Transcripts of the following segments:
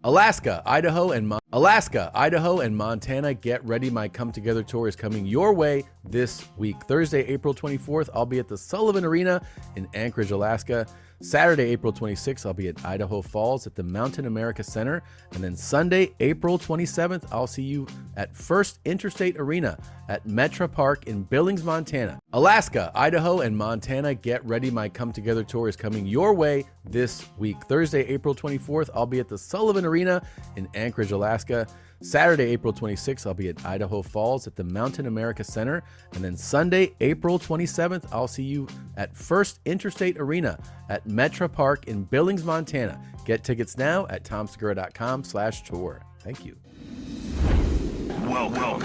Alaska, Idaho, and Montana. Get ready. My Come Together tour is coming your way this week. Thursday, April 24th, I'll be at the Sullivan Arena in Anchorage, Alaska. Saturday, April 26th, I'll be at Idaho Falls at the Mountain America Center. And then Sunday, April 27th, I'll see you at First Interstate Arena at Metra Park in Billings, Montana. Alaska, Idaho, and Montana. Get ready. My Come Together tour is coming your way this week. Thursday, April 24th, I'll be at the Sullivan Arena in Anchorage, Alaska. Saturday, April 26th, I'll be at Idaho Falls at the Mountain America Center. And then Sunday, April 27th, I'll see you at First Interstate Arena at Metra Park in Billings, Montana. Get tickets now at tomsegura.com/tour. Thank you. Welcome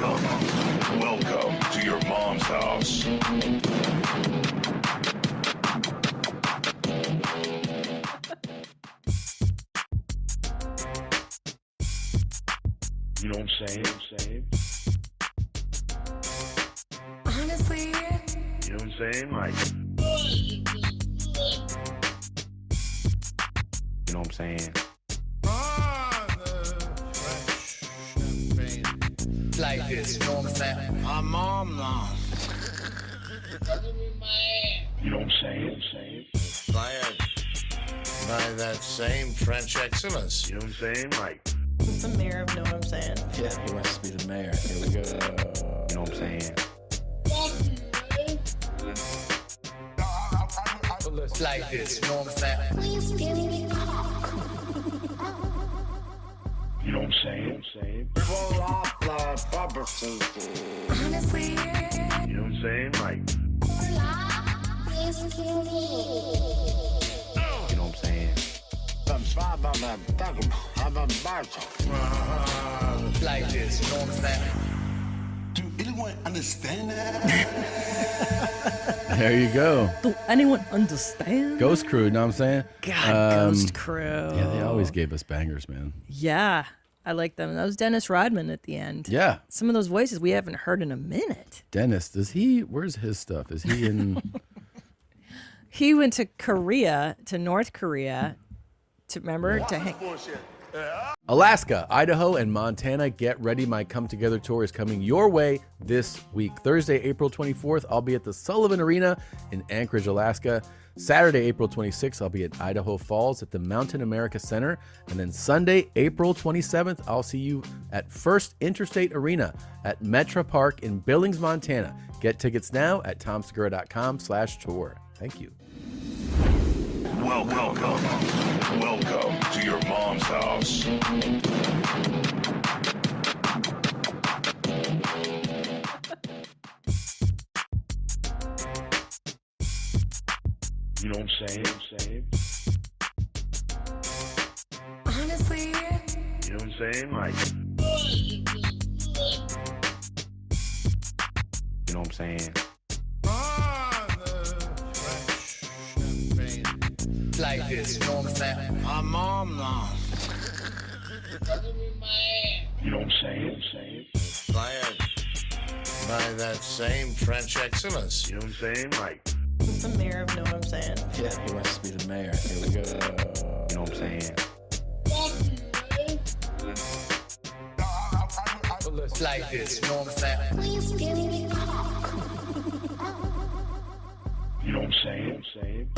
to your mom's house. You know what I'm saying? Honestly, you know what I'm saying? Like, you know what I'm saying? Like this, you know what I'm saying? My mom now. You know what I'm saying? By that same French excellence. You know what I'm saying? Like, the mayor of know what I'm saying. Yeah, he wants to be the mayor. Here we go. you know what I'm saying? Like this, you know what I'm saying? Please give me You know what I'm saying? honestly, You know what I'm saying? Like, please give me. you know what I'm saying? Like this, you know what I'm saying? Do anyone understand that? There you go. Do anyone understand? Ghost Crew, you know what I'm saying? God, Ghost Crew. Yeah, they always gave us bangers, man. Yeah, I like them. That was Dennis Rodman at the end. Yeah. Some of those voices we haven't heard in a minute. Dennis, where's his stuff? Is he in? He went to North Korea, to hang. Alaska, Idaho, and Montana. Get ready. My Come Together tour is coming your way this week. Thursday, April 24th, I'll be at the Sullivan Arena in Anchorage, Alaska. Saturday, April 26th, I'll be at Idaho Falls at the Mountain America Center. And then Sunday, April 27th, I'll see you at First Interstate Arena at Metra Park in Billings, Montana. Get tickets now at tomsegura.com/tour. Thank you. Welcome to your mom's house. You know what I'm saying? Honestly, You know what I'm saying? Like, you know what I'm saying? Like this, you know what I'm saying? My mom now. You know what I'm saying? By that same French excellence. You know what I'm saying? Like, the mayor of know what I'm saying. Yeah, he wants to be the mayor. Here we go. you know what I'm saying? Like this, you know what I'm saying? Please give me. You know what I'm saying?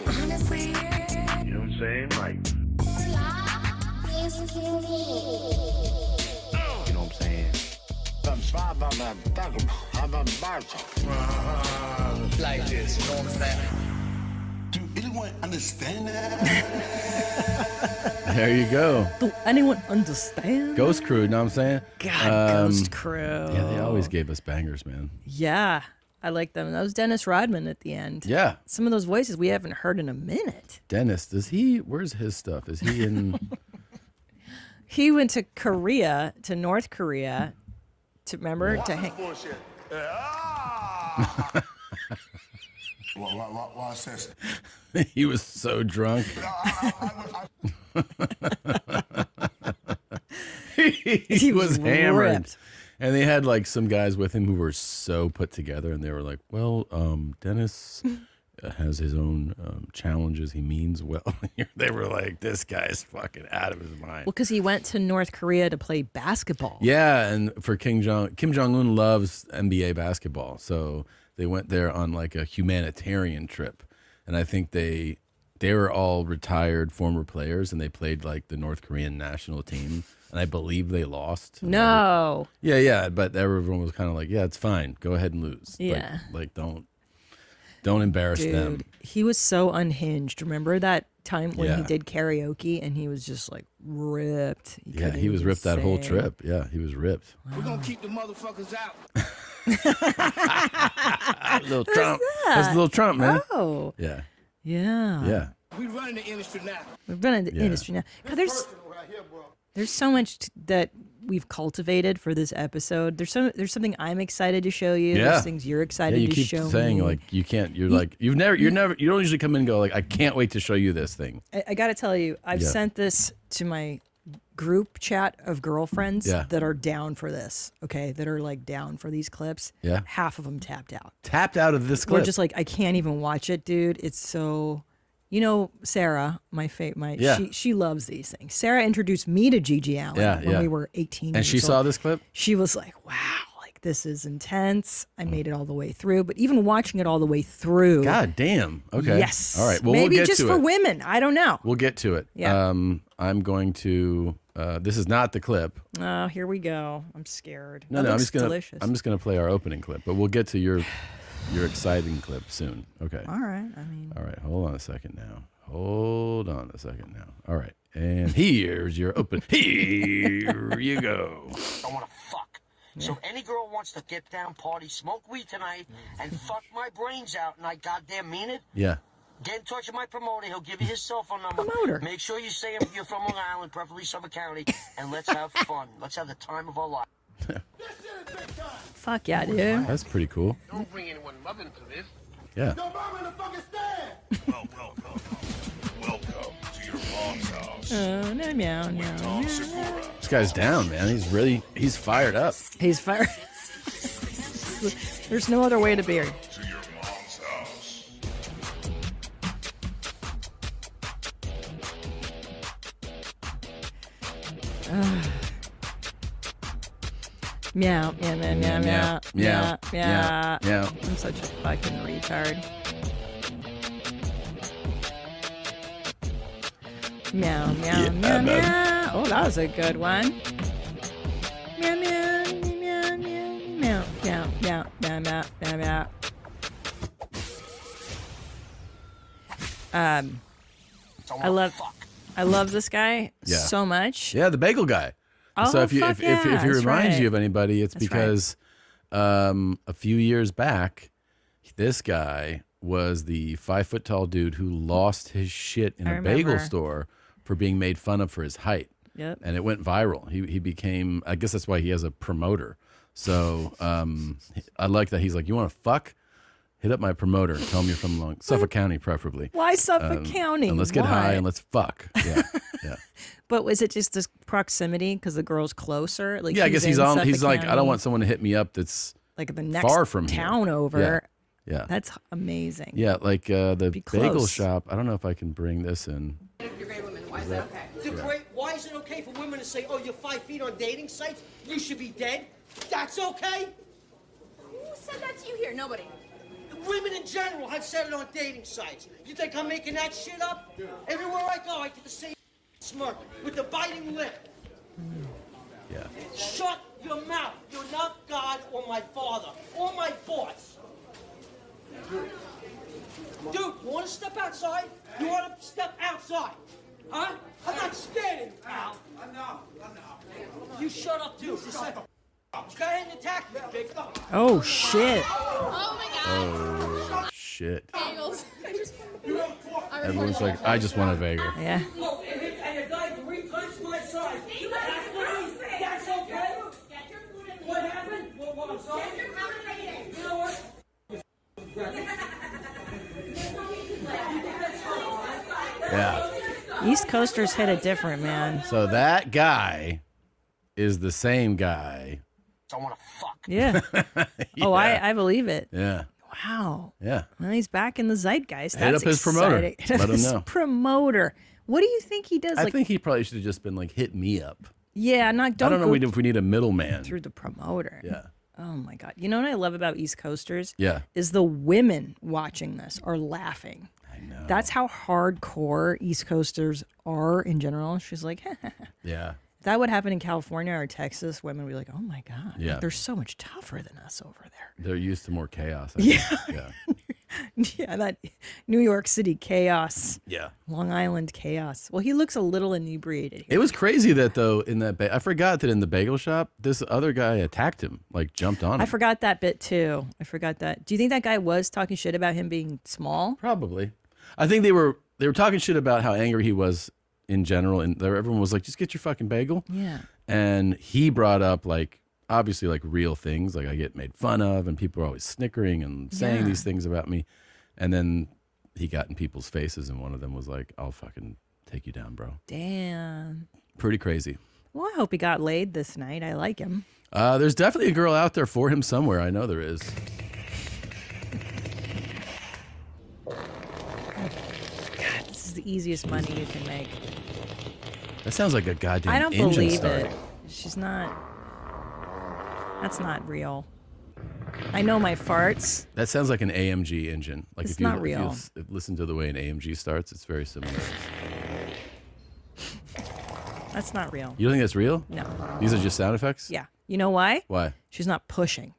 Honestly, You know what I'm saying? Like, please give me. you know what I'm saying? Like this, you know what I'm saying? Do anyone understand that? There you go. Do anyone understand? Ghost Crew, you know what I'm saying? God, Ghost Crew. Yeah, they always gave us bangers, man. Yeah, I like them. That was Dennis Rodman at the end. Yeah. Some of those voices we haven't heard in a minute. Dennis, where's his stuff? Is he in? He went to North Korea, to hang. Watch this. He was so drunk. he was hammered. ripped. And they had like some guys with him who were so put together, and they were like, "Well, Dennis, has his own challenges. He means well. They were like, this guy's fucking out of his mind. Well, because he went to North Korea to play basketball. Yeah, and for Kim Jong-un loves NBA basketball, so they went there on like a humanitarian trip, and I think they were all retired former players, and they played like the North Korean national team, and I believe they lost. No. Yeah, but everyone was kind of like, yeah, it's fine, go ahead and lose. Yeah. Like don't embarrass them. Dude, he was so unhinged. Remember that time when he Yeah. did karaoke and he was just like ripped? Yeah, he was ripped that whole trip. Yeah, he was ripped. We're gonna keep the motherfuckers out. Little Trump. That's little Trump, man. Oh. Yeah. Yeah. Yeah. We running the industry now. We've been in the Yeah. industry now. God, there's so much that we've cultivated for this episode. There's something I'm excited to show you. Yeah. There's things you're excited Yeah, you to keep show saying me. like you can't. You don't usually come in and go like, I can't wait to show you this thing. I got to tell you, I've Yeah. sent this to my group chat of girlfriends Yeah. that are down for this. Okay, that are like down for these clips. Yeah. Half of them tapped out. Tapped out of this We're clip. just like, I can't even watch it, dude. It's so. You know, Sarah, Yeah. she loves these things. Sarah introduced me to Gigi Allen when we were 18. And she years saw old. this clip. She was like, wow, like this is intense. I made it all the way through. But even watching it all the way through. God damn. Okay. Yes. All right. Well, maybe we'll get just to for it. women. I don't know. We'll get to it. Yeah. I'm going to. This is not the clip. Oh, here we go. I'm scared. No, That I'm looks just gonna. delicious. I'm just gonna play our opening clip, but we'll get to your exciting clip soon. Okay. All right. I mean, All right. Hold on a second now. All right. And here's your open. Here you go. I want to fuck. So any girl wants to get down, party, smoke weed tonight, and fuck my brains out, and I goddamn mean it, Yeah. get in touch with my promoter. He'll give you his cell phone number. Promoter. Make sure you say you're from Long Island, preferably Suffolk County, and let's have fun. Let's have the time of our life. fuck yeah, dude. That's pretty cool. Don't bring anyone mother into this. Yeah. Welcome to your mom's house. Oh, no, meow, meow, Tom meow. Segura. This guy's down, man. He's fired up. He's fired. There's no other way to be. To your mom's house. Meow, meow, meow, meow, meow, meow, meow. Yeah. I'm such a fucking retard. Meow, meow, meow, man. meow. Oh, that was a good one. Meow, meow, meow, meow, meow, meow, meow, meow, meow, meow, meow. I love this guy Yeah. so much. Yeah, the bagel guy. Oh, So if fuck he yeah, that's reminds right. you of anybody, it's That's right. because a few years back, this guy was the 5 foot tall dude who lost his shit in I a bagel remember. store for being made fun of for his height. Yep. And it went viral. He became, I guess that's why he has a promoter. So I like that he's like, you want to fuck? Hit up my promoter. Tell him you're from Suffolk County, preferably. Why Suffolk County? And let's get Why? high and let's fuck. Yeah, yeah. But was it just this proximity because the girl's closer? Like Yeah, I guess he's in on. Suffolk He's like, I County, don't want someone to hit me up that's like the next far from here. town over. Yeah. That's amazing. Yeah, like the Be bagel close. shop. I don't know if I can bring this in. Why is it okay for women to say, oh, you're 5 feet on dating sites? You should be dead? That's okay? Who said that to you here? Nobody. Women in general have said it on dating sites. You think I'm making that shit up? Everywhere I go, I get the same smirk with the biting lip. Yeah. Shut your mouth. You're not God or my father or my boss. Dude, you want to step outside? You want to step outside? Huh? I'm not scared of you, pal. I know. You shut up, too. Just like go ahead and attack me, big. Oh shit. Oh my god. Oh shit. Bagels. Everyone's like, I just want a bagel. Yeah. Oh, and a guy 3 times my size. That's okay? What happened? What, I'm sorry? You know what? Yeah. East Coasters hit it different, man. So that guy is the same guy. I want to fuck. Yeah. Oh, I believe it. Yeah. Wow. Yeah. Well, he's back in the zeitgeist. Hit That's up his promoter. exciting. Let him His know. Promoter. What do you think he does? I think he probably should have just been like, hit me up. Yeah, I don't know if we need a middleman. through the promoter. Yeah. Oh my God. You know what I love about East Coasters? Yeah. Is the women watching this are laughing. I know. That's how hardcore East Coasters are in general. She's like, Yeah. if that would happen in California or Texas, women would be like, oh my God, Yeah. they're so much tougher than us over there. They're used to more chaos. I think. Yeah. Yeah, that New York City chaos, Yeah. Long Island chaos. Well, he looks a little inebriated here. It was crazy that though in that I forgot that in the bagel shop this other guy attacked him, like jumped on him. I forgot that bit too. I forgot that. Do you think that guy was talking shit about him being small? Probably. I think they were talking shit about how angry he was in general, and everyone was like, "Just get your fucking bagel." Yeah. And he brought up like obviously like real things, like I get made fun of, and people are always snickering and saying these things about me. And then he got in people's faces, and one of them was like, "I'll fucking take you down, bro." Damn. Pretty crazy. Well, I hope he got laid this night. I like him. There's definitely a girl out there for him somewhere. I know there is. God, this is the easiest money you can make. That sounds like a goddamn I don't engine believe start. it. She's not. That's not real. I know my farts. That sounds like an AMG engine. Like It's if you, not real. If you listen to the way an AMG starts, it's very similar. That's not real. You don't think that's real? No. These are just sound effects? Yeah. You know why? Why? She's not pushing.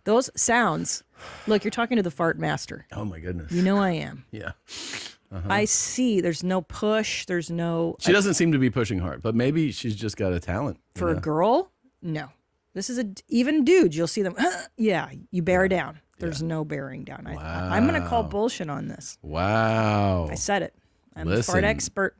Those sounds. Look, you're talking to the fart master. Oh my goodness. You know I am. Yeah. I see. There's no push. There's no. She doesn't seem to be pushing hard, but maybe she's just got a talent. you For a know? girl, no. This is even dudes. You'll see them. Yeah, you bear down. There's no bearing down. I'm going to call bullshit on this. Wow. I said it. I'm a Listen. fart expert.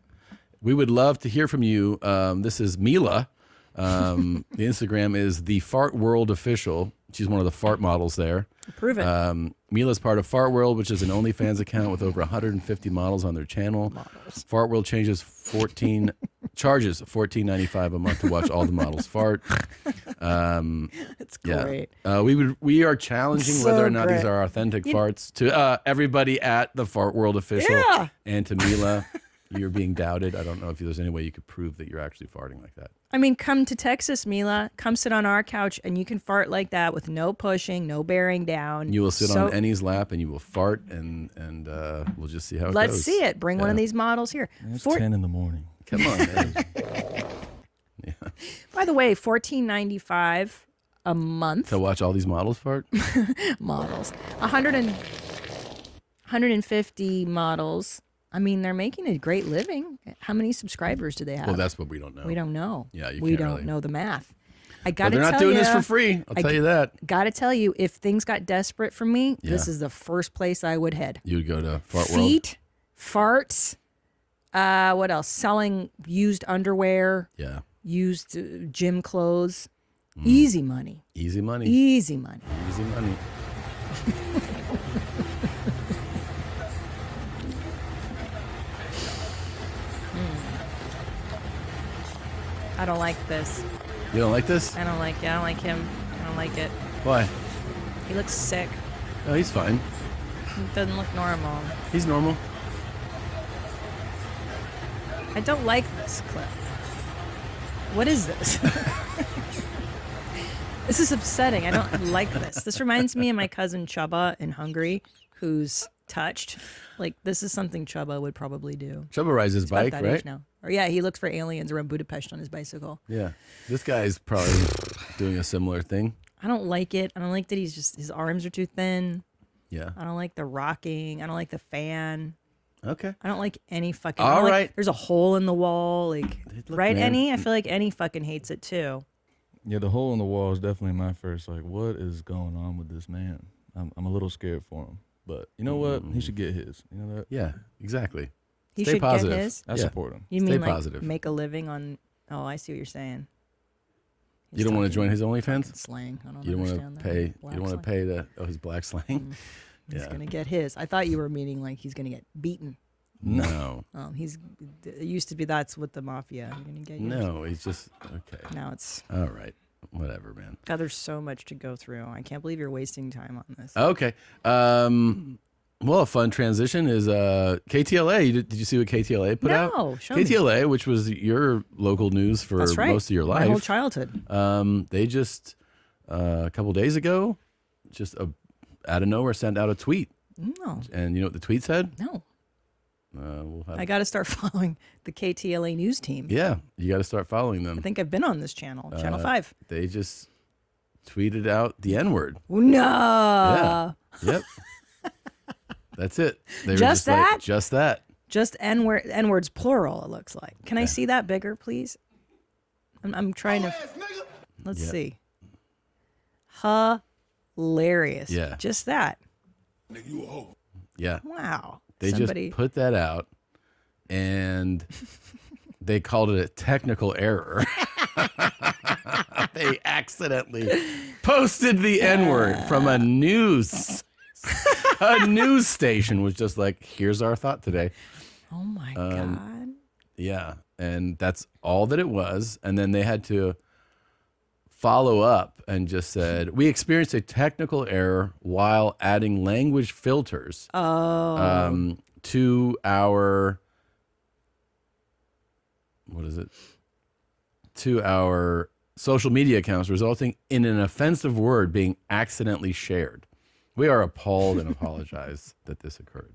We would love to hear from you. This is Mila. The Instagram is the Fart World Official. She's one of the fart models there. Prove it. Mila's part of Fart World, which is an OnlyFans account with over 150 models on their channel. Fart World charges $14.95 a month to watch all the models fart. It's great. We are challenging So whether or not these great. are authentic farts to everybody at the Fart World Official Yeah. and to Mila. You're being doubted. I don't know if there's any way you could prove that you're actually farting like that. I mean, come to Texas, Mila. Come sit on our couch, and you can fart like that with no pushing, no bearing down. You will sit on Annie's lap and you will fart, and we'll just see how it goes. Let's see it. Bring one of these models here. It's 10 in the morning. Come on, man. By the way, $14.95 a month. To watch all these models fart? Models. 150 models. I mean, they're making a great living. How many subscribers do they have? Well, that's what we don't know. We don't know. Yeah, we can't don't really. know the math. I But got to they're tell not doing you, this for free. I'll tell you that. Got to tell you, if things got desperate for me, this Yeah. is the first place I would head. You would go to Fart World. Feet, farts. What else? Selling used underwear. Yeah. Used gym clothes. Easy money. Easy money. Easy money. Easy money. I don't like this. You don't like this? I don't like it. I don't like him. I don't like it. Why? He looks sick. Oh, he's fine. He doesn't look normal. He's normal. I don't like this clip. What is this? This is upsetting. I don't like this. This reminds me of my cousin Chubba in Hungary, who's touched. Like, this is something Chubba would probably do. Chubba rides his He's about bike, that right? age now. Or yeah, he looks for aliens around Budapest on his bicycle. Yeah. This guy's probably doing a similar thing. I don't like it. I don't like that his arms are too thin. Yeah. I don't like the rocking. I don't like the fan. Okay. I don't like any fucking. All I don't like- right. there's a hole in the wall. Like, Look, right, man. Annie? I feel like Annie fucking hates it too. Yeah, the hole in the wall is definitely my first, like, what is going on with this man? I'm a little scared for him. But you know what? He should get his. You know that? Yeah, exactly. He Stay should positive. get his. I Yeah. support him. You Stay mean like positive. make a living on? Oh, I see what you're saying. You don't want to join his OnlyFans? Slang. I don't You don't understand want to that. pay. Black You don't want to slang. pay his black slang. He's Yeah. gonna get his. I thought you were meaning like he's gonna get beaten. No. It used to be that's what the mafia. You're gonna get yours. No, he's just okay. Now it's All right. whatever, man. God, there's so much to go through. I can't believe you're wasting time on this. Okay. Well, a fun transition is KTLA. Did you see what KTLA put out? No, show me. KTLA, which was your local news for That's right. most of your life. My whole childhood. They just, a couple days ago, just out of nowhere sent out a tweet. No. And you know what the tweet said? No. We'll have I got to start following the KTLA news team. Yeah, you got to start following them. I think I've been on this channel, Channel 5. They just tweeted out the N-word. No. Yeah. Yep. That's it. They were Just like, that? just that. Just N-words plural, it looks like. Can I see that bigger, please? I'm trying to... Let's see. Hilarious. Yeah. Just that. Nigga, you a hoe. Yeah. Wow. They just put that out, and they called it a technical error. They accidentally posted the N-word from a news station. Was just like, here's our thought today. Oh my God. Yeah, and that's all that it was. And then they had to follow up and just said, we experienced a technical error while adding language filters to our, to our social media accounts, resulting in an offensive word being accidentally shared. We are appalled and apologize that this occurred.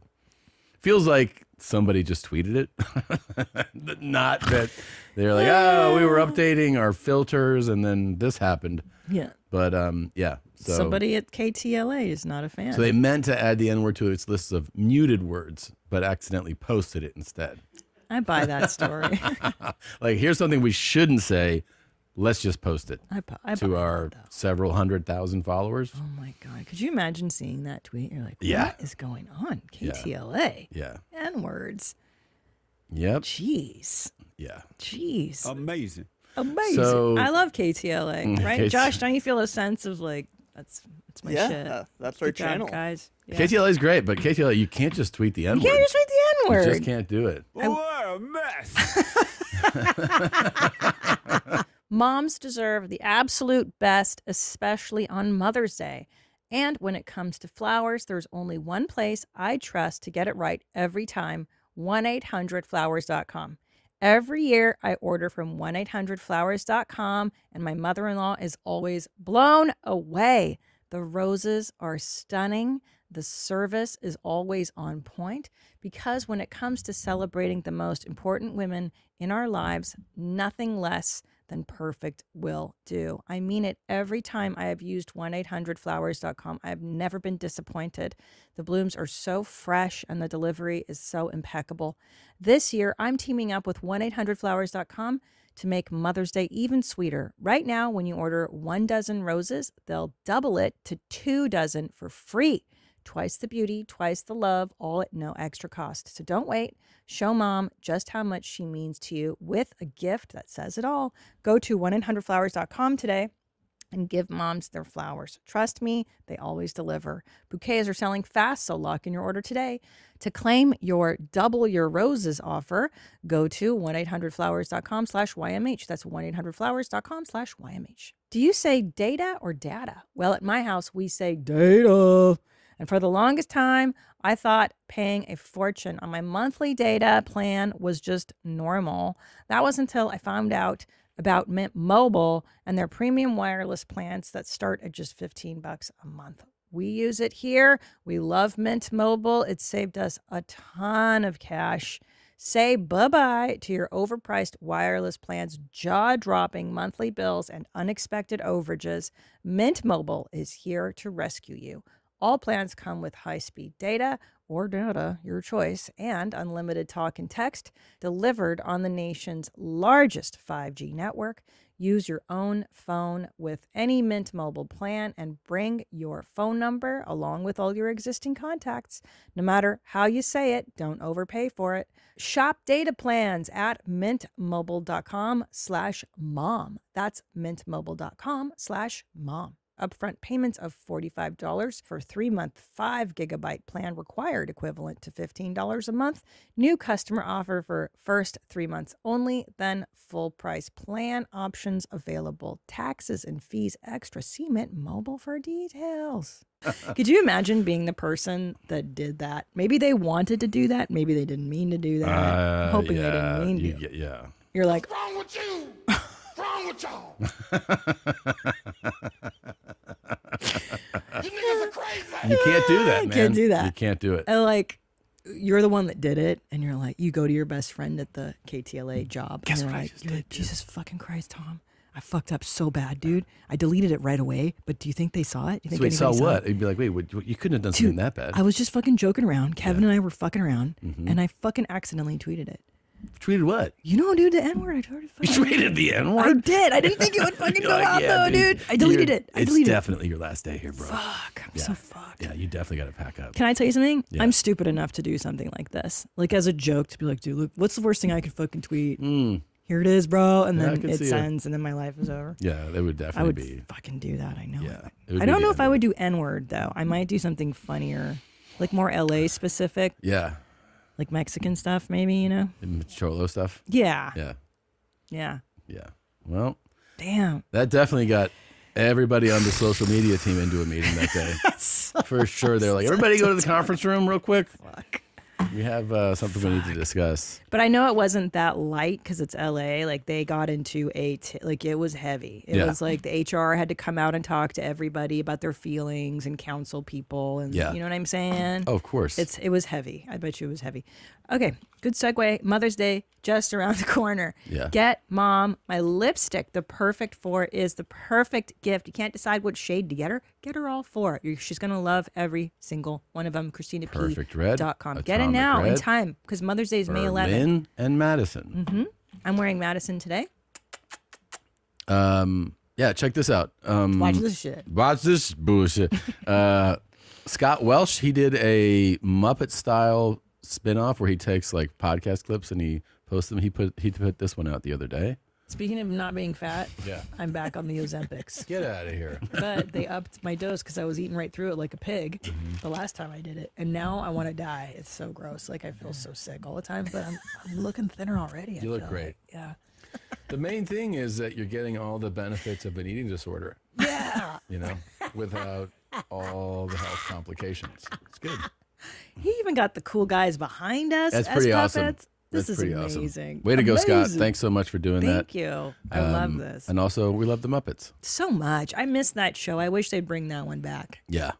Feels like somebody just tweeted it. Not that they're like, oh, we were updating our filters and then this happened. Yeah. But yeah. So somebody at KTLA is not a fan. So they meant to add the N-word to its list of muted words, but accidentally posted it instead. I buy that story. Like, here's something we shouldn't say. Let's just post it to our several 100,000 followers. Oh my God. Could you imagine seeing that tweet? You're like, what is going on? KTLA. Yeah. N-words. Yep. Jeez. Yeah. Jeez. Amazing. Amazing. So- I love KTLA, right? Josh, don't you feel a sense of like, that's my shit. That's our Good job, channel. guys. Yeah. KTLA is great, but KTLA, you can't just tweet the N-word. You can't just tweet the You N-word. just can't do it. What a mess. Moms deserve the absolute best, especially on Mother's Day. And when it comes to flowers, there's only one place I trust to get it right every time, 1-800-Flowers.com. Every year I order from 1-800-Flowers.com, and my mother-in-law is always blown away. The roses are stunning. The service is always on point, because when it comes to celebrating the most important women in our lives, nothing less than perfect will do. I mean it every time I have used 1-800-Flowers.com. I've never been disappointed. The blooms are so fresh and the delivery is so impeccable. This year, I'm teaming up with 1-800-Flowers.com to make Mother's Day even sweeter. Right now, when you order 1 dozen roses, they'll double it to 2 dozen for free. Twice the beauty, twice the love, all at no extra cost. So don't wait. Show mom just how much she means to you with a gift that says it all. Go to 1-800-Flowers.com today and give moms their flowers. Trust me, they always deliver. Bouquets are selling fast, so lock in your order today. To claim your Double Your Roses offer, go to 1-800-Flowers.com/YMH. That's 1-800-Flowers.com/YMH. Do you say data or data? Well, at my house, we say data. And for the longest time, I thought paying a fortune on my monthly data plan was just normal. That was until I found out about Mint Mobile and their premium wireless plans that start at just $15 a month. We use it here. We love Mint Mobile. It saved us a ton of cash. Say bye-bye to your overpriced wireless plans, jaw-dropping monthly bills, and unexpected overages. Mint Mobile is here to rescue you. All plans come with high-speed data or data, your choice, and unlimited talk and text delivered on the nation's largest 5G network. Use your own phone with any Mint Mobile plan and bring your phone number along with all your existing contacts. No matter how you say it, don't overpay for it. Shop data plans at mintmobile.com/mom. That's mintmobile.com/mom. upfront payments of $45 for a 3-month 5-gigabyte plan required, equivalent to $15 a month. New customer offer for first 3 months only, then full price plan options available. Taxes and fees extra. See Mint Mobile for details. Could you imagine being the person that did that? Maybe they wanted to do that. Maybe they didn't mean to do that. I'm hoping they didn't mean to. Yeah. You're like, What's wrong with you? What's wrong with y'all? You niggas are crazy. You can't do that, man. Can't do that. You can't do it. and like, you're the one that did it, and you're like, you go to your best friend at the KTLA job. Guess and what you're I like, just you're did, like, dude? Jesus fucking Christ, Tom. I fucked up so bad, dude. I deleted it right away, but do you think they saw it? You think So wait, saw anybody what? You'd be like, wait, you couldn't have done something that bad. I was just fucking joking around. Kevin and I were fucking around, and I fucking accidentally tweeted it. Tweeted what? You know, dude, the N-word. I totally You fucking tweeted the N-word? I did. I didn't think it would fucking You're go like, out, yeah, though, dude. I deleted it. I It's deleted definitely your last day here, bro. Fuck. I'm so fucked. Yeah, you definitely got to pack up. Can I tell you something? Yeah. I'm stupid enough to do something like this. Like, as a joke, to be like, dude, look, what's the worst thing I could fucking tweet? Here it is, bro. And Yeah, I then can it see it. sends, and then my life is over. Yeah, that would I definitely would be. fucking do that. I know. Yeah, it. it would I be don't the know if I N-word. would do N-word, though. I might do something funnier, like more LA specific, Yeah. like Mexican stuff, maybe, you know? The Cholo stuff. Yeah. Yeah. Yeah. Yeah. Well, Damn. that definitely got everybody on the social media team into a meeting that day. For sure. They're like, everybody go to the conference room real quick. Fuck. We have something we need to discuss. But I know it wasn't that light because it's LA. Like, they got into like, it was heavy. It Yeah. was like the HR had to come out and talk to everybody about their feelings and counsel people. And Yeah. you know what I'm saying? Oh, of course. It was heavy. I bet you it was heavy. Okay, good segue. Mother's Day just around the corner. Yeah. Get mom my lipstick. The perfect four is the perfect gift. You can't decide what shade to get her. Get her all four. She's gonna love every single one of them. Perfect red, ChristinaP.com. Get it atomic now in red, time because Mother's Day is May 11th. Berlin and Madison. I'm wearing Madison today. Yeah, check this out. Watch this shit. Watch this bullshit. Scott Welsh, he did a Muppet style spin-off where he takes like podcast clips and he posts them. He put this one out the other day. Speaking of not being fat, Yeah. I'm back on the Ozempics. Get out of here. But they upped my dose because I was eating right through it like a pig the last time I did it. And now I want to die. It's so gross. Like, I feel so sick all the time, but I'm looking thinner already. You look feel great. like. Yeah. The main thing is that you're getting all the benefits of an eating disorder, Yeah. you know, without all the health complications. It's good. He even got the cool guys behind us. That's as pretty awesome. puppets. This That's is pretty amazing. awesome. Way to go, Scott. Amazing. Thanks so much for doing that. Thank you. I love this. And also, we love the Muppets. So much. I miss that show. I wish they'd bring that one back. Yeah.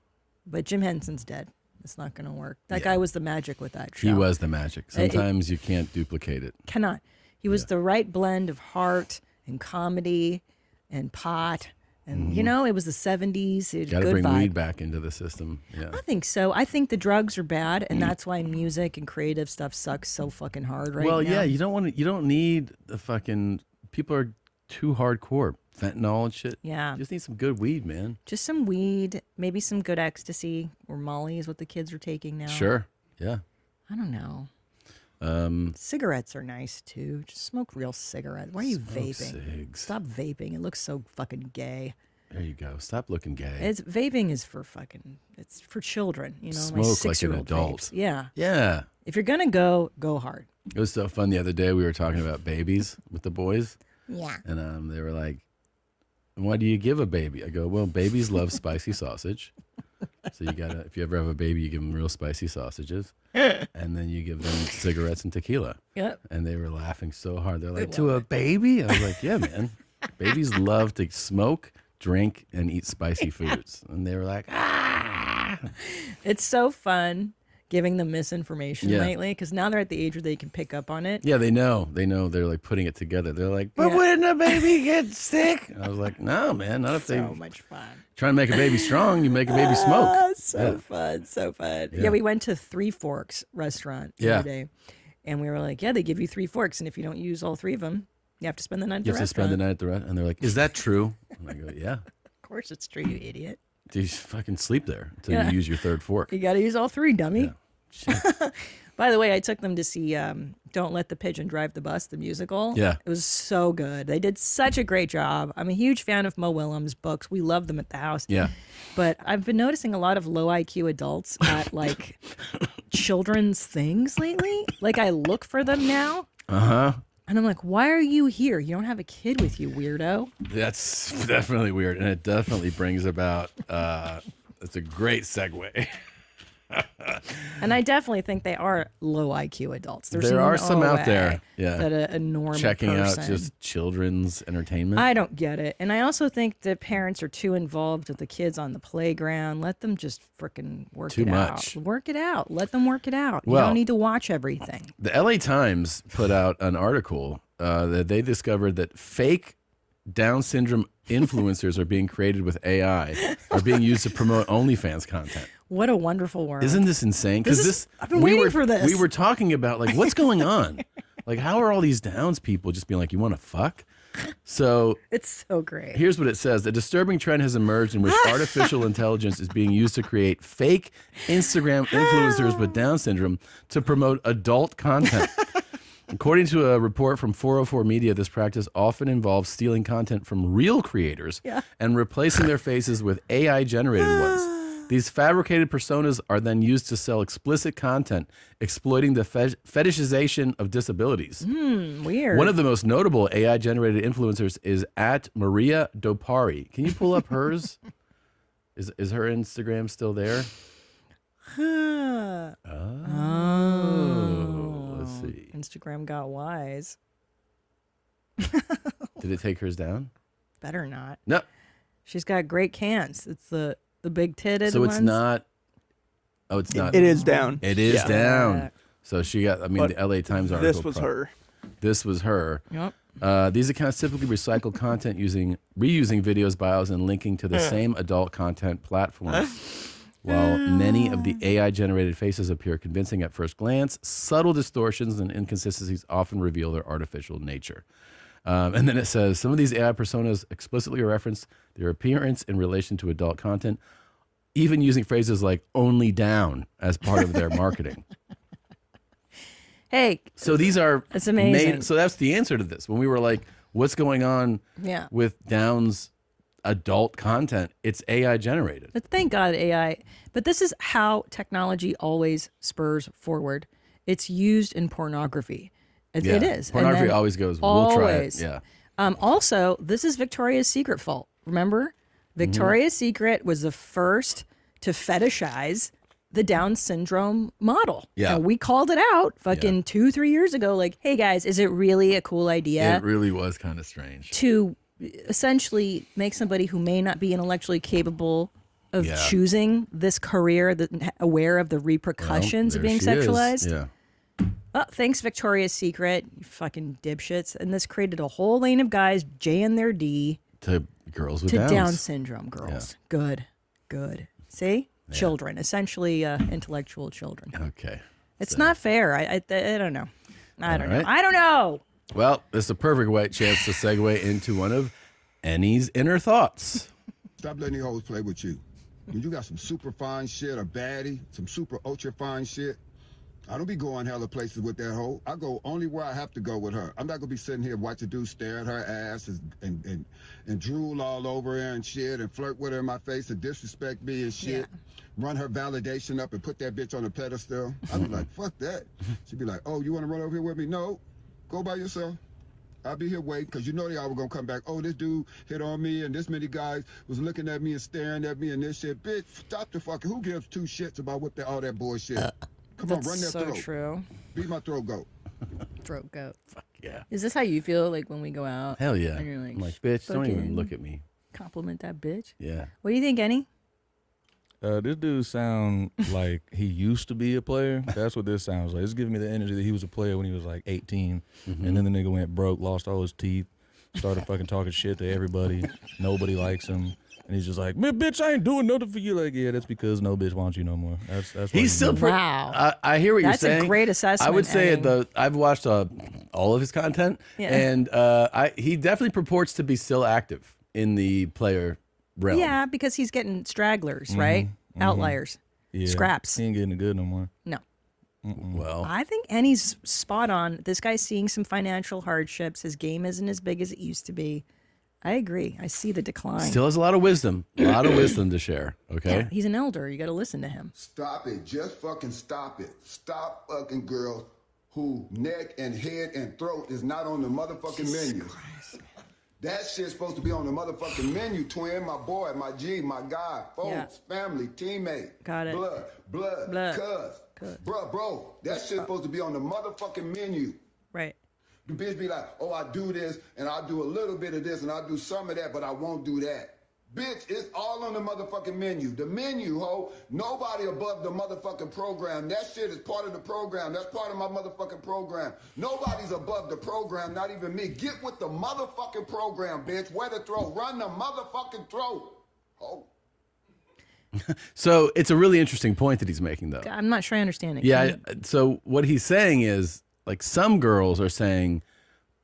But Jim Henson's dead. It's not going to work. That Yeah. guy was the magic with that show. He was the magic. Sometimes you can't duplicate it. Cannot. He was the right blend of heart and comedy and pot. And, you know, it was the 70s. It was Got to good bring vibe. weed back into the system. Yeah. I think so. I think the drugs are bad, and that's why music and creative stuff sucks so fucking hard right Well, now. yeah, you don't need the fucking, people are too hardcore. Fentanyl and shit. Yeah. You just need some good weed, man. Just some weed, maybe some good ecstasy or Molly is what the kids are taking now. Sure. Yeah. I don't know. Cigarettes are nice too. Just smoke real cigarettes. Why are you vaping? cigs. Stop vaping. It looks so fucking gay. There you go. Stop looking gay. It's vaping is for fucking. It's for children. You know, my Smoke like an 6-year-old adult. vapes. Yeah. Yeah. If you're gonna go hard. It was so fun the other day. We were talking about babies with the boys. Yeah. And they were like, why do you give a baby? I go, well, babies love spicy sausage. So you gotta, if you ever have a baby, you give them real spicy sausages, and then you give them cigarettes and tequila. Yep. And they were laughing so hard. They're like, to a baby? I was like, yeah, man. Babies love to smoke, drink, and eat spicy foods. And they were like, ah. It's so fun giving them misinformation Yeah. lately because now they're at the age where they can pick up on it. Yeah, they know. They know. They're like putting it together. They're like, but Yeah. wouldn't a baby get sick? I was like, no, man. Not if they So much fun. trying to make a baby strong. You make a baby smoke. Ah, so Yeah. fun, so fun. Yeah. Yeah, we went to Three Forks restaurant the Yeah. other day, and we were like, yeah, they give you 3 forks, and if you don't use all 3 of them, you have to spend the night at the You have to restaurant. spend the night at the restaurant. And they're like, is that true? And I go, yeah. Of course it's true, you idiot. Do you fucking sleep there until Yeah. you use your third fork? You got to use all 3, dummy. By the way, I took them to see Don't Let the Pigeon Drive the Bus, the musical. Yeah. It was so good. They did such a great job. I'm a huge fan of Mo Willems' books. We love them at the house. Yeah. But I've been noticing a lot of low IQ adults at like children's things lately. Like I look for them now. Uh-huh. And I'm like, why are you here? You don't have a kid with you, weirdo. That's definitely weird. And it definitely brings about, it's a great segue. And I definitely think they are low IQ adults. There are some no out there, way yeah, that a normal checking person, out just children's entertainment. I don't get it. And I also think that parents are too involved with the kids on the playground. Let them just freaking work Too it much. out. Work it out. Let them work it out. Well, you don't need to watch everything. The LA Times put out an article that they discovered that fake Down syndrome influencers are being created with AI, are being used to promote OnlyFans content. What a wonderful world. Isn't this insane? Because I've been waiting for this. We were talking about like what's going on. Like how are all these Downs people just being like, you want to fuck? So it's so great. Here's what it says. A disturbing trend has emerged in which artificial intelligence is being used to create fake Instagram influencers with Down syndrome to promote adult content. According to a report from 404 Media, this practice often involves stealing content from real creators and replacing their faces with AI-generated ones. These fabricated personas are then used to sell explicit content, exploiting the fetishization of disabilities. Weird. One of the most notable AI-generated influencers is at Maria Dopari. Can you pull up hers? Is her Instagram still there? Oh. Let's see. Instagram got wise. Did it take hers down? Better not. No. She's got great cans. It's the big titted So it's ones. not. Oh, it's not. It is down. It is Yeah. down. So she got. I mean, But the LA Times article. This was her. This was her. Yep. These accounts typically recycle content reusing videos, bios, and linking to the same adult content platforms. While many of the AI-generated faces appear convincing at first glance, subtle distortions and inconsistencies often reveal their artificial nature. And then it says, some of these AI personas explicitly reference their appearance in relation to adult content, even using phrases like only down as part of their marketing. Hey. So these are It's amazing. so that's the answer to this. When we were like, what's going on with Down's adult content? It's AI generated. But thank God AI. But this is how technology always spurs forward. It's used in pornography. It is. Pornography And then always goes, we'll try it. Yeah. Also, this is Victoria's Secret fault. Remember? Victoria's Secret was the first to fetishize the Down syndrome model. Yeah. And we called it out fucking 2-3 years ago. Like, hey guys, is it really a cool idea It really was kind of strange. to essentially make somebody who may not be intellectually capable of choosing this career, aware of the repercussions of being sexualized? Yeah. Oh, thanks, Victoria's Secret, you fucking dipshits. And this created a whole lane of guys jaying their D To girls with to Downs. Down syndrome girls. Good. See? Yeah. Children, essentially intellectual children. Okay. It's not fair. I don't know. I don't know. right. I don't know. Well, this is a perfect white chance to segue into one of Annie's inner thoughts. Stop letting these hoes play with you. When you got some super fine shit, a baddie, some super ultra fine shit, I don't be going hella places with that hoe. I go only where I have to go with her. I'm not gonna be sitting here watching dudes stare at her ass and drool all over her and shit and flirt with her in my face and disrespect me and shit. Run her validation up and put that bitch on a pedestal. I'd be like, fuck that. She'd be like, oh, you wanna run over here with me? No, go by yourself. I'll be here waiting, because you know they all were going to come back. Oh, this dude hit on me, and this many guys was looking at me and staring at me and this shit. Bitch, stop the fucking. Who gives two shits about all that bullshit? Come on, run that so throat. True. Be my throat goat. Throat goat. Fuck yeah. Is this how you feel like when we go out? Hell yeah. And you're like, I'm like, bitch, don't even fucking look at me. Compliment that bitch. Yeah. What do you think, Annie? This dude sound like he used to be a player. That's what this sounds like. It's giving me the energy that he was a player when he was like 18, and then the nigga went broke, lost all his teeth, started fucking talking shit to everybody. Nobody likes him, and he's just like, man, bitch, I ain't doing nothing for you. Like, yeah, that's because no bitch wants you no more. That's why He's still doing it. Wow. I hear what That's you're saying. a great assessment. I would say Annie. I've watched all of his content, and he definitely purports to be still active in the player realm. Yeah, because he's getting stragglers, right? Outliers. Yeah, Scraps. He ain't getting it good no more. No. Well, I think Annie's spot on. This guy's seeing some financial hardships. His game isn't as big as it used to be. I agree. I see the decline. still has a lot of wisdom. A lot of wisdom to share. Okay. Yeah, he's an elder. You got to listen to him. Stop it. Just fucking stop it. Stop fucking girls who neck and head and throat is not on the motherfucking menu. That shit's supposed to be on the motherfucking menu, twin. My boy, my G, my guy, folks, family, teammate. Got it. Blood, cuz. Bro, that shit's supposed to be on the motherfucking menu. Right. The bitch be like, oh, I do this, and I'll do a little bit of this, and I'll do some of that, but I won't do that. Bitch, it's all on the motherfucking menu. The menu, ho. Nobody above the motherfucking program. That shit is part of the program. That's part of my motherfucking program. Nobody's above the program, not even me. Get with the motherfucking program, bitch. Where the throat? Run the motherfucking throat. Ho. So it's a really interesting point that he's making, though. I'm not sure I understand it. Yeah. So what he's saying is, like, some girls are saying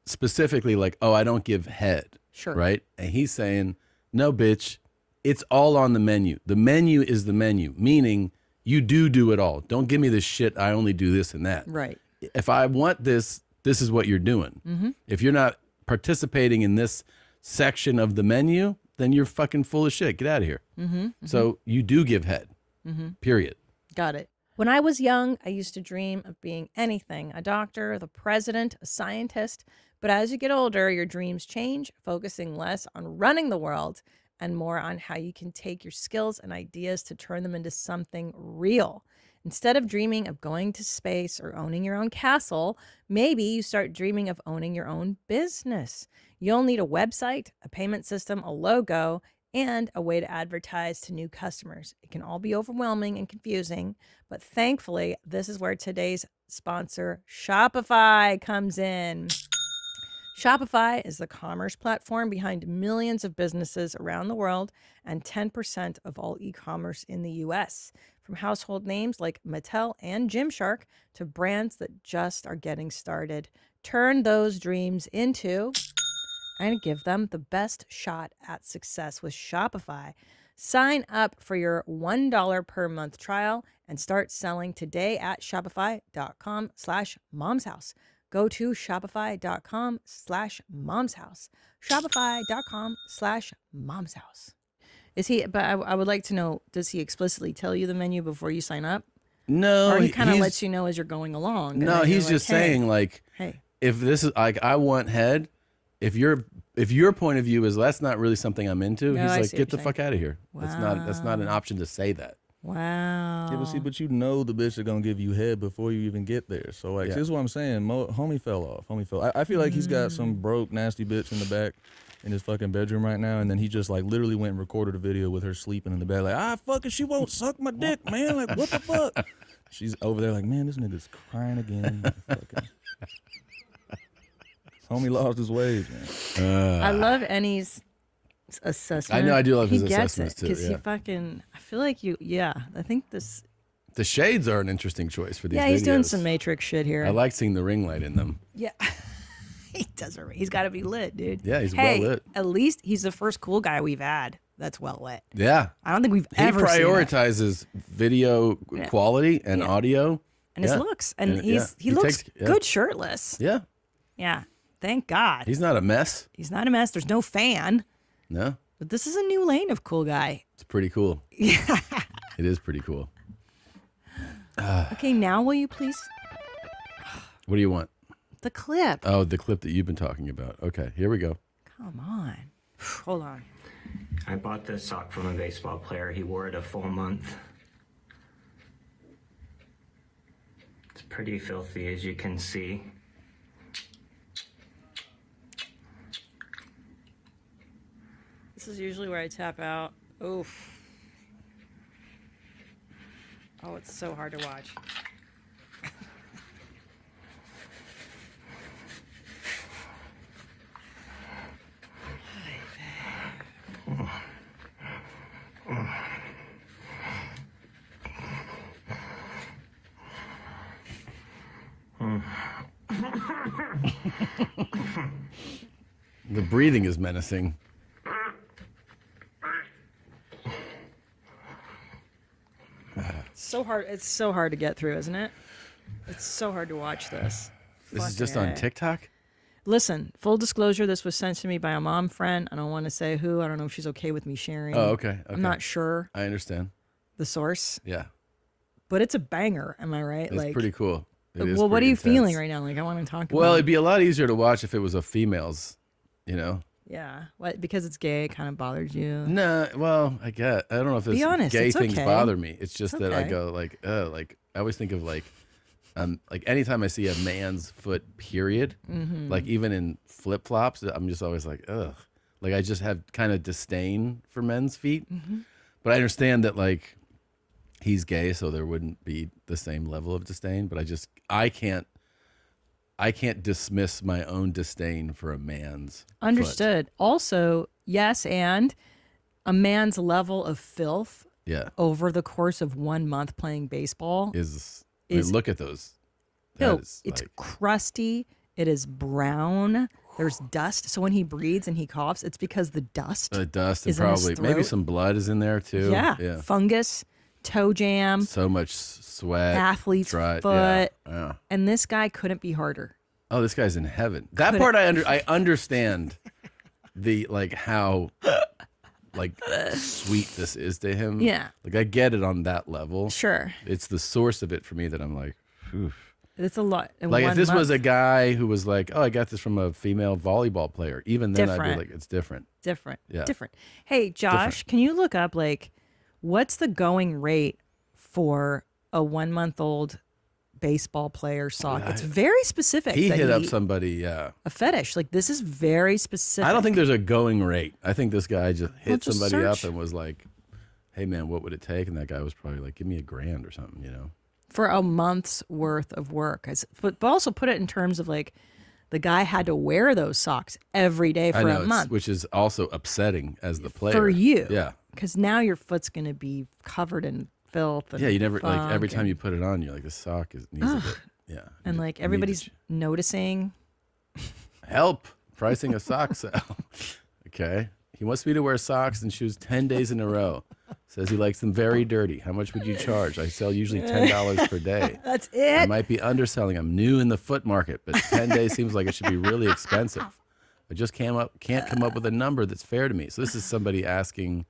specifically, like, oh, I don't give head. Sure. Right? And he's saying, no, bitch, it's all on the menu. The menu is the menu, meaning you do it all. Don't give me this shit. I only do this and that. Right. If I want this, this is what you're doing. Mm-hmm. If you're not participating in this section of the menu, then you're fucking full of shit. Get out of here. Mm-hmm. So you do give head, period. Got it. When I was young, I used to dream of being anything, a doctor, the president, a scientist. But as you get older, your dreams change, focusing less on running the world and more on how you can take your skills and ideas to turn them into something real. Instead of dreaming of going to space or owning your own castle, maybe you start dreaming of owning your own business. You'll need a website, a payment system, a logo, and a way to advertise to new customers. It can all be overwhelming and confusing, but thankfully, this is where today's sponsor, Shopify, comes in. Shopify is the commerce platform behind millions of businesses around the world and 10% of all e-commerce in the US. From household names like Mattel and Gymshark to brands that just are getting started. Turn those dreams into and give them the best shot at success with Shopify. Sign up for your $1 per month trial and start selling today at shopify.com/momshouse. Go to shopify.com/momshouse. Shopify.com/momshouse. Is he, but I would like to know, does he explicitly tell you the menu before you sign up? No. Or he kind of lets you know as you're going along? No, he's just saying, like, hey, if this is, like, I want head, if your point of view is that's not really something I'm into, No, he's I like, see get what the you're fuck saying. out of here. That's not an option to say that. wow. Yeah, but you know the bitch is gonna give you head before you even get there. So like, here's what I'm saying. Homie fell off. I feel like he's got some broke nasty bitch in the back in his fucking bedroom right now, and then he just like literally went and recorded a video with her sleeping in the bed, like, fucking, she won't suck my dick, man. Like, what the fuck? She's over there like, man, this nigga's crying again. Fucking. Homie lost his ways, man. I love Annie's assessment. I know, I do love his he gets assessments, it, too, because yeah. he fucking, I feel like I think this. The shades are an interesting choice for these Yeah, videos. he's doing some Matrix shit here. I like seeing the ring light in them. Yeah. He does. He's got to be lit, dude. Yeah, he's hey, well lit. At least he's the first cool guy we've had that's well lit. Yeah. I don't think we've He ever seen that. prioritizes video quality and audio. And his looks. And he looks good shirtless. Yeah. Yeah. Thank God. He's not a mess. He's not a mess. There's no fan. No. But this is a new lane of cool guy. It's pretty cool. Yeah. It is pretty cool. Okay, now will you please? What do you want? The clip. Oh, the clip that you've been talking about. Okay, here we go. Come on. Hold on. I bought this sock from a baseball player. He wore it a full month. It's pretty filthy, as you can see. This is usually where I tap out. Oof. Oh, it's so hard to watch. The breathing is menacing. So hard. It's so hard to get through, isn't it? It's so hard to watch this. This is just Fucking on A. TikTok? Listen, full disclosure, this was sent to me by a mom friend. I don't want to say who. I don't know if she's okay with me sharing. Oh, okay. I'm not sure I understand. the source, Yeah. but it's a banger. Am I right? It's pretty cool. It is well, what are pretty you intense. feeling right now? Like, I want to talk about Well, it. it'd be a lot easier to watch if it was a female's, you know? Yeah. What? Because it's gay, it kind of bothers you. No, well, I don't know if Be it's honest, gay it's things okay. bother me. It's just It's that I okay. go like I always think of like anytime I see a man's foot, period, Mhm. like even in flip flops, I'm just always like, ugh. Like I just have kind of disdain for men's feet. Mhm. But I understand that like he's gay, so there wouldn't be the same level of disdain. But I can't dismiss my own disdain for a man's foot. Understood. Also, yes, and a man's level of filth Yeah. over the course of 1 month playing baseball I mean, look at those. No, That is, it's like- crusty. It is brown. There's dust. So when he breathes and he coughs, it's because the dust. The dust and is in his probably maybe throat. some blood is in there too. Yeah. Fungus, toe jam, So much sweat. athlete's dry- foot. Yeah. And this guy couldn't be harder. Oh, this guy's in heaven. That Couldn't- part I understand the like how like sweet this is to him. Yeah. Like I get it on that level. Sure. It's the source of it for me that I'm like, oof. It's a lot. In Like if 1 this was month. a guy who was like, oh, I got this from a female volleyball player, even then I'd Different. be like, it's different. Different. Yeah. Different. Hey, Josh, can you look up like what's the going rate for a 1 month old baseball player sock? It's very specific. He that hit up somebody, yeah. a fetish. Like this is very specific. I don't think there's a going rate. I think this guy just hit just somebody up search. and was like, hey man, what would it take? And that guy was probably like, give me $1,000 or something, you know? for a month's worth of work. But also put it in terms of like the guy had to wear those socks every day for I know, a it's- month. which is also upsetting as the player. For you. Yeah. Because now your foot's going to be covered in filth. And Yeah, you never, like every funk time and- you put it on, you're like, this sock needs a bit. Yeah. And you like need to everybody's noticing. Help pricing a sock sale. Okay. He wants me to wear socks and shoes 10 days in a row. Says he likes them very dirty. How much would you charge? I sell usually $10 per day. That's it. I might be underselling. I'm new in the foot market, but 10 days seems like it should be really expensive. I just can't come up with a number that's fair to me. So this is somebody asking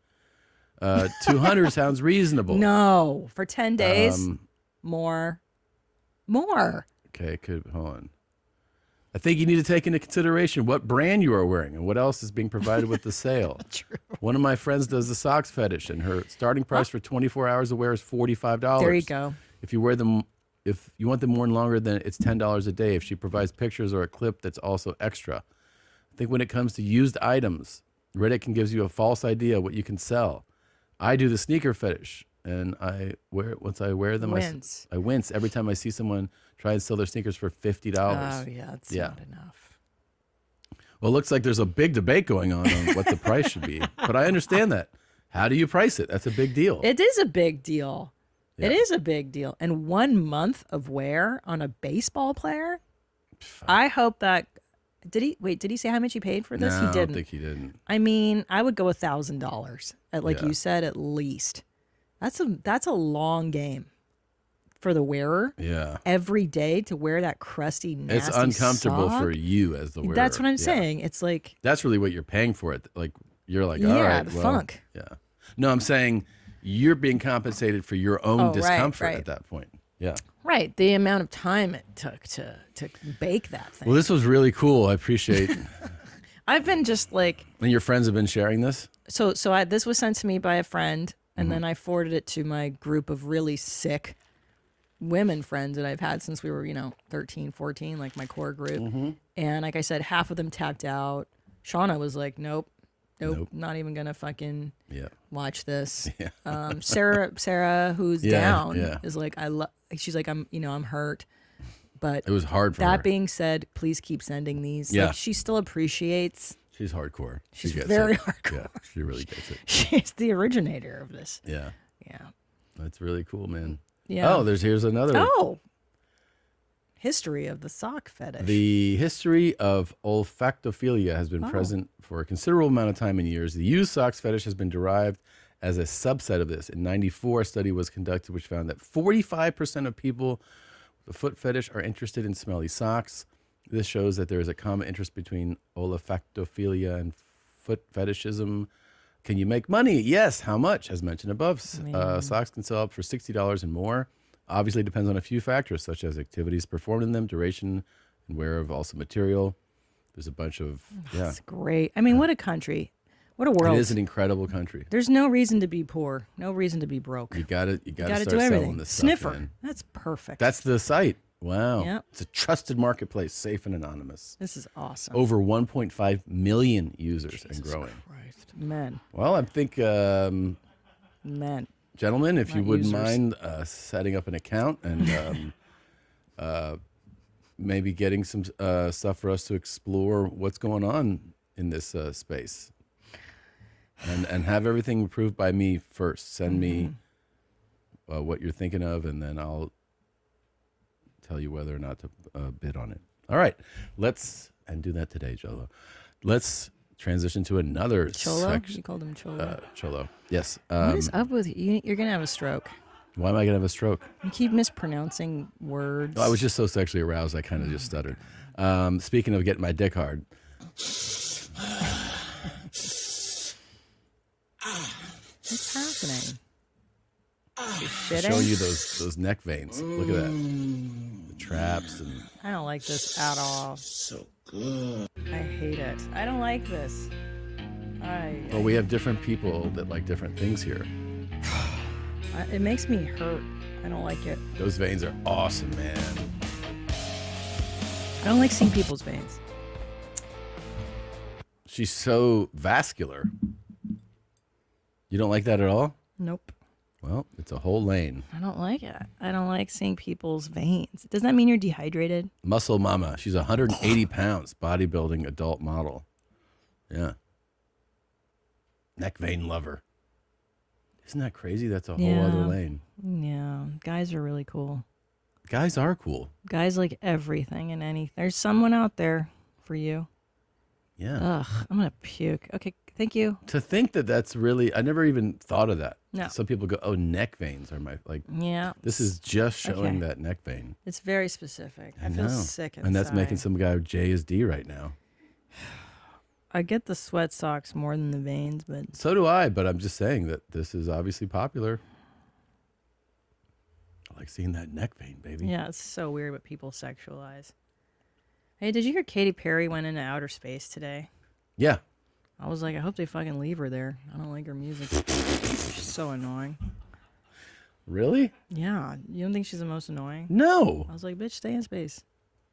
200 sounds reasonable. No, for 10 days, Um, more. Okay, hold on. I think you need to take into consideration what brand you are wearing and what else is being provided with the sale. True. One of my friends does the socks fetish, and her starting price for 24 hours of wear is $45. There you go. If you wear them, if you want them worn longer, then it's $10 a day. If she provides pictures or a clip, that's also extra. I think when it comes to used items, Reddit can gives you a false idea what you can sell. I do the sneaker fetish, and once I wear them, Wince. I wince every time I see someone try and sell their sneakers for $50. Oh, yeah, that's not enough. Well, it looks like there's a big debate going on what the price should be, but I understand that. How do you price it? That's a big deal. It is a big deal. Yeah. It is a big deal. And 1 month of wear on a baseball player? I hope that. Did he say how much he paid for this? No, He I didn't. don't think he didn't. I mean, I would go $1,000 like Yeah. you said, at least. That's a long game for the wearer. Yeah. Every day to wear that crusty, nasty It's uncomfortable sock. for you as the wearer. That's what I'm Yeah. saying. It's like, That's really what you're paying for it. Like you're like, Yeah, all right, the well, funk. Yeah. No, I'm saying you're being compensated for your own Oh, right, discomfort right. at that point. Yeah. right, the amount of time it took to bake that thing. Well, this was really cool. I appreciate. I've been just like, And your friends have been sharing this? so this was sent to me by a friend, and Mm-hmm. then I forwarded it to my group of really sick women friends that I've had since we were, 13, 14, like my core group. Mm-hmm. And like I said, half of them tapped out. Shauna was like, nope, Nope. not even gonna fucking Yeah. watch this. Yeah. Sarah, who's Yeah, down, yeah. is like, she's like, I'm hurt. But It was hard for that her. being said, please keep sending these. Yeah. Like, she still appreciates. She's hardcore. She She's gets very it. hardcore. Yeah, she really gets it. She's the originator of this. Yeah. Yeah. That's really cool, man. Yeah. Oh, here's another. Oh. History of the sock fetish. The history of olfactophilia has been Oh. present for a considerable amount of time and years. The used socks fetish has been derived as a subset of this. In '94, a study was conducted which found that 45% of people The foot fetish are interested in smelly socks. This shows that there is a common interest between olfactophilia and foot fetishism. Can you make money? Yes. How much? As mentioned above, socks can sell up for $60 and more. Obviously, depends on a few factors, such as activities performed in them, duration, and wear of also material. There's a bunch of, That's great. I mean, what a country. What a world. It is an incredible country. There's no reason to be poor. No reason to be broke. You got to start do everything. selling this Sniffer. stuff. Man. That's perfect. That's the site. Wow. Yep. It's a trusted marketplace, safe and anonymous. This is awesome. Over 1.5 million users and growing. Christ. Men. Well, I think, Men. gentlemen, if you Not wouldn't users. mind setting up an account and maybe getting some stuff for us to explore what's going on in this space. And have everything approved by me first. Send me what you're thinking of, and then I'll tell you whether or not to bid on it. All right, let's do that today, Jolo. Let's transition to another Cholo? section. You called him Cholo. Cholo. Yes. What is up with you? You're going to have a stroke. Why am I gonna have a stroke? You keep mispronouncing words. Oh, I was just so sexually aroused, I kind of just stuttered. Speaking of getting my dick hard. What's happening? You're Show shitting? you those neck veins. Look at that. The traps and I don't like this at all. So good. I hate it. I don't like this. well, we have different people that like different things here. It makes me hurt. I don't like it. Those veins are awesome, man. I don't like seeing people's veins. She's so vascular. You don't like that at all? Nope. Well, it's a whole lane. I don't like it. I don't like seeing people's veins. Does that mean you're dehydrated? Muscle Mama. She's 180 pounds, bodybuilding adult model. Yeah. Neck vein lover. Isn't that crazy? That's a whole other lane. Yeah. Guys are really cool. Guys are cool. Guys like everything and anything. There's someone out there for you. Yeah. Ugh, I'm going to puke. Okay, thank you. To think that that's really, I never even thought of that. No. Some people go, oh, neck veins are my, like, Yeah. this is just showing Okay. that neck vein. It's very specific. I know. feel sick inside. And that's making some guy J as D right now. I get the sweat socks more than the veins, but So do I, but I'm just saying that this is obviously popular. I like seeing that neck vein, baby. yeah, it's so weird what people sexualize. Hey, did you hear Katy Perry went into outer space today? Yeah. I was like, I hope they fucking leave her there. I don't like her music. She's so annoying. Really? Yeah, you don't think she's the most annoying? No. I was like, bitch, stay in space.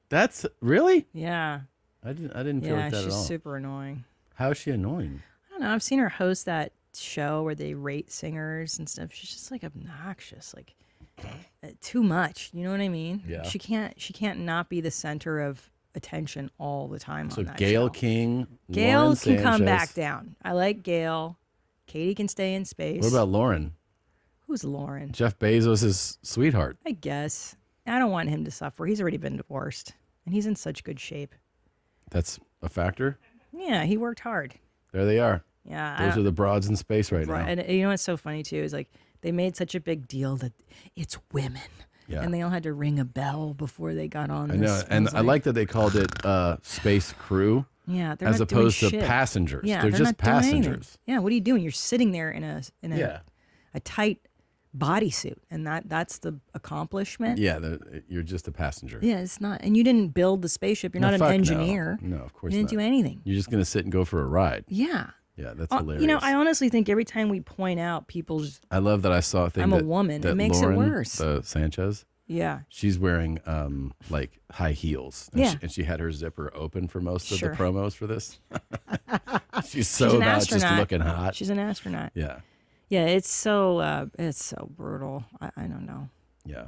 That's really? Yeah. I didn't feel Yeah, like that she's at all. super annoying. How is she annoying? I don't know. I've seen her host that show where they rate singers and stuff. She's just like obnoxious, like too much. You know what I mean? Yeah. She can't not be the center of attention all the time. So on that Gail show. King, Gail Lauren can come Sanchez. back down. I like Gail. Katie can stay in space. What about Lauren? Who's Lauren? Jeff Bezos' sweetheart. I guess. I don't want him to suffer. He's already been divorced, and he's in such good shape. That's a factor. Yeah, he worked hard. There they are. Yeah, Those are the broads in space right now. And you know what's so funny too is like they made such a big deal that it's women, Yeah. and they all had to ring a bell before they got on. I know, this. and was I like that they called it space crew. Yeah, they're as not doing opposed to shit. passengers. Yeah, they're just not doing anything. passengers. Yeah, what are you doing? You're sitting there in a Yeah. a tight bodysuit, and that's the accomplishment. Yeah, you're just a passenger. Yeah, it's not, and you didn't build the spaceship. You're No, not an fuck no. engineer. No, of course you didn't not. do anything. You're just gonna sit and go for a ride. Yeah. Yeah, that's hilarious. You know, I honestly think every time we point out people's, I love that I saw a thing. I'm a that, woman. That It makes it Lauren, worse. Sanchez. Yeah. She's wearing like high heels. And Yeah. and she had her zipper open for most of Sure. the promos for this. She's She's so an about just astronaut. looking hot. She's an astronaut. Yeah. Yeah, it's so brutal. I don't know. Yeah.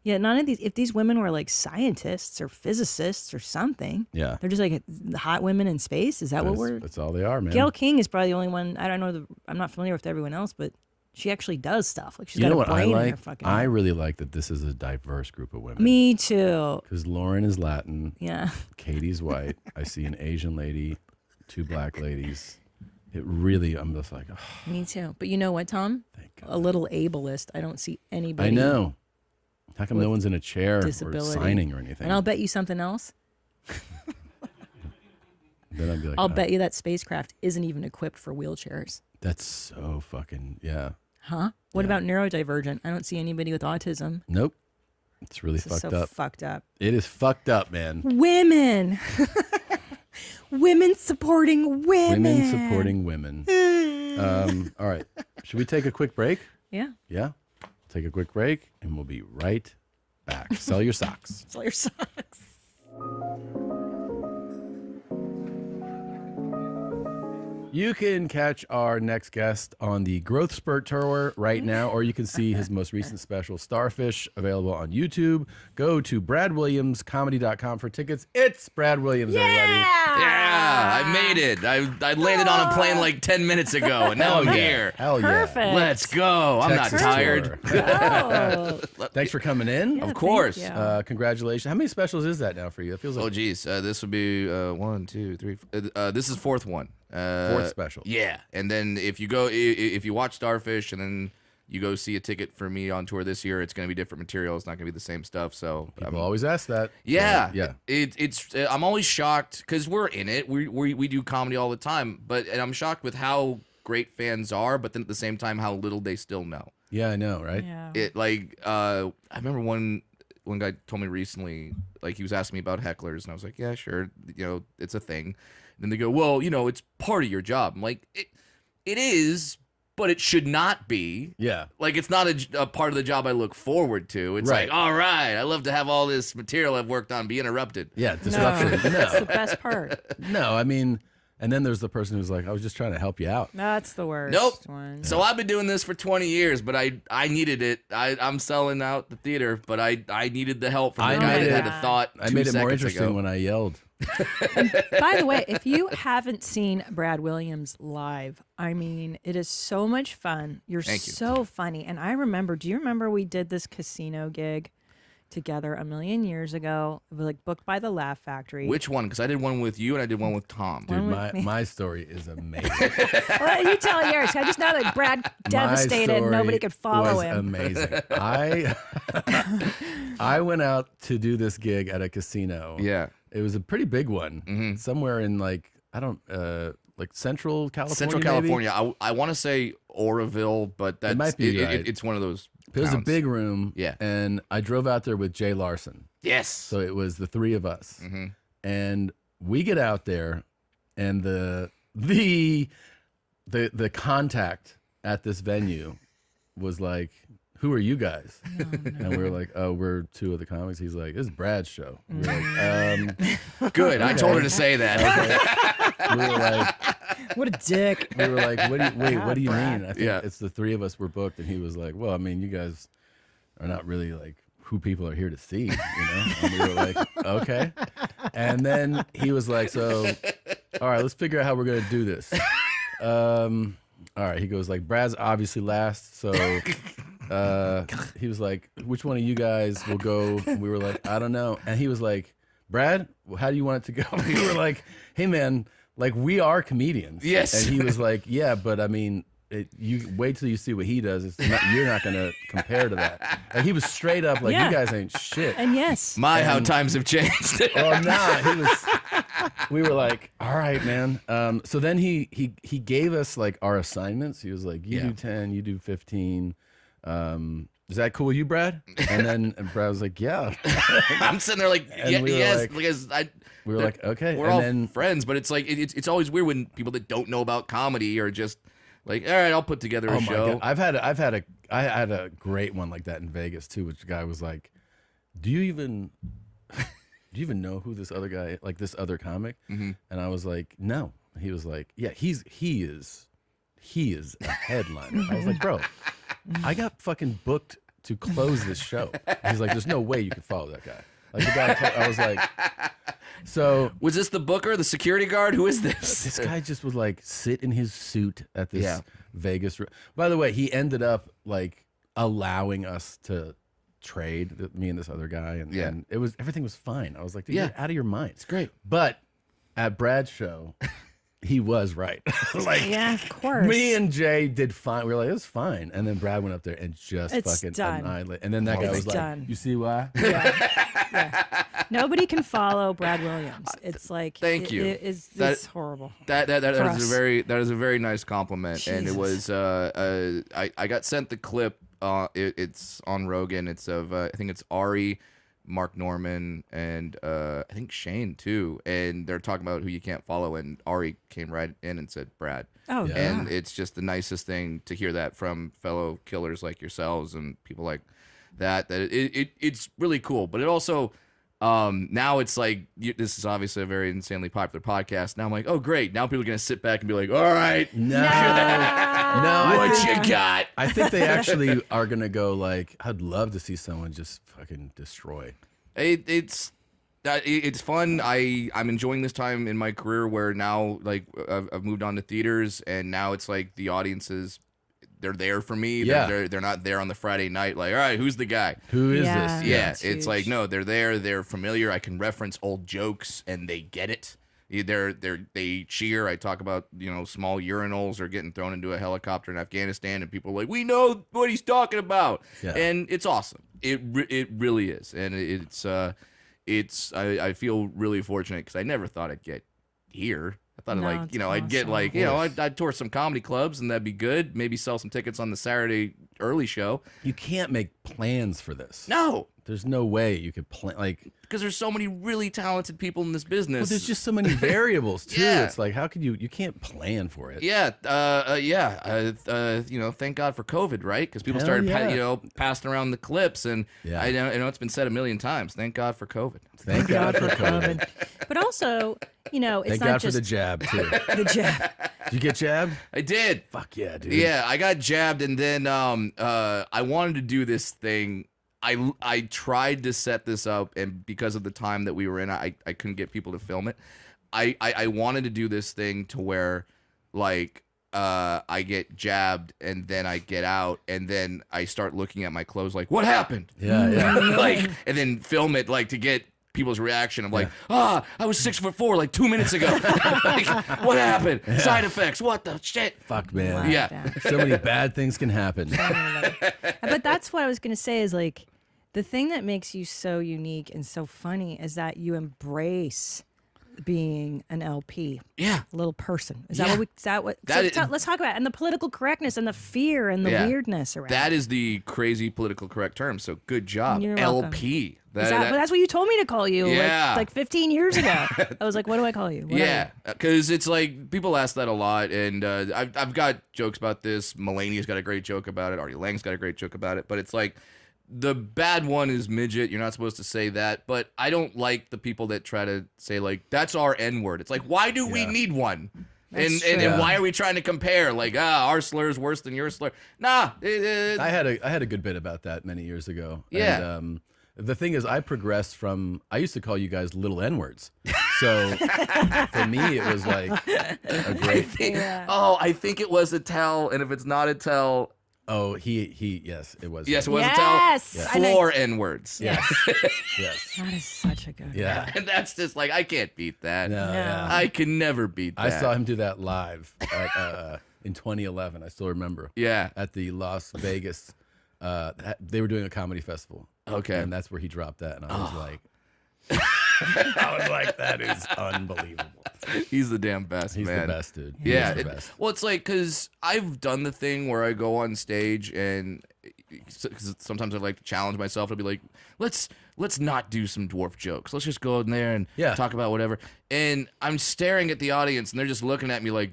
Yeah, none of these. If these women were like scientists or physicists or something, Yeah. they're just like hot women in space. Is that what we're? That's all they are, man. Gail King is probably the only one. I don't know. I'm not familiar with everyone else, but she actually does stuff. Like she's You got know a what I brain in her like? fucking. I head. really like that this is a diverse group of women. Me too. Because Lauren is Latin. Yeah. Katie's white. I see an Asian lady, 2 black ladies. It really, I'm just like, oh, Me too. But you know what, Tom? A little ableist. I don't see anybody. I know. How come no one's in a chair disability. or signing or anything? And I'll bet you something else. Then I'd be like, I'll bet you that spacecraft isn't even equipped for wheelchairs. That's so fucking, yeah. Huh? What about neurodivergent? I don't see anybody with autism. Nope. It's really This is fucked so up. fucked up. It is fucked up, man. Women. Women supporting women. Women supporting women. All right. Should we take a quick break? Yeah. Yeah. Take a quick break, and we'll be right back. Sell your socks. Sell your socks. You can catch our next guest on the Growth Spurt Tour right now, or you can see his most recent special, Starfish, available on YouTube. Go to bradwilliamscomedy.com for tickets. It's Brad Williams, everybody. Yeah, I made it. I landed on a plane like 10 minutes ago, and now I'm here. Hell yeah. Perfect. Let's go. I'm Texas not tired. Oh. Thanks for coming in. Of course. Thank you. Congratulations. How many specials is that now for you? It feels like Oh, geez. This would be 1, 2, 3. This is fourth one. fourth special. Yeah, and then if you watch Starfish and then you go see a ticket for me on tour this year, it's going to be different material. It's not going to be the same stuff. So People always ask that. yeah, Yeah. It's I'm always shocked because we're in it. We do comedy all the time, and I'm shocked with how great fans are, but then at the same time how little they still know. Yeah, I know, right? Yeah. It like I remember one guy told me recently, like he was asking me about hecklers, and I was like, yeah, sure, it's a thing. And then they go, well, it's part of your job. I'm like, it is, but it should not be. Yeah. Like, it's not a part of the job I look forward to. It's Right. like, all right, I love to have all this material I've worked on be interrupted. Yeah, disruption. That's the best part. No, I mean, and then there's the person who's like, I was just trying to help you out. That's the worst Nope. one. So I've been doing this for 20 years, but I needed it. I'm selling out the theater, but I needed the help from the guy that had a thought. I made it more 2 seconds interesting ago. when I yelled. By the way, if you haven't seen Brad Williams live, I mean, it is so much fun. You're Thank you. so funny. And do you remember we did this casino gig together a million years ago? It was like booked by the Laugh Factory. Which one? Because I did one with you and I did one with Tom. Dude, One with me. my story is amazing. Well, you tell yours. I just know that Brad devastated. My story Nobody could follow was him. Amazing. I went out to do this gig at a casino. Yeah. It was a pretty big one. Somewhere in like Central California. Central maybe? California. I want to say Oroville, but that's might be right. it's one of those. It was a towns. big room. Yeah. And I drove out there with Jay Larson. Yes. So it was the three of us. And we get out there, and the contact at this venue was like, "Who are you guys?" And we were like, "Oh, we're two of the comics." He's like, "This is Brad's show." We were like, Good. I told her to say that. We were like, What a dick. we were like, what do you Brad. mean? I think Yeah. it's the three of us were booked. And he was like, well, I mean, you guys are not really like who people are here to see, you know? And we were like, okay. And then he was like, so, all right, let's figure out how we're going to do this. All right. He goes like, Brad's obviously last. So he was like, which one of you guys will go? And we were like, I don't know. And he was like, Brad, how do you want it to go? We were like, hey, man, like we are comedians. Yes. And he was like, yeah, but I mean, you wait till you see what he does. You're not going to compare to that. Like, he was straight up like, Yeah. you guys ain't shit. And yes. How times have changed. Well, nah, we were like, all right, man. So then he gave us like our assignments. He was like, you do 10, you do 15. Is that cool with you, Brad? And then Brad was like, yeah. I'm sitting there like, And yeah, we were yes, like- because We were like, okay. we're And all then friends, but it's like it's always weird when people that don't know about comedy are just like, all right, I'll put together a oh my show. God. I had a great one like that in Vegas too, which the guy was like, do you even know who this other guy, like this other comic? And I was like, no. He was like, yeah, he is a headliner. I was like, bro, I got fucking booked to close this show. He's like, there's no way you could follow that guy. Like the guy, I was like, so Was this the booker, the security guard? Who is this? this guy just would like sit in his suit at this Yeah. Vegas. By the way, he ended up like allowing us to trade, me and this other guy, and, Yeah. and everything was fine. I was like, dude, Yeah. you're out of your mind. It's great. But at Brad's show, he was right. Like, yeah, of course. me and Jay did fine. We were like, it was fine. And then Brad went up there and just It's fucking done. annihilated. And then that guy It's was like, done. you see why? Nobody can follow Brad Williams. It's like Thank you. It's horrible. That For is us. a very nice compliment, and it Jesus. was I got sent the clip. It's on Rogan. It's of I think it's Ari, Mark Norman, and I think Shane too. And they're talking about who you can't follow, and Ari came right in and said Brad. Oh, yeah. And it's just the nicest thing to hear that from fellow killers like yourselves and people like that. That it's really cool, but it also. Now it's like this is obviously a very insanely popular podcast. Now I'm like, oh great, now people are gonna sit back and be like, all right, No, what you got? I think they actually are gonna go like, I'd love to see someone just fucking destroy. It's fun. I'm enjoying this time in my career where now like I've moved on to theaters, and now it's like the audiences. They're there for me. Yeah. They're not there on the Friday night like, all right, who's the guy? Who is this? Yeah, it's it's like huge. no, they're there. They're familiar. I can reference old jokes, and they get it. They cheer. I talk about small urinals or getting thrown into a helicopter in Afghanistan, and people are like, we know what he's talking about, Yeah. and it's awesome. It really is, and I feel really fortunate because I never thought I'd get here. I thought No, I'd it's I'd get awesome. I'd tour some comedy clubs and that'd be good. Maybe sell some tickets on the Saturday early show. You can't make plans for this. No, There's no way you could plan. Like, because there's so many really talented people in this business. well, there's just so many variables too. Yeah. It's like, how could you can't plan for it. Yeah, thank God for COVID, right? Because people Hell started, yeah. passing around the clips, and Yeah. I know it's been said a million times. Thank God for COVID. Thank God for COVID. But also, it's Thank not God just for the jab too. the jab. Did you get jabbed? I did. Fuck yeah, dude. Yeah, I got jabbed, and then I wanted to do this thing. I tried to set this up, and because of the time that we were in, I couldn't get people to film it. I wanted to do this thing to where, like, I get jabbed, and then I get out, and then I start looking at my clothes like, what happened? Yeah. Like, and then film it, like, to get people's reaction. I'm like, I was 6'4" like 2 minutes ago. Like, what happened? Side effects? What the shit? Fuck, man. Yeah. So many bad things can happen. But that's what I was going to say is like the thing that makes you so unique and so funny is that you embrace being an LP. Yeah. A little person. Is Yeah. that what That is- let's talk about it. And the political correctness and the fear and the Yeah. weirdness around That it. is the crazy political correct term. So good job, You're welcome. LP. But that's what you told me to call you Yeah. like 15 years ago. I was like, what do I call you? What are yeah, because it's like people ask that a lot, and I've got jokes about this. Mulaney's got a great joke about it. Artie Lang's got a great joke about it. But it's like the bad one is midget. You're not supposed to say that. But I don't like the people that try to say like that's our N word. It's like why do we need one? That's And true. why are we trying to compare? Like our slur is worse than your slur. Nah, I had a good bit about that many years ago. Yeah. And, the thing is, I progressed from I used to call you guys little N-words. So for me, it was like a great. I think it was a tell, and if it's not a tell, Oh, yes, it was. yes, it was Yes! a tell. I know- Floor N words. Yes. Yes. That is such a good Yeah. And that's just like I can't beat that. No, yeah. I can never beat that. I saw him do that live in 2011. I still remember. Yeah. At the Las Vegas, they were doing a comedy festival. Okay. And that's where he dropped that, and I was like, that is unbelievable. He's the damn best, He's man. the best, dude. He Yeah. is the best. Well, it's like because I've done the thing where I go on stage and 'cause sometimes I like to challenge myself to be like, let's not do some dwarf jokes. Let's just go in there and talk about whatever. And I'm staring at the audience and they're just looking at me like,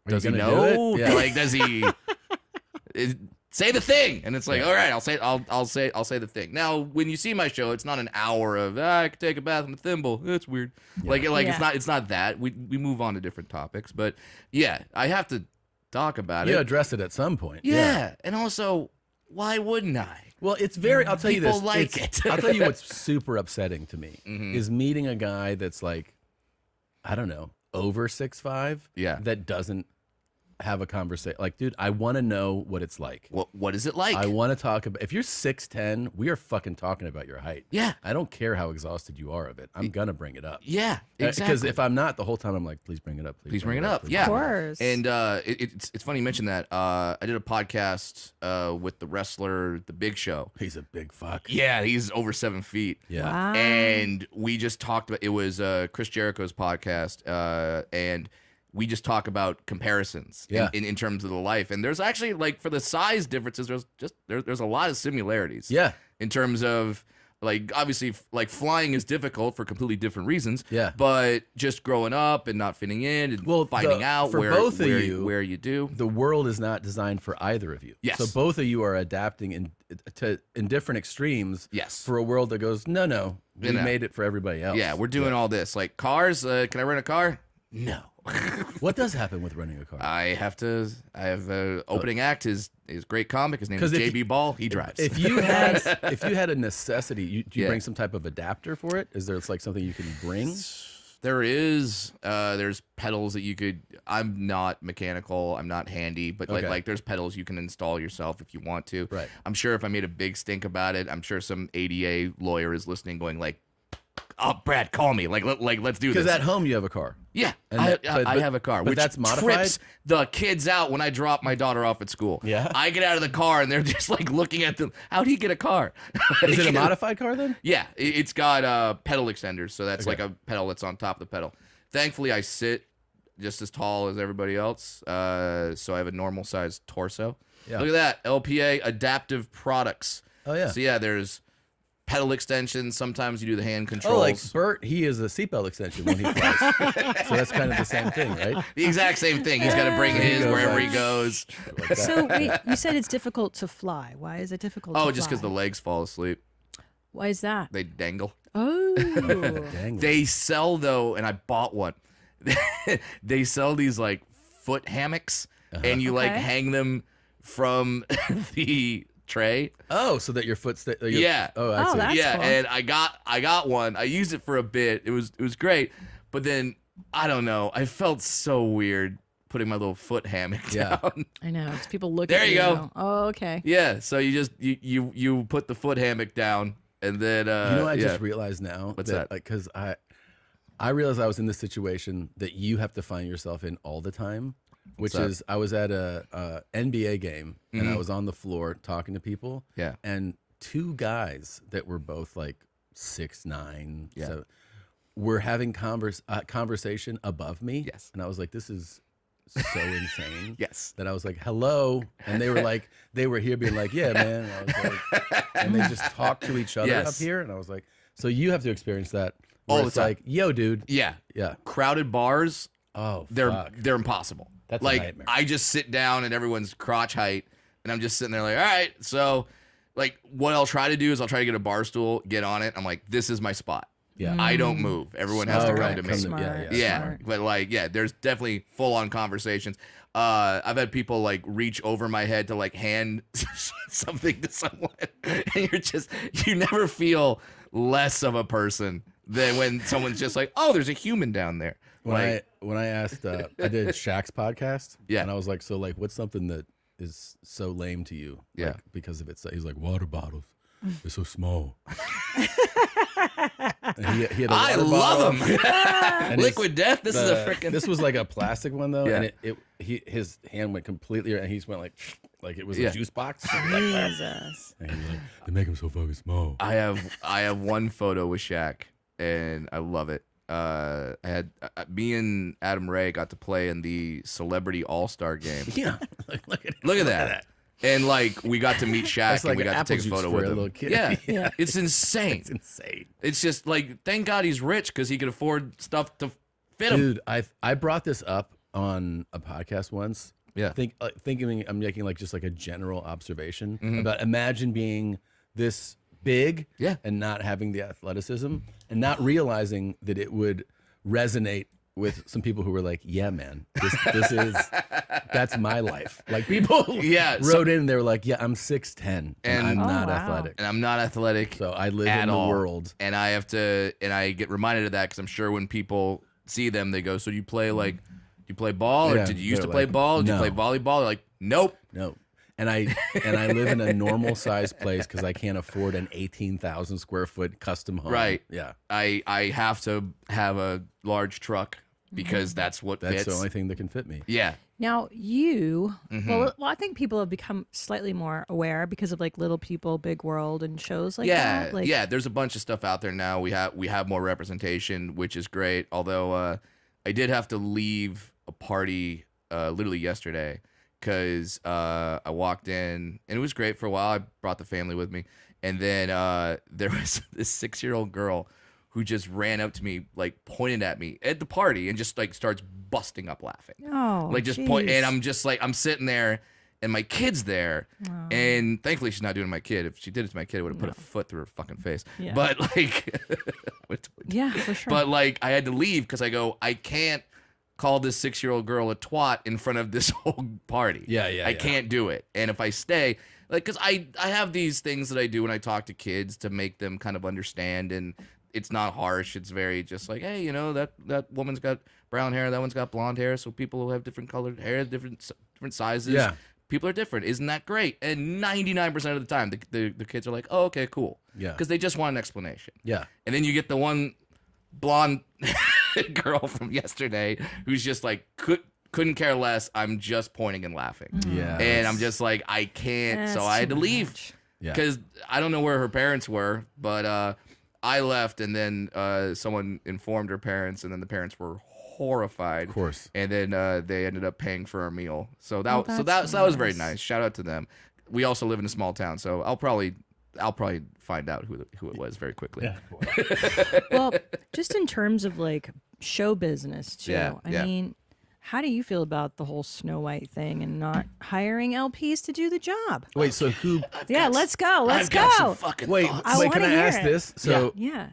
Are you does he gonna know? do it? Yeah. Like, does he? Say the thing, and it's like, all right, I'll say the thing. Now, when you see my show, it's not an hour of I could take a bath in a thimble. It's weird. Like it's not that. We move on to different topics, but yeah, I have to talk about You it. address it at some point. Yeah, and also, why wouldn't I? Well, it's very. I'll tell you this. People like it. I'll tell you what's super upsetting to me Mhm. is meeting a guy that's like, I don't know, over 6'5". Yeah. That doesn't have a conversation. Like, dude, I want to know what it's like. What is it like? I want to talk about. If you're 6'10", we are fucking talking about your height. Yeah. I don't care how exhausted you are of it. I'm gonna bring it up. Yeah, Because exactly. if I'm not, the whole time I'm like, please bring it up. Please bring it up. Yeah, Of course. And it's funny you mentioned that. I did a podcast with the wrestler, The Big Show. He's a big fuck. Yeah, he's over 7 feet. Yeah. Wow. And we just talked about, it was Chris Jericho's podcast, and we just talk about comparisons in terms of the life. And there's actually, like, for the size differences, there's a lot of similarities. Yeah. In terms of, like, obviously, like, flying is difficult for completely different reasons. Yeah. But just growing up and not fitting in and finding out for where both of you, where you do. The world is not designed for either of you. Yes. So both of you are adapting in different extremes. Yes. For a world that goes, no, we made it for everybody else. Yeah, we're doing all this. Like, cars, can I rent a car? No. What does happen with renting a car? I have opening act. His great comic. His name is JB Ball. He drives. If you had a necessity, do you bring some type of adapter for it? Is there like something you can bring? There is. There's pedals that you could. I'm not mechanical. I'm not handy, but like there's pedals you can install yourself if you want to. Right. I'm sure if I made a big stink about it, I'm sure some ADA lawyer is listening, going like, "Oh, Brad, call me. Like let's do this." Because at home you have a car. Yeah, And I have a car, but which that's modified? trips the kids out when I drop my daughter off at school. Yeah. I get out of the car and they're just like looking at them. How'd he get a car? Is it a modified car then? Yeah, it's got pedal extenders, so that's Okay. like a pedal that's on top of the pedal. Thankfully, I sit just as tall as everybody else, so I have a normal sized torso. Yeah. Look at that, LPA Adaptive Products. Oh yeah. So yeah, there's pedal extensions. Sometimes you do the hand controls. Oh, like Bert, he is a seatbelt extension when he flies. So that's kind of the same thing, right? The exact same thing. He's got to bring his goes wherever like- he goes. Like that. So wait, you said it's difficult to fly. Why is it difficult to Oh, fly? just because the legs fall asleep. Why is that? They dangle. Oh. Dang. They sell, though, and I bought one. They sell these, like, foot hammocks, and you, like, Okay. hang them from the tray. Oh, so that your foot Yeah. Oh, I Oh, see. that's Yeah, cool. and I got one. I used it for a bit. It was great, but then I don't know. I felt so weird putting my little foot hammock Yeah. down. I know. It's people look There at you you. go. and Oh, okay. Yeah, so you just you put the foot hammock down, and then You know, I yeah. just realized now. What's that? Like, because I realized I was in this situation that you have to find yourself in all the time, which that? is I was at a NBA game and I was on the floor talking to people. Yeah. And two guys that were both like 6'9", Yeah. so were having conversation above me. Yes. And I was like, this is so insane. Yes. That I was like, hello. And they were like, they were here being like, yeah, man. And, I was like, and they just talk to each other Yes. up here. And I was like, so you have to experience that. All Where the it's time. like, yo, dude. Yeah. Yeah. Crowded bars, Oh, they're fuck. impossible. That's a like nightmare. I just sit down at everyone's crotch height, and I'm just sitting there like, all right. So, like, what I'll try to do is I'll try to get a bar stool, get on it. I'm like, this is my spot. Yeah. I don't move. Everyone has to come right, to me. come to- Smart. yeah, Yeah, Smart. but like, yeah, there's definitely full on conversations. I've had people like reach over my head to like hand something to someone, and you never feel less of a person than when someone's just like, oh, there's a human down there. When I asked, I did Shaq's podcast. Yeah. And I was like, so like, what's something that is so lame to you? Yeah. Like, because of it. He's like, water bottles. They're so small. And he had a I water love bottle. them. And Liquid Death. This is a the- freaking. This was like a plastic one though, Yeah. and his hand went completely, and he just went like it was Yeah. a juice box. Jesus. And he was like, they make them so fucking small. I have one photo with Shaq, and I love it. I had me and Adam Ray got to play in the Celebrity All-Star game. Yeah, Look at that. And like we got to meet Shaq, That's like and we got to apple take a juice photo for with a him. little kid. Yeah, Yeah. it's insane. It's insane, It's just like thank God he's rich because he can afford stuff to fit him. dude. I brought this up on a podcast once. Yeah. Thinking I'm making like just like a general observation Mm-hmm. about imagine being this big, Yeah. and not having the athleticism and not realizing that it would resonate with some people who were like, yeah, man, this is that's my life. Like people Yeah, so- wrote in and they were like, yeah, I'm 6'10", and And- I'm Oh, not wow. athletic. And I'm not athletic. So I live at in the all. world. And I get reminded of that because I'm sure when people see them, they go, so do you play like you play ball, or Yeah, did you used to they're play like, ball? Did you no. play volleyball? They're like, nope. No. And I live in a normal size place because I can't afford an 18,000 square foot custom home. Right. Yeah. I have to have a large truck because that's what That's fits. the only thing that can fit me. Yeah. Now you, Mm-hmm. well, I think people have become slightly more aware because of like Little People, Big World, and shows like yeah, that. Like, yeah. There's a bunch of stuff out there now. We have more representation, which is great. Although I did have to leave a party literally yesterday because I walked in and it was great for a while. I brought the family with me, and then there was this 6-year-old girl who just ran up to me, like pointed at me at the party, and just like starts busting up laughing. Oh, Like just point, and I'm just like, I'm sitting there, and my kid's there, and thankfully she's not doing it to my kid. If she did it to my kid, I would have put a foot through her fucking face. Yeah. But like, yeah, for sure. but like, I had to leave because I go, I can't call this 6-year-old girl a twat in front of this whole party. I can't do it. And if I stay, like, because I have these things that I do when I talk to kids to make them kind of understand, and it's not harsh. It's very just like, hey, you know, that woman's got brown hair, that one's got blonde hair, so people who have different colored hair, different sizes. Yeah. People are different. Isn't that great? And 99% of the time, the kids are like, oh, okay, cool. Yeah. Because they just want an explanation. Yeah. And then you get the one blonde girl from yesterday who's just like, couldn't care less. I'm just pointing and laughing. Yeah. And I'm just like, I can't. So I had to leave. Yeah. Because I don't know where her parents were, but I left, and then someone informed her parents, and then the parents were horrified. Of course. And then they ended up paying for our meal. So that that's that was very nice. nice. Shout out to them. We also live in a small town, so I'll probably find out who it was very quickly. Well, just in terms of like show business too. I mean, how do you feel about the whole Snow White thing and not hiring LPs to do the job? Wait, so who? Yeah, let's go. Let's I've got some go. fucking Wait, thoughts. I wait. Can wanna I hear ask it. this? So Yeah.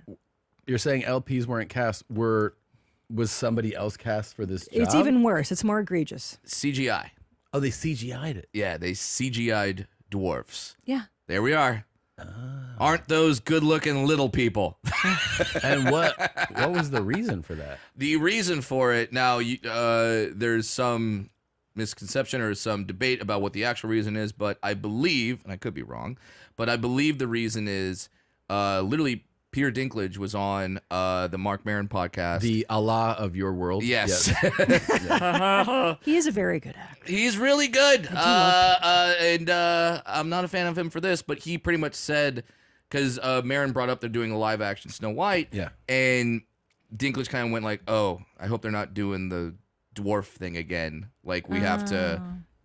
you're saying LPs weren't cast? Was somebody else cast for this job? It's even worse. It's more egregious. CGI. Oh, they CGI'd it. Yeah, they CGI'd dwarfs. Yeah. There we are. Aren't those good-looking little people? And what was the reason for that? The reason for it, now, there's some misconception or some debate about what the actual reason is, but I believe, and I could be wrong, but I believe the reason is literally Peter Dinklage was on the Mark Maron podcast. The Allah of your world. Yes. He is a very good actor. He's really good. And I'm not a fan of him for this, but he pretty much said, because Maron brought up they're doing a live action Snow White. Yeah. And Dinklage kind of went like, oh, I hope they're not doing the dwarf thing again. Like, we have to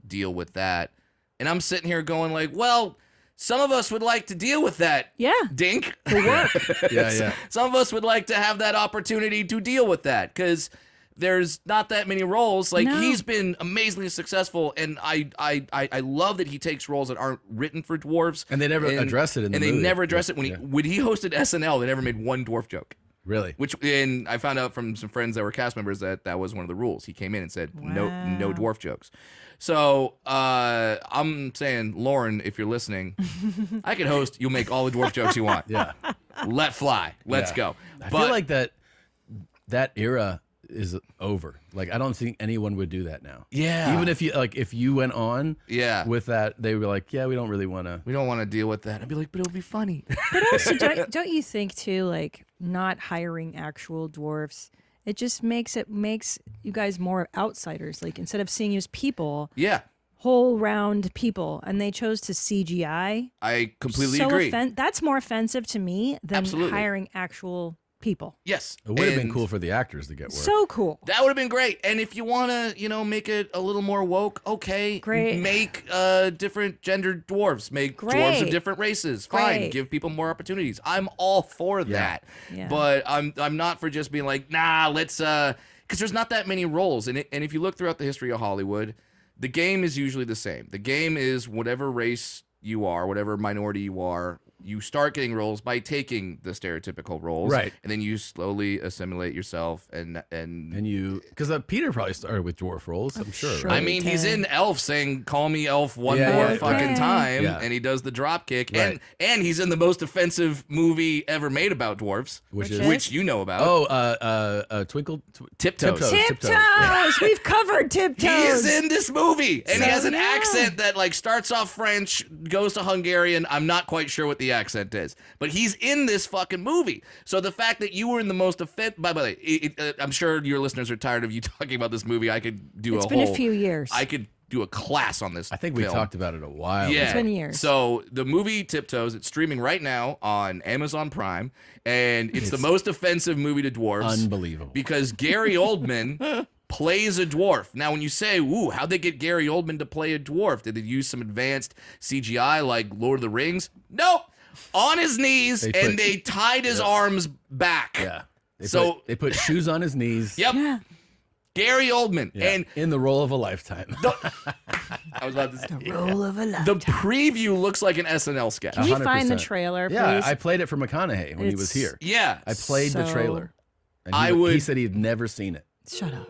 deal with that. And I'm sitting here going like, well, some of us would like to deal with that. Yeah. Dink. Yeah. Some of us would like to have that opportunity to deal with that, because there's not that many roles. Like, No. he's been amazingly successful, and I love that he takes roles that aren't written for dwarves. And they never address it in the And movie. they never address it. Yeah. When he hosted SNL, they never made one dwarf joke. Really? And I found out from some friends that were cast members that was one of the rules. He came in and said, no dwarf jokes. So I'm saying, Lauren, if you're listening, I can host. You'll make all the dwarf jokes you want. Yeah. Let fly. Let's go. I feel like that era is over. Like, I don't think anyone would do that now. Yeah. Even if you went on Yeah. with that, they were like, yeah, we don't really want to. We don't want to deal with that. I'd be like, but it'll be funny. But also, don't you think too, like not hiring actual dwarfs, it just makes you guys more outsiders. Like, instead of seeing you as people, Yeah. whole round people, and they chose to CGI. I completely so agree. That's more offensive to me than Absolutely. hiring actual people. Yes. It would have been And cool for the actors to get work. So cool. That would have been great. And if you want to, make it a little more woke, okay. Great. Make different gendered dwarves. Make dwarves of Great. different races. Fine. Great. Give people more opportunities. I'm all for that. Yeah. But I'm not for just being like, nah, let's because there's not that many roles. And if you look throughout the history of Hollywood, the game is usually the same. The game is whatever race you are, whatever minority you are, you start getting roles by taking the stereotypical roles, Right. and then you slowly assimilate yourself, and you because Peter probably started with dwarf roles. I'm sure. I right? mean, he's in Elf saying "Call me Elf" one Yeah, more yeah, fucking yeah. time, Yeah. and he does the drop kick, Right. and he's in the most offensive movie ever made about dwarfs, Which which you know about. Twinkle Tiptoes. Tiptoes. We've covered Tiptoes. He is in this movie, and he has an yeah. accent that like starts off French, goes to Hungarian. I'm not quite sure what the accent is, but he's in this fucking movie. So the fact that you were in the most by the way, I'm sure your listeners are tired of you talking about this movie. I could do It's a been whole. a few years. I could do a class on this. I think we film. talked about it a while. Yeah, It's been years. So the movie Tiptoes, it's streaming right now on Amazon Prime, and it's the most offensive movie to dwarves. Unbelievable. Because Gary Oldman plays a dwarf. Now, when you say, "Ooh, how'd they get Gary Oldman to play a dwarf? Did they use some advanced CGI like Lord of the Rings?" Nope. On his knees, they tied his arms back. Yeah. They put shoes on his knees. Yep. Yeah. Gary Oldman. Yeah. And in the role of a lifetime. I was about to say, The role of a lifetime. the preview looks like an SNL sketch. Can we find the 100%. trailer, please? Yeah, I played it for McConaughey when he was here. Yeah. I played the So- trailer. And he said he'd never seen it. Shut up.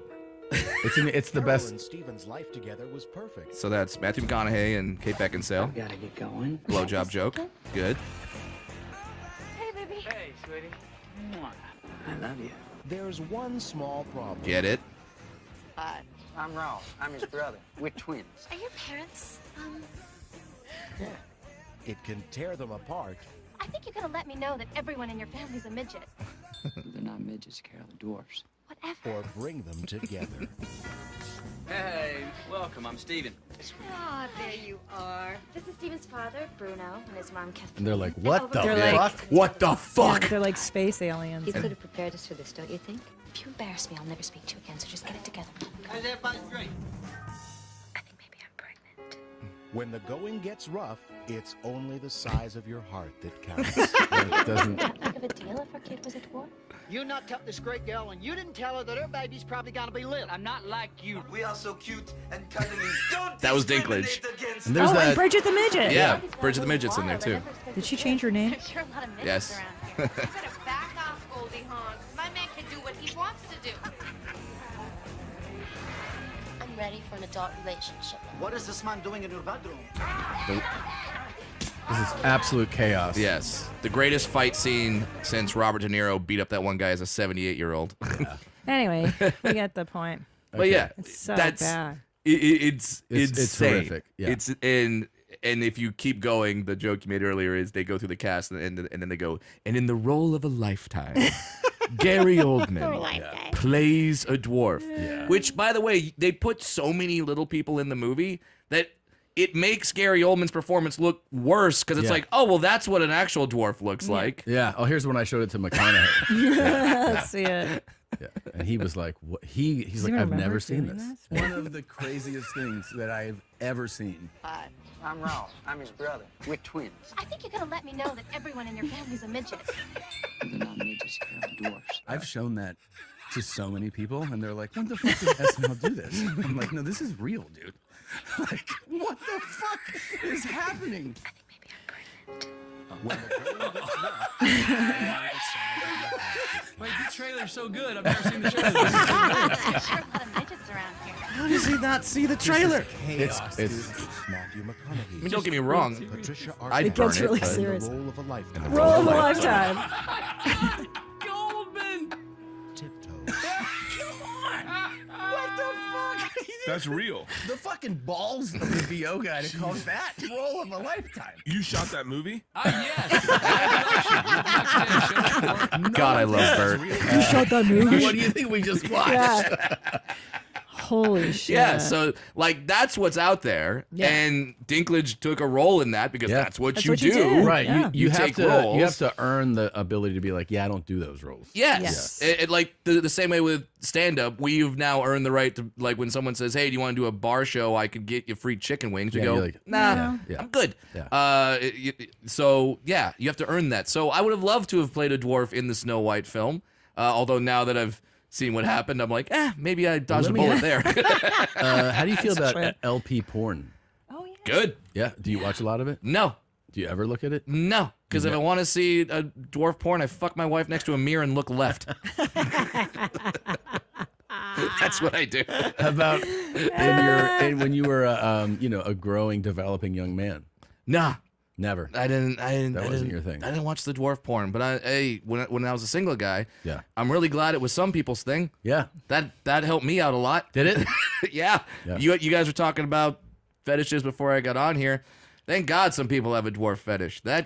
It's the best. and Steven's life together was perfect. So that's Matthew McConaughey and Kate Beckinsale. Gotta get going. Blowjob joke. Good. Hey, baby. Hey, sweetie. I love you. There's one small problem. Get it? Hi, I'm Ralph. I'm his brother. We're twins. Are your parents, Yeah. It can tear them apart. I think you gotta let me know that everyone in your family's a midget. They're not midgets, Carol. They're dwarfs. Whatever. Or bring them together. Hey, welcome. I'm Steven. Oh, there you are. This is Steven's father, Bruno, and his mom, Kathleen. And they're like, what the They're fuck? like- What the fuck? Yeah, they're like space aliens. You could have prepared us for this, don't you think? If you embarrass me, I'll never speak to you again, so just get it together. How's everybody great? I think maybe I'm pregnant. When the going gets rough, it's only the size of your heart that counts. It doesn't. Big of a deal if our kid was a dwarf? You not tell this great girl, and you didn't tell her that her baby's probably gonna be little. I'm not like you. We are so cute and cuddly. Don't That was discriminate Dinklage. against And there's Oh, that. and Bridget the Midget. Yeah, Bridget the Midget's in there too. Did she change her name? There's sure a lot of midgets Yes. around here. You better back off, Goldie Hawn. My man can do what he wants to do. I'm ready for an adult relationship. What is this man doing in your bedroom? This is absolute chaos. Yes. The greatest fight scene since Robert De Niro beat up that one guy as a 78-year-old. Anyway, we get the point. But yeah, It's so that's bad. It's It's horrific. Yeah. It's and if you keep going, the joke you made earlier is they go through the cast and then they go, and in the role of a lifetime, Gary Oldman plays a dwarf. Yeah. Which, by the way, they put so many little people in the movie that it makes Gary Oldman's performance look worse because it's Yeah. like, oh well, that's what an actual dwarf looks like. Yeah. Oh, here's when I showed it to McConaughey. Let's see it. Yeah. And he was like, what? He's like, you I've remember never seen doing this. this? One of the craziest things that I've ever seen. Hi, I'm Ralph. I'm his brother. We're twins. I think you gotta let me know that everyone in your family's a midget. They're not midgets, Carol. They're dwarfs. I've shown that to so many people, and they're like, when the fuck did SNL do this? I'm like, no, this is real, dude. Like, what the fuck is happening? I think maybe I'm pregnant. When the going gets rough, Wait, the trailer's so good. I've never seen the trailer. This is so good. There's sure a lot of midgets around here. How does he not see the trailer? chaos. It's Matthew McConaughey. I mean, don't get me wrong. Patricia I'd It burn gets it, really but- serious. The role of a lifetime. Role of a lifetime. Goldman. Tiptoes. what the fuck? That's real. The fucking balls of the VO guy to call that role of a lifetime. You shot that movie? Yes. God, I love Bert. You shot that movie? What do you think we just watched? Yeah. Holy shit. Yeah, so like that's what's out there, Yeah. and Dinklage took a role in that because Yeah. that's what That's you what you do. did. Right. Yeah. You have take to roles. you have to earn the ability to be like, yeah, I don't do those roles. Yes. Yes. It, like the same way with stand-up, we've now earned the right to, like, when someone says, hey, do you want to do a bar show? I could get you free chicken wings. We Yeah, go, you're like, nah, yeah, yeah. I'm good. Yeah. So, yeah, you have to earn that. So I would have loved to have played a dwarf in the Snow White film, although now that I've seen what happened, I'm like, maybe I dodged a bullet there. How do you feel That's about true. LP porn? Oh, yeah. Good. Yeah. Do you watch a lot of it? No. Do you ever look at it? No. Because if I want to see a dwarf porn, I fuck my wife next to a mirror and look left. That's what I do. How about when you were a growing, developing young man? Nah. Never. I didn't. That wasn't your thing. I didn't watch the dwarf porn, but when I was a single guy, yeah, I'm really glad it was some people's thing. Yeah, that helped me out a lot. Did it? Yeah. You guys were talking about fetishes before I got on here. Thank God some people have a dwarf fetish. That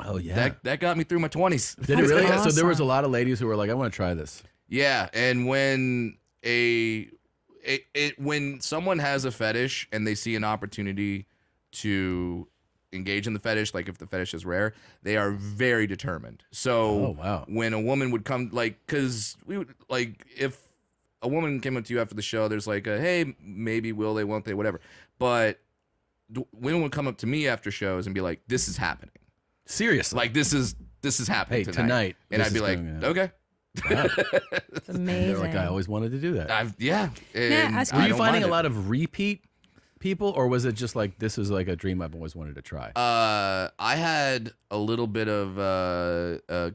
got me through my 20s. Did it really? Awesome. So there was a lot of ladies who were like, I want to try this. Yeah, and when when someone has a fetish and they see an opportunity to engage in the fetish, like if the fetish is rare, they are very determined. So when a woman would come, because we would, if a woman came up to you after the show, there's like hey, maybe, will they, won't they, whatever. But women would come up to me after shows and be like, this is happening. Seriously? Like, this is happening tonight. And I'd be like, okay. Wow. It's amazing. They're like, I always wanted to do that. Were you finding a lot of repeat people, or was it just like, this is like a dream I've always wanted to try? I had a little bit of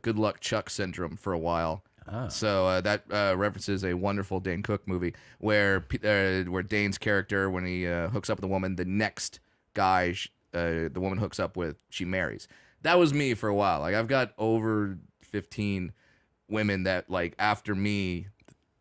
good luck Chuck syndrome for a while. So that references a wonderful Dane Cook movie where Dane's character, when he hooks up with a woman, the next guy the woman hooks up with, she marries. That was me for a while. Like, I've got over 15 women that, like, after me,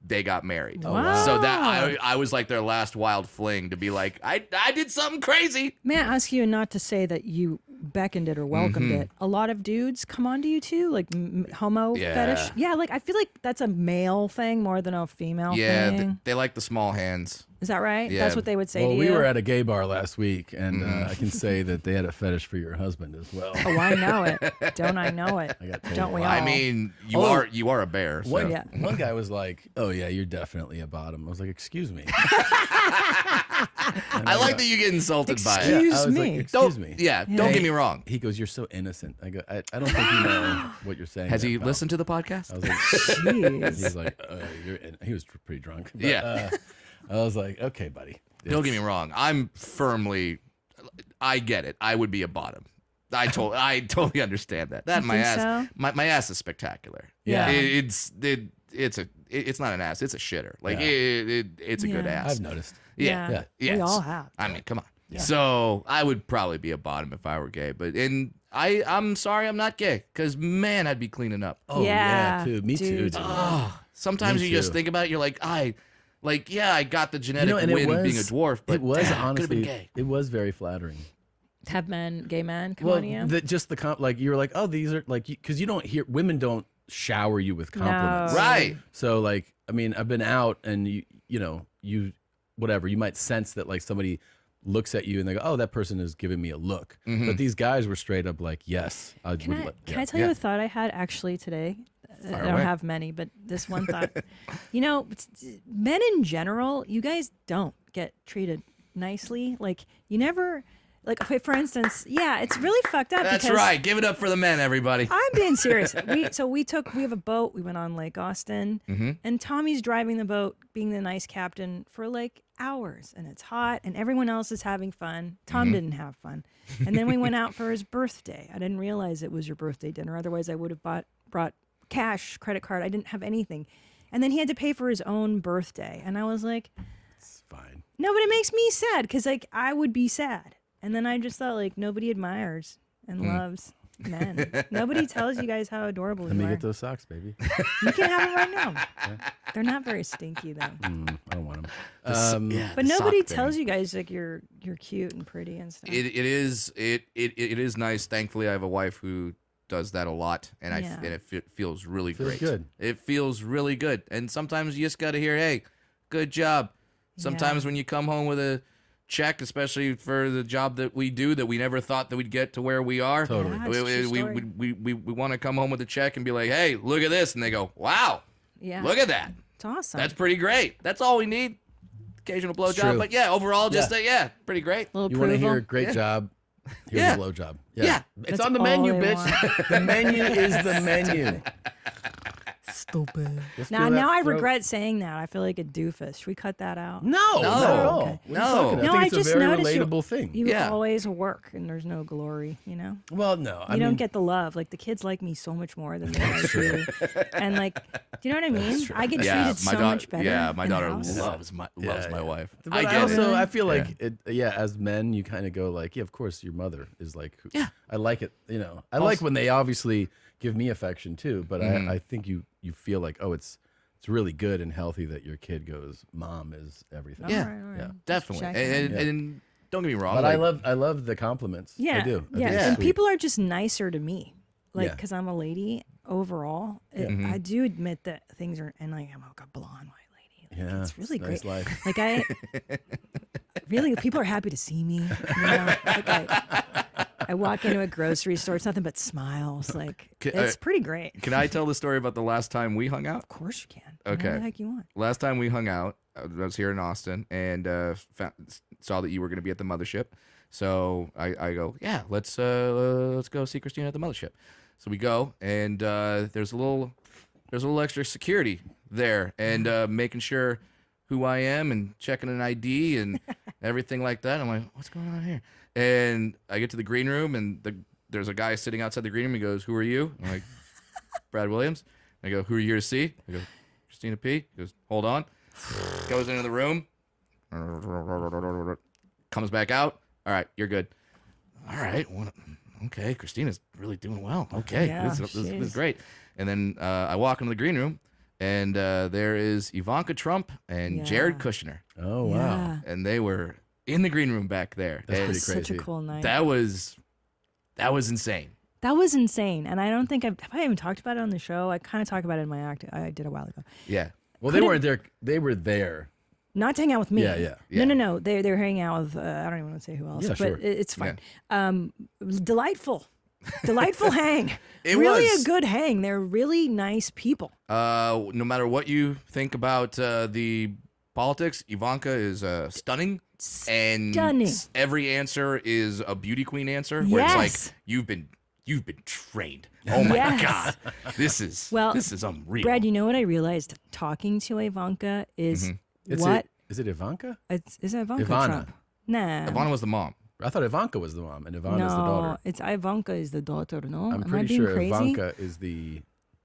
they got married. Oh, wow. So that I was like their last wild fling to be like, I did something crazy. May I ask you, not to say that you beckoned it or welcomed Mhm. it, a lot of dudes come on to you too, like homo fetish? Yeah, like I feel like that's a male thing more than a female thing. They like the small hands. Is that right? Yeah. That's what they would say Well, to you? we were at a gay bar last week, and I can say that they had a fetish for your husband as well. Oh, I know it. Don't I know it? I got told. Don't we all? I mean, you are a bear. So. One guy was like, "Oh yeah, you're definitely a bottom." I was like, "Excuse me." I like that you get insulted by it. Excuse me. Excuse me. Yeah, don't get me wrong. He goes, "You're so innocent." I go, "I don't think you know what you're saying." Has he pal." listened to the podcast? I was like, Jeez. He's like, he was pretty drunk. But, Yeah. I was like, okay, buddy. Don't get me wrong. I get it. I would be a bottom. I totally understand that. That You my think ass, so? my ass is spectacular. Yeah. It's not an ass. It's a shitter. Like it's a good Yeah. ass. I've noticed. Yeah. We all have. I mean, come on. So I would probably be a bottom if I were gay, but I'm sorry I'm not gay, because man, I'd be cleaning up. Oh yeah, too. Me too. Dude. Sometimes Me you just too. think about it, you're like, I got the genetic and win being a dwarf, but it was could have honestly, been gay. it was very flattering. Have gay men come on to you? Like you were like, oh, these are like, because you don't hear, women don't shower you with compliments, No. Right. So like, I mean, I've been out, and you whatever, you might sense that like somebody looks at you and they go, oh, that person is giving me a look. Mhm. But these guys were straight up like, yes. Can I tell you a thought I had actually today? I don't away. have many, but this one thought. Men in general, you guys don't get treated nicely. Like, you never, like, okay, for instance, it's really fucked up. That's because right. Give it up for the men, everybody. I'm being serious. We have a boat. We went on Lake Austin, Mhm. and Tommy's driving the boat, being the nice captain for like hours, and it's hot, and everyone else is having fun. Tom didn't have fun, and then we went out for his birthday. I didn't realize it was your birthday dinner. Otherwise, I would have brought cash, credit card. I didn't have anything, and then he had to pay for his own birthday, and I was like, It's fine. no, but it makes me sad because like I would be sad, and then I just thought like nobody admires and loves men. Nobody tells you guys how adorable Let you me are. get those socks, baby. You can have them right now. They're not very stinky though. I don't want them. But nobody tells you guys like you're cute and pretty and stuff. It is nice. Thankfully, I have a wife who does that a lot, and it feels really Feels great. good. It feels really good. And sometimes you just got to hear, hey, good job. Sometimes when you come home with a check, especially for the job that we do, that we never thought that we'd get to where we are. Totally. Yeah, it's a true story. we want to come home with a check and be like, hey, look at this. And they go, wow, Yeah. look at that. It's awesome. That's pretty great. That's all we need. Occasional true. blowjob. But yeah, overall, just pretty great. Little You want to approval. hear great Yeah. job? Here's Yeah. a blowjob. Yeah. It's That's on the all menu, they bitch. want. The menu is the menu. Stupid. Just Now, feel that I throat. regret saying that. I feel like a doofus. Should we cut that out? No, not at all. Okay. What are you talking about? No, I I think it's just a very noticed relatable thing. You always work, and there's no glory. You know. Well, no, You don't get the love. Like the kids like me so much more than they like you. And like, do you know what I mean? I get treated so much better. Yeah, my in the daughter house. loves my wife. But I I, get also it. I feel like it. Yeah, as men, you kind of go like, yeah, of course, your mother is like. Yeah. I like it. You know, I like when they obviously give me affection too. But I think you feel like, oh, it's really good and healthy that your kid goes, mom is everything. Yeah, All right. yeah, definitely. Check And don't get me wrong. But like, I love the compliments. Yeah, I do. I yeah. think it's And sweet. people are just nicer to me, like Yeah. because I'm a lady overall. I do admit that things are, and like I'm like a blonde white lady. Like, Yeah, it's really nice great. life. Like I really, people are happy to see me. You know? Like I walk into a grocery store, it's nothing but smiles. Like it's pretty great. Can I tell the story about the last time we hung out? Of course you can. Okay. Whatever the heck you want. Last time we hung out, I was here in Austin and saw that you were going to be at the mothership. So I go, yeah, let's go see Christina at the mothership. So we go, and there's a little extra security there, and making sure who I am and checking an ID and everything like that. I'm like, what's going on here? And I get to the green room, and there's a guy sitting outside the green room. He goes, who are you? I'm like, Brad Williams. I go, who are you here to see? I go, Christina P. He goes, hold on. Goes into the room. Comes back out. All right, you're good. All right. Well, okay, Christina's really doing well. Okay, Yeah, this she is is. great. And then I walk into the green room, and there is Ivanka Trump and Jared Kushner. Oh wow! Yeah. And they were in the green room back there. That's And pretty Such a crazy. cool night. That was insane. That was insane, and I don't think have I even talked about it on the show. I kind of talked about it in my act I did a while ago. Yeah. Well, they weren't there. They were there. Not to hang out with me. Yeah. No. They're hanging out with I don't even want to say who else. Yeah, but sure. it's fine. It was delightful hang. It really was. a good hang. They're really nice people. No matter what you think about the politics, Ivanka is stunning. And Stunning. every answer is a beauty queen answer where it's Yes. like you've been trained. Oh my Yes. god. This is unreal. Brad, you know what I realized talking to Ivanka is Is it Ivanka? Is it Ivanka Ivana. Trump? Nah. Ivana was the mom. I thought Ivanka was the mom and Ivana's no, the daughter. it's Ivanka is the daughter. No, I'm Am I pretty being sure crazy? Ivanka is the.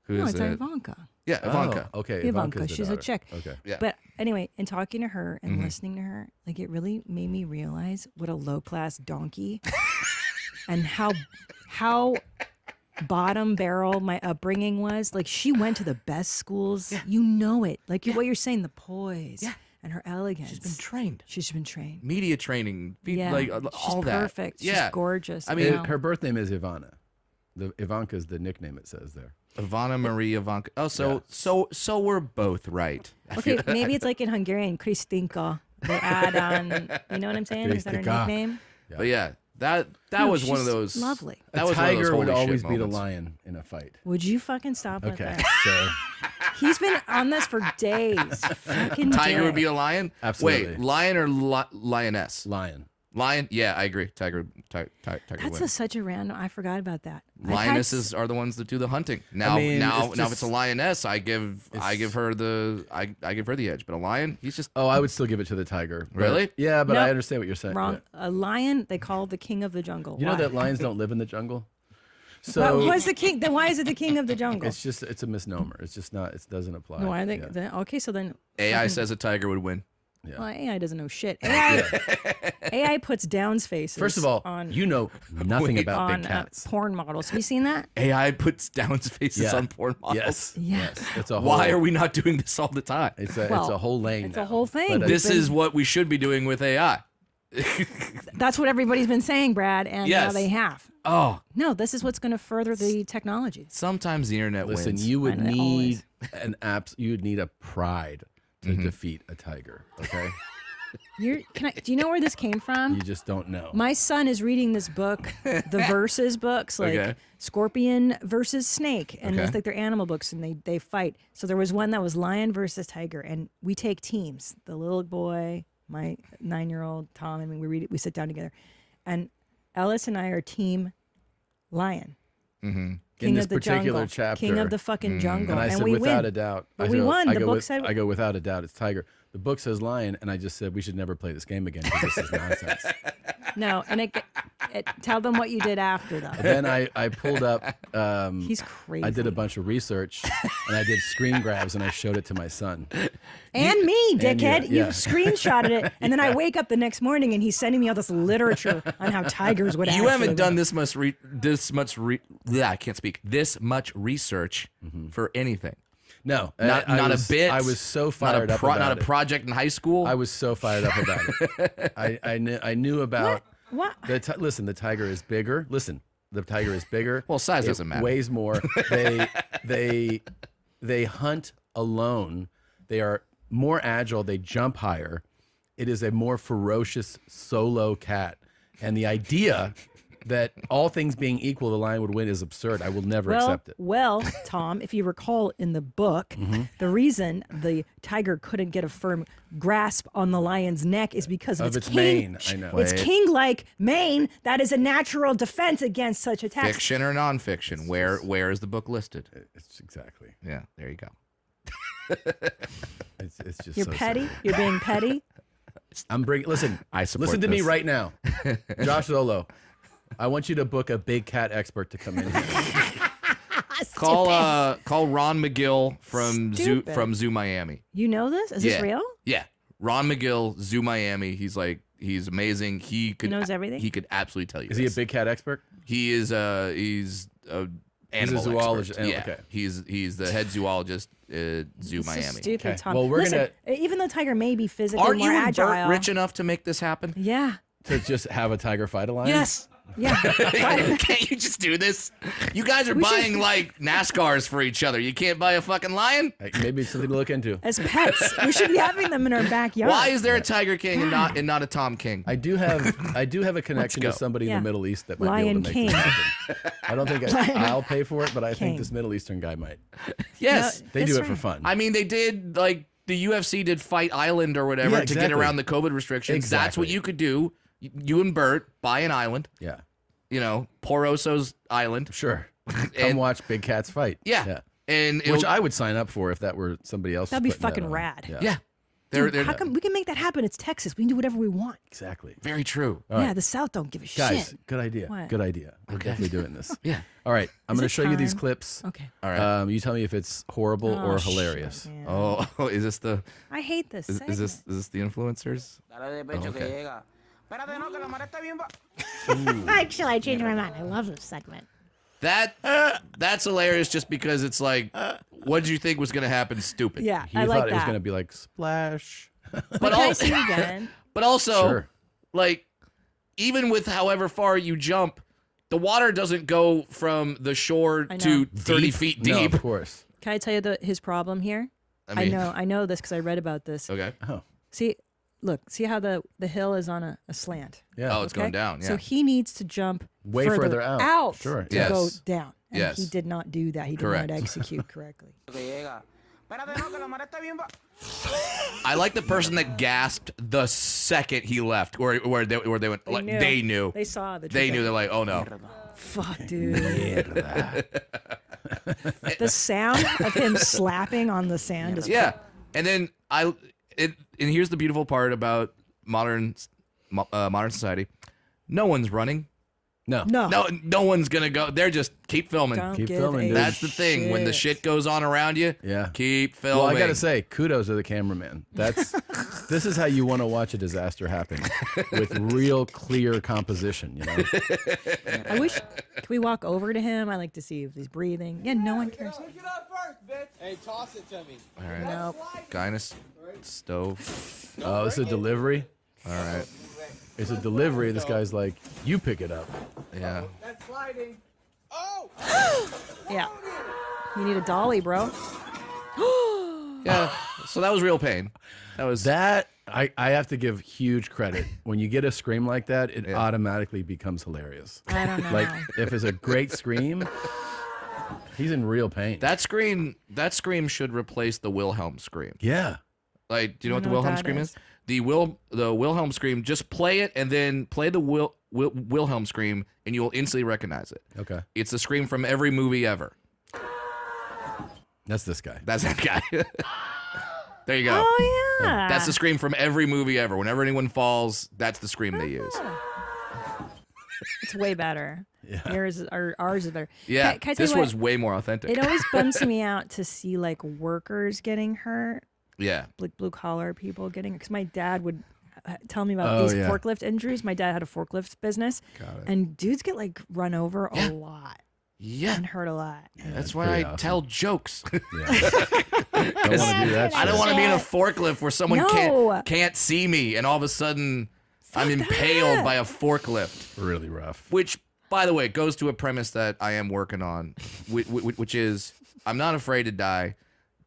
Who No, is it's it? Ivanka. Yeah, Ivanka. Oh, okay, Ivanka. Ivanka's the She's a daughter. chick. Okay. Yeah. But anyway, in talking to her and Mhm. listening to her, like it really made me realize what a low class donkey and how bottom barrel my upbringing was. Like she went to the best schools. You know it. Like what you're saying, the poise and her elegance. She's been trained. She's been trained. Media training. Yeah. Like She's all that. perfect. She's Yeah. gorgeous. I mean, Her birth name is Ivana. The Ivanka is the nickname it says there. Ivana Marie Ivanka. Oh, so we're both right. I Okay, feel- maybe it's like in Hungarian, Kristinka. They add on, you know what I'm saying? Is that her Kristinka. nickname? But yeah, that No, was one of she's those lovely. That A was one of those tiger would holy shit always beat a moments. lion in a fight. Would you fucking stop with Okay, that? so He's been on this for days. Fucking Tiger would day. beat a lion. Absolutely. Wait, lion or lioness? lion. Lion. Yeah, I agree. Tiger That's wins. such a random. I forgot about that. Lionesses are the ones that do the hunting. Now, mean, now, it's now, if just- it's a lioness, I give her the edge. But a lion, he's just Oh, I would still give it to the tiger. but- Really? Yeah, but No, I understand what you're saying. Wrong. Yeah. A lion, they call the king of the jungle. You know Why? that lions don't live in the jungle. Why- So what's the king? Then why is it the king of the jungle? it's a misnomer. It's just not. It doesn't apply. No, I think. Yeah. Okay, so then. AI fucking- says a tiger would win. Yeah. Well, AI doesn't know shit. AI puts Downs faces. First of all, on you know nothing Wait. about on big cats. porn models. Have you seen that? AI puts Down's faces Yeah. on porn models. Yes. Yes. It's a whole, Why are we not doing this all the time? It's Well, a whole lane. it's now. a whole thing. But, This is what we should be doing with AI. That's what everybody's been saying, Brad, and now Yes. they have. Oh, No, this is what's going to further the technology. sometimes the internet listen. wins. You would I know, need an apps. You would need a pride to defeat a tiger. Okay. Do you know where this came from? You just don't know. My son is reading this book, the versus books, like Okay. Scorpion versus Snake, and Okay. it's like they're animal books, and they fight. So there was one that was lion versus tiger, and we take teams. The little boy, my 9-year-old Tom, and we read it. We sit down together, and Ellis and I are team lion. Mm-hmm. King this of the particular jungle. chapter. King of the fucking jungle. And I said, we without win. a doubt. But I we go, won. I The go book with- said. I go, without a doubt, it's tiger. The book says lion, and I just said we should never play this game again because this is nonsense. No, and tell them what you did after though. Then I pulled up. He's crazy. I did a bunch of research, and I did screen grabs, and I showed it to my son. And me, And dickhead. you, yeah. You screenshotted it, and then I wake up the next morning, and he's sending me all this literature on how tigers would. You haven't done win. this much. I can't speak. This much research for anything. No, not I a was- bit. I was so fired up about Not it. a project in high school. I was so fired up about it. I knew about. What? Listen, the tiger is bigger. Listen, the tiger is bigger. Well, size It doesn't matter. Weighs more. They hunt alone. They are more agile. They jump higher. It is a more ferocious solo cat. And the idea that all things being equal, the lion would win is absurd. I will never accept it. Well, Tom, if you recall in the book, Mm-hmm. the reason the tiger couldn't get a firm grasp on the lion's neck is because of, Its king, mane, I know. Its Wait. king-like mane that is a natural defense against such attacks. Fiction or nonfiction? Where is the book listed? It's exactly. Yeah, there you go. It's just You're so petty. silly. You're being petty. I'm bringing. Listen, I support listen to me this. right now, Josh Zolo. I want you to book a big cat expert to come in here. Call Ron McGill from Stupid. Zoo Miami. You know this? Is this real? Yeah, Ron McGill, Zoo Miami. He's amazing. He knows everything? He could absolutely tell you. Is he a big cat expert? He is. He's a animal zoologist. expert. Oh, Yeah, okay. He's the head zoologist at Zoo This is Miami. stupid, Okay. Tom. Well, we're Listen, even though tiger may be physically Aren't more you and agile, Bert rich enough to make this happen? Yeah. To just have a tiger fight a lion? Yes. Yeah. Can't you just do this? You guys are buying like NASCARs for each other. You can't buy a fucking lion? Maybe it's something to look into. As pets, we should be having them in our backyard. Why is there a Tiger King and not a Tom King? I do have a connection to go. somebody in Yeah. the Middle East that might Lion be able to make King. this happen. I don't think I'll pay for it, but I think King. this Middle Eastern guy might. Yes. No, They that's do it right. for fun. I mean, they did like the UFC did Fight Island or whatever Yeah, to get exactly. around the COVID restrictions. That's what Exactly. you could do. You and Bert buy an island. Yeah. You know, Poroso's Island. Sure. Come And- watch big cats fight. Yeah. And Which it'll- I would sign up for if that were somebody else. That'd be putting that fucking on. rad. Yeah. Dude, how come we can make that happen? It's Texas. We can do whatever we want. Exactly. Very true. All right. Yeah, the South don't give a Guys, shit. good idea. What? Good idea. We're definitely doing this. Yeah. All right. I'm Is going it to show you these time? clips. Okay. All right. You tell me if it's horrible Oh, or shit, hilarious. man. Oh, is this the I hate this. is segment. this the influencers? Okay. Actually, I changed my mind. I love this segment. That's hilarious just because it's like, what did you think was going to happen? Stupid. Yeah, He I thought like it was that. going to be like splash. But Can I also, see it again? but also, Sure. like, even with however far you jump, the water doesn't go from the shore I to know. 30 feet No, deep. of course. Can I tell you his problem here? I mean- I know this because I read about this. Okay. Oh. See how the hill is on a slant. Yeah. Oh, it's going down. Yeah. So he needs to jump Way further out. Sure. to Yes. go down. And Yes. he did not do that. He did Correct. not execute correctly. I like the person that gasped the second he left, where they went. Like, knew. they knew. They saw the They knew. They're like, oh no. Fuck, dude. The sound of him slapping on the sand is Yeah. And then and here's the beautiful part about modern society. No one's running. No. No one's gonna go. They're just keep filming. Don't Keep give filming, a dude. That's the thing. When the shit goes on around you, Yeah. keep filming. Well, I got to say, kudos to the cameraman. This is how you want to watch a disaster happen with real clear composition, you know? I wish. Can we walk over to him? I like to see if he's breathing. Yeah, no one cares. Hey, toss it to me. All right. Nope. Guinness stove. Oh, it's a delivery? All right. It's a delivery. This guy's like, you pick it up. Yeah. That's sliding. Oh! Yeah. You need a dolly, bro. Yeah. So that was real pain. That was That, I have to give huge credit. When you get a scream like that, it automatically becomes hilarious. I don't know. Like, if it's a great scream, he's in real pain. That scream should replace the Wilhelm scream. Yeah. Like, do you know what the know what Wilhelm that scream is. is? the Wilhelm scream. Just play it and then play the Wilhelm scream, and you'll instantly recognize it. Okay. It's the scream from every movie ever. That's this guy. That's that guy. There you go. Oh, yeah. That's the scream from every movie ever. Whenever anyone falls, that's the scream they use. It's way better. Yeah. Ours is better. Yeah, Can I tell this you what? was way more authentic. It always bums me out to see like workers getting hurt. Yeah. Like blue collar people getting, because my dad would tell me about these forklift injuries. My dad had a forklift business. Got it. And dudes get like run over a lot. Yeah. And hurt a lot. Yeah, that's why I tell jokes. Don't want to do that. I don't want to be in a forklift where someone No. can't see me, and all of a sudden I'm impaled by a forklift. Really rough. Which, by the way, goes to a premise that I am working on, which is I'm not afraid to die,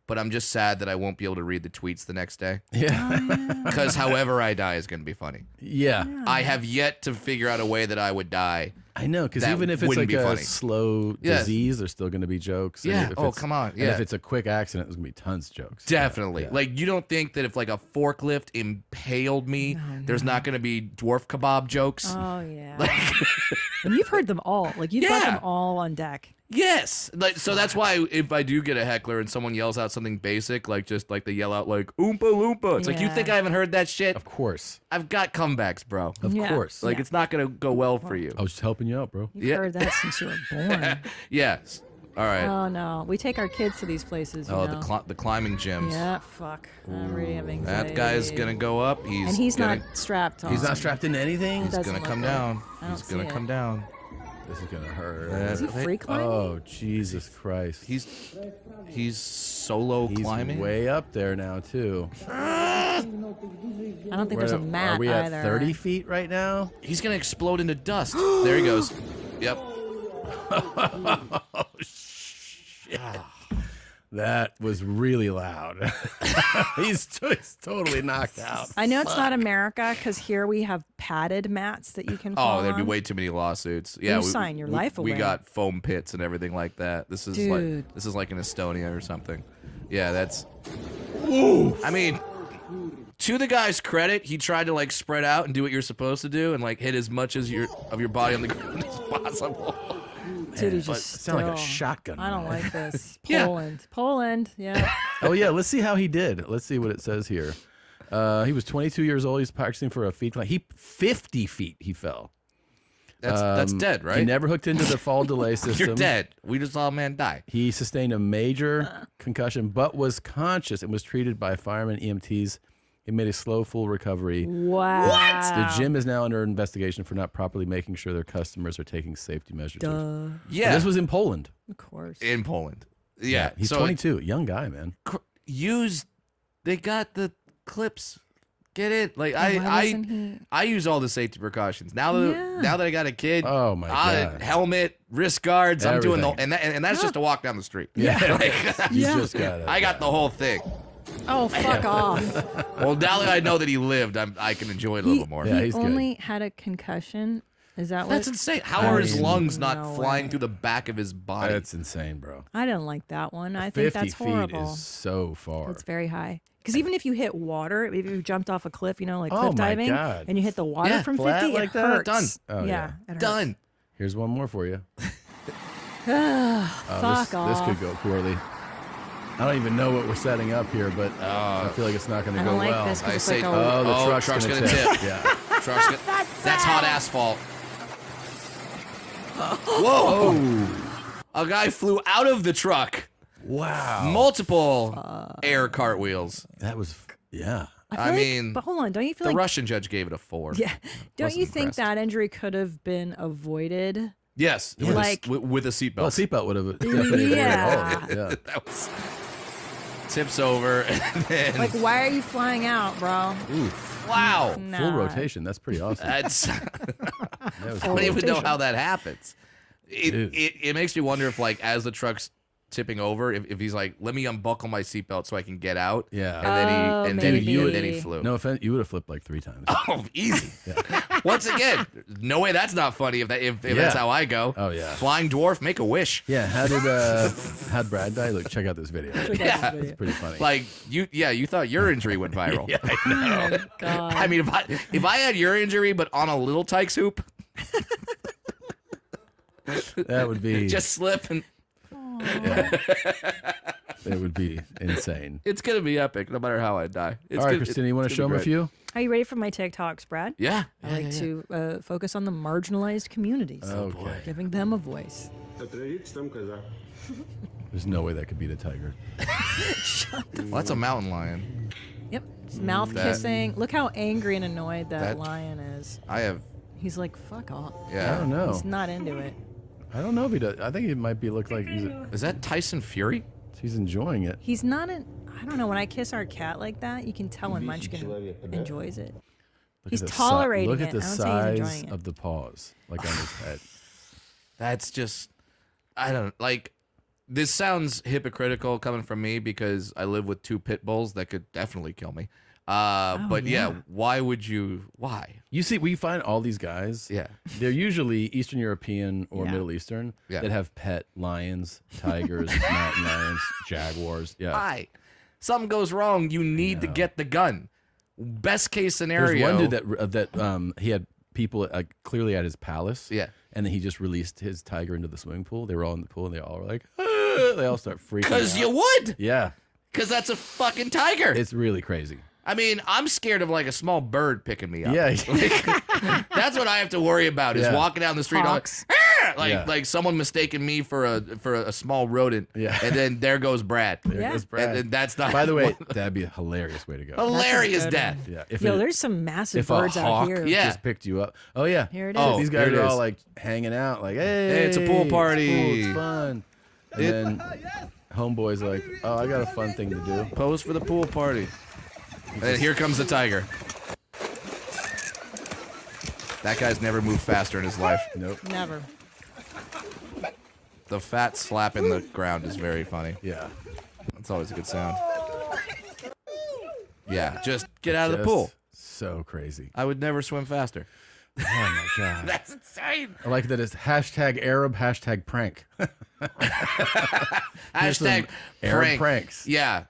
but I'm just sad that I won't be able to read the tweets the next day. Yeah. Because however I die is going to be funny. Yeah. I have yet to figure out a way that I would die. I know, because that even if it's wouldn't like be a funny. slow Yeah. disease, there's still going to be jokes. And Yeah. if Oh, it's- come on. And Yeah. if it's a quick accident, there's going to be tons of jokes. Definitely. Yeah. Like, you don't think that if like a forklift impaled me, there's not going to be dwarf kebab jokes? Oh, yeah. And you've heard them all. Like, you've got them all on deck. Yes. Like, so that's why if I do get a heckler and someone yells out something basic, like just like they yell out like Oompa Loompa, it's like, you think I haven't heard that shit? Of course. I've got comebacks, bro. Of course. Like, it's not going to go well for you. I was just helping you out, bro. You've heard that since you were born. Yes. All right. Oh, no. We take our kids to these places, you know. The climbing gyms. Yeah, fuck. I really have anxiety. That guy's going to go up. And he's not strapped on. He's not strapped into anything? He's going to come down. He's going to come down. This is gonna hurt. Is he free climbing? Oh, Jesus Christ! He's solo climbing. Way up there now too. I don't think there's a mat Are we either. at 30 feet right now? He's gonna explode into dust. There he goes. Yep. Oh shit! That was really loud. he's totally knocked out. I know it's not America because here we have padded mats that you can fall Oh, there'd be on. way too many lawsuits. Yeah, You sign your life We away. got foam pits and everything like that. This is like in Estonia or something. Yeah, that's. Ooh. I mean, to the guy's credit, he tried to like spread out and do what you're supposed to do and like hit as much as of your body on the ground as possible. Dude, he's But just it sounded like a still- shotgun. I don't like this. Yeah. Poland, yeah. Oh yeah, let's see how he did. Let's see what it says here. He was 22 years old. He's practicing for a feet climb. 50 feet he fell. That's dead, right? He never hooked into the fall delay system. You're dead. We just saw a man die. He sustained a major concussion, but was conscious and was treated by firemen, EMTs. He made a slow, full recovery. Wow. The gym is now under investigation for not properly making sure their customers are taking safety measures. Duh. Yeah. This was in Poland. Of course. In Poland. Yeah. He's so 22. Young guy, man. They got the clips. Get it? Like Why wasn't he? I use all the safety precautions. Now that I got a kid, Oh, my God. helmet, wrist guards, I'm doing Everything. and that's just a walk down the street. Yeah. Like, You just got it. I got the whole thing. Oh, fuck off. Well, now that I know that he lived, I can enjoy it a little bit more. Yeah, He he's good. only had a concussion. Is that That's what? insane. How are his lungs not no flying way. through the back of his body? That's insane, bro. I didn't like that one. I 50 think that's feet horrible. is so far. It's very high. Because even if you hit water, if you jumped off a cliff, you know, like Oh, cliff my diving, God. and you hit the water Yeah, from flat 50, like it that? hurts. Done. Oh, yeah. It hurts. Done. Here's one more for you. Fuck this off. could go poorly. I don't even know what we're setting up here, but I feel like it's not going to I go don't like well. this 'cause I it's say, like a- Oh, the truck's gonna gonna tip. Yeah. That's hot asphalt. Whoa! A guy flew out of the truck. Wow. Multiple air cartwheels. That was, yeah. I, feel I like- mean, but hold on, don't you feel the like Russian judge gave it a 4. Yeah. Don't Wasn't you think impressed. that injury could have been avoided? Yes, Yeah. with, Like- with a seatbelt. Well, a seatbelt would have definitely avoided all of it. Yeah. That was tips over, and then Like, why are you flying out, bro? Oof. wow, Nah. Full rotation. That's pretty awesome. that's That was I don't even know rotation. how that happens. Dude. It makes me wonder if, like, as the truck's tipping over, if he's like, let me unbuckle my seatbelt so I can get out. Yeah. And then he maybe. then he flew. No offense, you would have flipped like 3 times. Oh, easy. Once again, no way that's not funny if that's how I go. Oh yeah. Flying dwarf, make a wish. Yeah. How'd Brad die? Look, check out this video. It's pretty funny. Like you thought your injury went viral. Yeah, I know. Oh, God. I mean, if I had your injury but on a little Tykes hoop, that would be just slip and. Yeah. It would be insane. It's gonna be epic, no matter how I die. All right, Christina, you want to show them a few? Are you ready for my TikToks, Brad? Yeah. I like to focus on the marginalized communities. Oh, boy. Giving them a voice. There's no way that could beat a tiger. Well, that's a mountain lion. Yep. It's mouth kissing. Look how angry and annoyed that lion is. He's like, fuck off. Yeah. I don't know. He's not into it. I don't know if he does. I think it might be look like Is that Tyson Fury? He's enjoying it. He's not in. I don't know. When I kiss our cat like that, you can tell when Munchkin enjoys it. He's tolerating it. Look at the I don't say he's size enjoying it. of the paws, like on his head. That's just, I don't like. This sounds hypocritical coming from me because I live with 2 pit bulls that could definitely kill me. But yeah, why would you? Why? You see, we find all these guys. Yeah, they're usually Eastern European or Middle Eastern that have pet lions, tigers, mountain lions, jaguars. Yeah. Why? Something goes wrong. You need to get the gun. Best case scenario. There's one dude that he had people clearly at his palace. Yeah. And then he just released his tiger into the swimming pool. They were all in the pool, and they all were like, ah! They all start freaking out. Because you would. Yeah. Because that's a fucking tiger. It's really crazy. I mean, I'm scared of like a small bird picking me up. Yeah. Like, that's what I have to worry about is walking down the street like someone mistaking me for a small rodent. Yeah. And then there goes Brad. There goes Brad. And that's not. By the way, that'd be a hilarious way to go. Hilarious death. Yeah. There's some massive birds a hawk out here. just picked you up. Oh yeah. Here it So is. these guys are all like hanging out, like, hey, it's a pool party. It's fun. And then homeboy's like, oh, I got a fun thing to do. Pose for the pool party. And here comes the tiger. That guy's never moved faster in his life. Nope. Never. The fat slap in the ground is very funny. Yeah. That's always a good sound. Yeah, just get out of the pool. So crazy. I would never swim faster. Oh my god. That's insane. I like that it's #Arab, #prank. Hashtag Arab pranks. Yeah.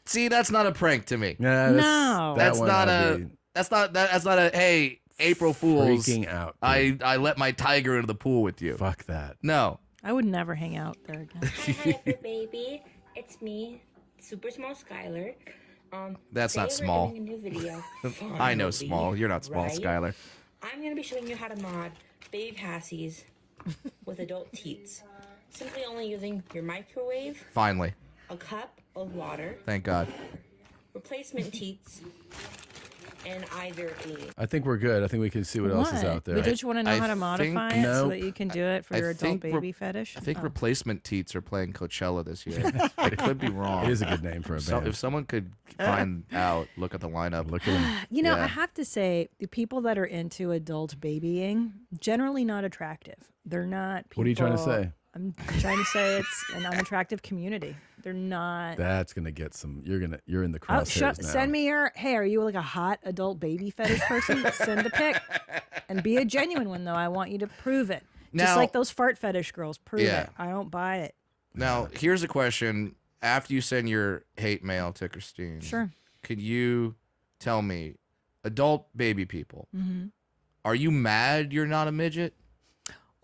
See, that's not a prank to me. Yeah, That's not a hey, April Fools. Freaking out. I let my tiger into the pool with you. Fuck that. No. I would never hang out there again. Hi, baby. It's me, Super Small Skylar. That's not today we're small. doing a new video. I know Finally, small. You're not small, right? Skylar. I'm going to be showing you how to mod baby passies with adult teats. Simply only using your microwave, Finally. a cup of water, Thank God. replacement teats, and either a... I think we're good. I think we can see what else is out there. But did you want to know how to modify it so Nope. that you can do it for your adult baby fetish? I think replacement teats are playing Coachella this year. I could be wrong. It is a good name for a band. If someone could find out, look at the lineup. Look at them. You know, Yeah. I have to say, the people that are into adult babying, generally not attractive. They're not people... What are you trying to say? I'm trying to say it's an unattractive community. They're not... That's gonna get some. You're in the Oh, crosshairs now. send me your... Hey, are you like a hot adult baby fetish person? Send a pic. And be a genuine one, though. I want you to prove it. Just Now- like those fart fetish girls. Prove Yeah. it. I don't buy it. Now, here's a question. After you send your hate mail to Christine, Sure. could you tell me, adult baby people, Mm-hmm. are you mad you're not a midget?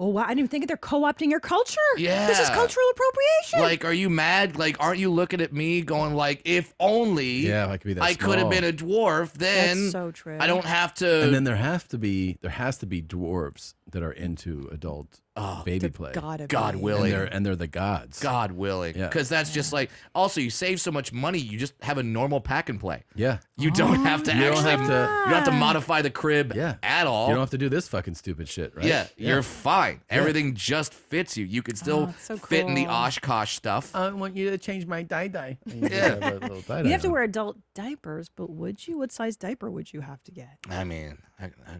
Oh, wow. I didn't even think they're co-opting your culture. Yeah. This is cultural appropriation. Like, are you mad? Like, aren't you looking at me going like, if only Yeah, if I could be that I could have small. been a dwarf, then That's so true. I don't have to. And then there has to be dwarves that are into adult baby play. God willing. And they're the gods. God willing. Yeah. Because that's just like, also, you save so much money, you just have a normal pack and play. Yeah. You don't have to You don't actually, have to- you don't have to modify the crib Yeah. at all. You don't have to do this fucking stupid shit, right? Yeah, you're fine. Everything just fits you. You can still it's so fit in the cool. Oshkosh stuff. I want you to change my dye. Yeah. You have to wear adult diapers, but would you? What size diaper would you have to get? I mean,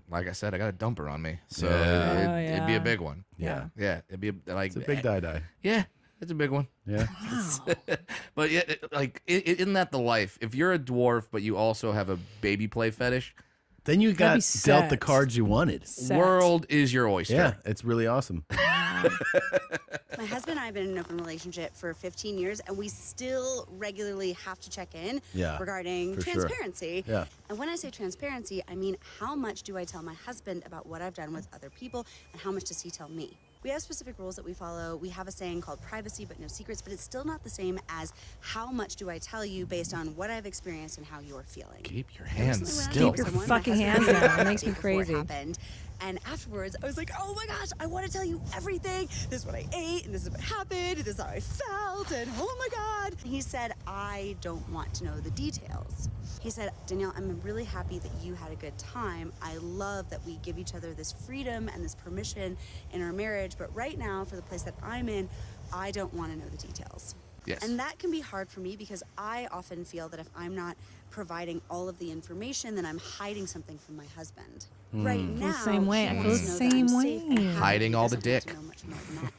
like I said, I got a dumper on me, so Yeah. it'd be a big one. Yeah. Yeah, it'd be like It's a big dye. Yeah, it's a big one. Yeah. But isn't that the life? If you're a dwarf, but you also have a baby play fetish, Then you got be dealt the set. cards you wanted. World is your oyster. Yeah, it's really awesome. My husband and I have been in an open relationship for 15 years, and we still regularly have to check in regarding for sure. transparency. Yeah. And when I say transparency, I mean how much do I tell my husband about what I've done with other people, and how much does he tell me? We have specific rules that we follow. We have a saying called privacy but no secrets, but it's still not the same as how much do I tell you based on what I've experienced and how you're feeling. Keep your hands Recently, when I still. dated Keep your someone, my fucking husband hands told me down. It makes me the day before crazy. happened. And afterwards, I was like, oh my gosh, I want to tell you everything. This is what I ate, and this is what happened, and this is how I felt, and oh my God. He said, I don't want to know the details. He said, Danielle, I'm really happy that you had a good time. I love that we give each other this freedom and this permission in our marriage, but right now, for the place that I'm in, I don't want to know the details. Yes. And that can be hard for me because I often feel that if I'm not providing all of the information, then I'm hiding something from my husband. Right I feel now, the same way. he I feel wants the to know that I'm same safe and way. happy. Hiding He all the doesn't want dick. to know much more than that.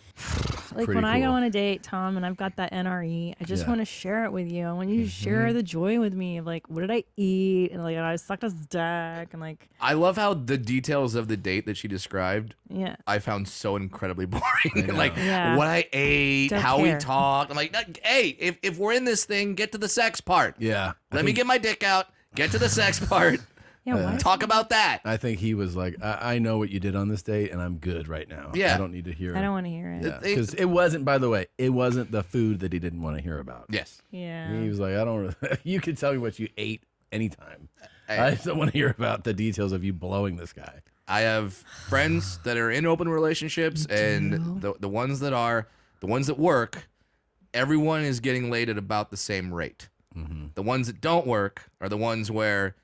Like Pretty when I go cool. on a date, Tom, and I've got that NRE, I just Yeah. want to share it with you. I want you to Mm-hmm. share the joy with me of like, what did I eat? And like, I sucked his dick. And like, I love how the details of the date that she described yeah. I found so incredibly boring. Like Yeah. what I ate, Don't how care. we talked. I'm like, hey, if we're in this thing, get to the sex part. Yeah. Let me get my dick out. Get to the sex part. Yeah, why? Talk about that. I think he was like, I know what you did on this date, and I'm good right now. Yeah. I don't need to hear I don't want to hear it. Because it wasn't, by the way, it wasn't the food that he didn't want to hear about. Yes. Yeah. He was like, I don't, you can tell me what you ate anytime. Hey. I just don't want to hear about the details of you blowing this guy. I have friends that are in open relationships, and the ones that are, the ones that work, everyone is getting laid at about the same rate. Mm-hmm. The ones that don't work are the ones where,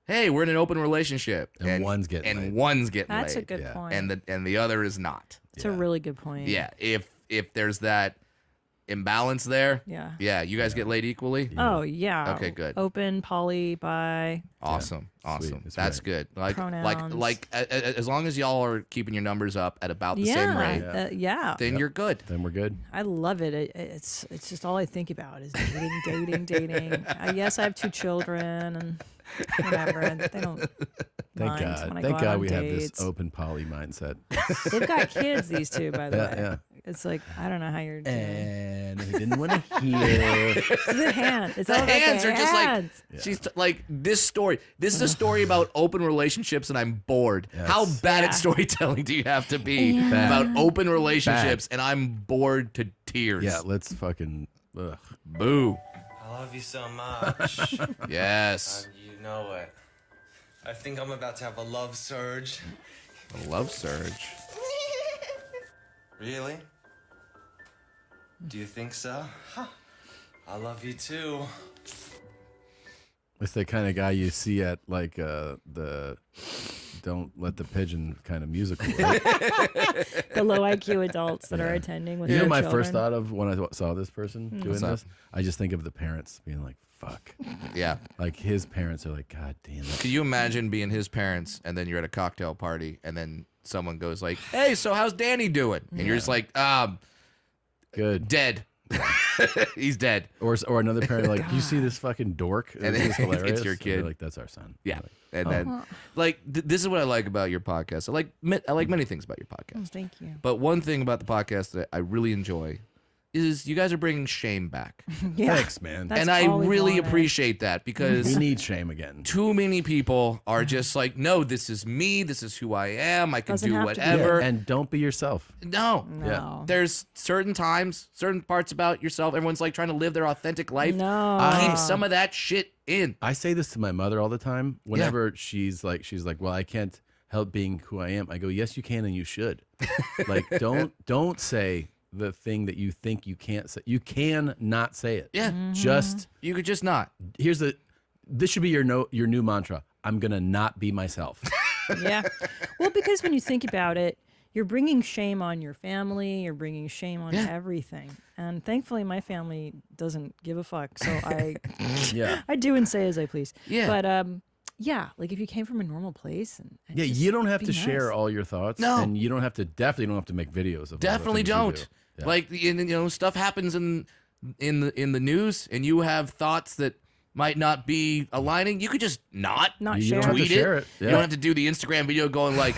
hey, we're in an open relationship, And one's getting laid. one's getting That's a laid, good point. and the other is not. It's a really good point. Yeah, if there's that imbalance there, Yeah. you guys get laid equally. Oh, yeah. Okay, good. Open, poly, bi. Awesome, awesome. Sweet. That's That's right. good. Like Pronouns. as long as y'all are keeping your numbers up at about the Yeah. same rate, Yeah. then you're good. Then we're good. I love it. It's just all I think about is dating. Yes, I have 2 children and whatever. And they don't Thank mind God. when I Thank go out God on we have this dates. open poly mindset. They've got kids, these two, by the Yeah, way. yeah. It's like, I don't know how you're doing. And he didn't want to hear. It's the hand. It's The all about hands the are just like hands. she's like this story. This is a story about open relationships, and I'm bored. How bad at storytelling do you have to be about open relationships? And I'm bored to tears. Yeah, let's fucking. Ugh. Boo. I love you so much. Yes. You know it. I think I'm about to have a love surge. A love surge. Really? Do you think so? I love you too. It's the kind of guy you see at like the Don't Let the Pigeon kind of musical. Right? The low IQ adults that are attending with You know, their my children. first thought of when I saw this person doing What's that? this, I just think of the parents being like, "Fuck." Yeah. Like his parents are like, "God damn it." Can you imagine being his parents, and then you're at a cocktail party, and then someone goes like, "Hey, so how's Danny doing?" And you're just like, Good. dead. He's dead. Or another parent like, "You see this fucking dork?" And This is it's hilarious. your And kid. they're like, "That's our son." Yeah. And Oh. then, like, this is what I like about your podcast. I like many things about your podcast. Oh, thank you. But one thing about the podcast that I really enjoy is you guys are bringing shame back. Yeah. Thanks, man. That's and I all we really wanted. appreciate that because We need shame again. too many people are just like, no, this is me. This is who I am. I can Doesn't do have to be. whatever. And don't be yourself. No. No. There's certain times, certain parts about yourself. Everyone's like trying to live their authentic life. No. Keep some of that shit in. I say this to my mother all the time. Whenever she's like, "Well, I can't help being who I am." I go, "Yes, you can, and you should." Like, don't say the thing that you think you can't say. You can not say it. Yeah. Just You could just not. this should be your new mantra. I'm gonna not be myself. Yeah. Well, because when you think about it, you're bringing shame on your family. You're bringing shame on everything. And thankfully, my family doesn't give a fuck. So Yeah. I do and say as I please. Yeah. But yeah, like if you came from a normal place and Yeah, just you don't have be to share nice. all your thoughts. No. And you definitely don't have to make videos of all the Definitely things you don't. do. Yeah. Like, stuff happens in the news, and you have thoughts that might not be aligning, you could just not Not You share. don't have to tweet share it. You Yeah. don't have to do the Instagram video going like,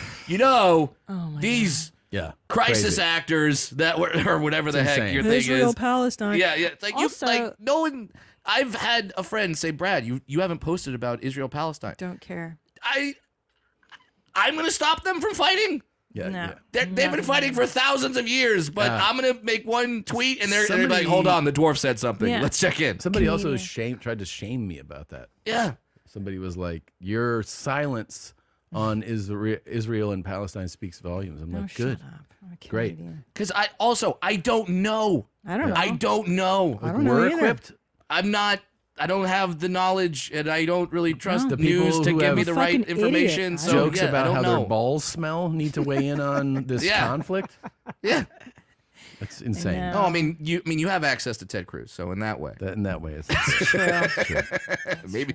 these crisis Crazy. actors that were, or whatever the heck insane. your thing Israel, is. Palestine. Yeah, yeah. It's like Also- you like no one. I've had a friend say, Brad, you haven't posted about Israel Palestine. Don't care. I'm gonna stop them from fighting. Yeah, No. yeah. They've been fighting for thousands of years, but Yeah. I'm gonna make one tweet and they're Somebody- like, hold on, the dwarf said something. Yeah. Let's check in. Somebody also tried to shame me about that. Yeah. Somebody was like, "Your silence on Israel and Palestine speaks volumes." I'm like, "Good, great." Because I don't know. I don't know. I don't know. I don't know We're either. equipped. I'm not. I don't have the knowledge, and I don't really trust The the news people to who give have me the right Fucking idiot. information. I So Jokes yeah, I about don't how know. their balls smell need to weigh in on this Yeah. conflict. Yeah. That's insane. know. Oh, I mean, you have access to Ted Cruz, so in that way, In that way, it's True. maybe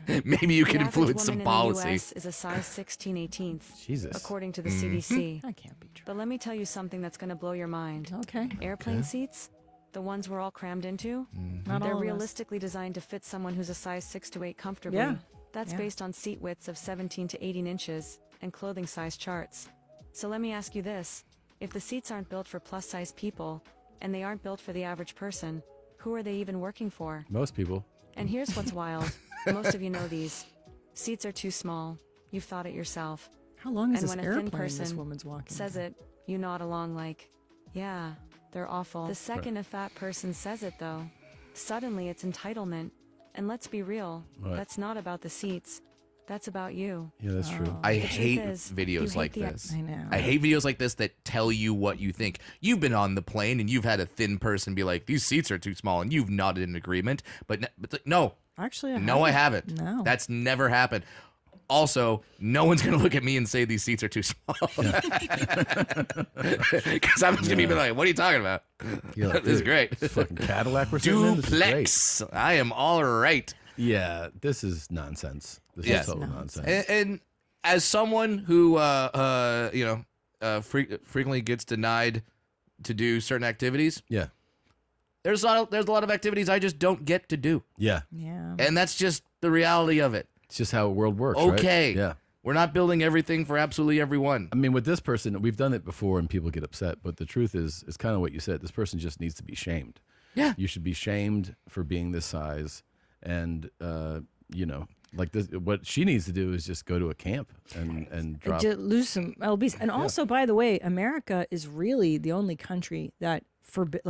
you can The average influence some woman policy. in the US is a size 16/18th, Jesus. according to the Mm-hmm. CDC. That can't be true. But let me tell you something that's going to blow your mind. Okay. Airplane seats, the ones we're all crammed into, Not they're all of us. realistically designed to fit someone who's a size 6 to 8 comfortably. Yeah. That's Yeah. based on seat widths of 17 to 18 inches and clothing size charts. So let me ask you this. If the seats aren't built for plus size people, and they aren't built for the average person, who are they even working for? most people. And here's what's wild. Most of you know these. Seats are too small. You've thought it yourself. How long is And this when a thin airplane this person woman's walking? says it, you nod along like, yeah, they're awful. The second a fat person says it, though, suddenly it's entitlement. And let's be real, Right. that's not about the seats. That's about you. Yeah, that's true. I The truth hate is, you videos hate like the- this. I know. I hate videos like this that tell you what you think. You've been on the plane and you've had a thin person be like, "These seats are too small," and you've nodded in agreement. But no, Actually, I haven't. No. That's never happened. Also, no one's gonna look at me and say these seats are too small. Because I'm just gonna be like, "What are you talking about? You're like, This is "Dude, great." this fucking Cadillac we're sitting in? This is great." Duplex. I am all right. Yeah, this is nonsense. This Yeah. is total nonsense. And as someone who, frequently gets denied to do certain activities, Yeah, there's a lot of activities I just don't get to do, yeah. Yeah. and that's just the reality of it. It's just how the world works. right? Okay, Yeah. we're not building everything for absolutely everyone. I mean, with this person, we've done it before, and people get upset. But the truth is, it's kind of what you said. This person just needs to be shamed. Yeah. You should be shamed for being this size, and like this. What she needs to do is just go to a camp and drop. Just lose some lbs. And also, by the way, America is really the only country that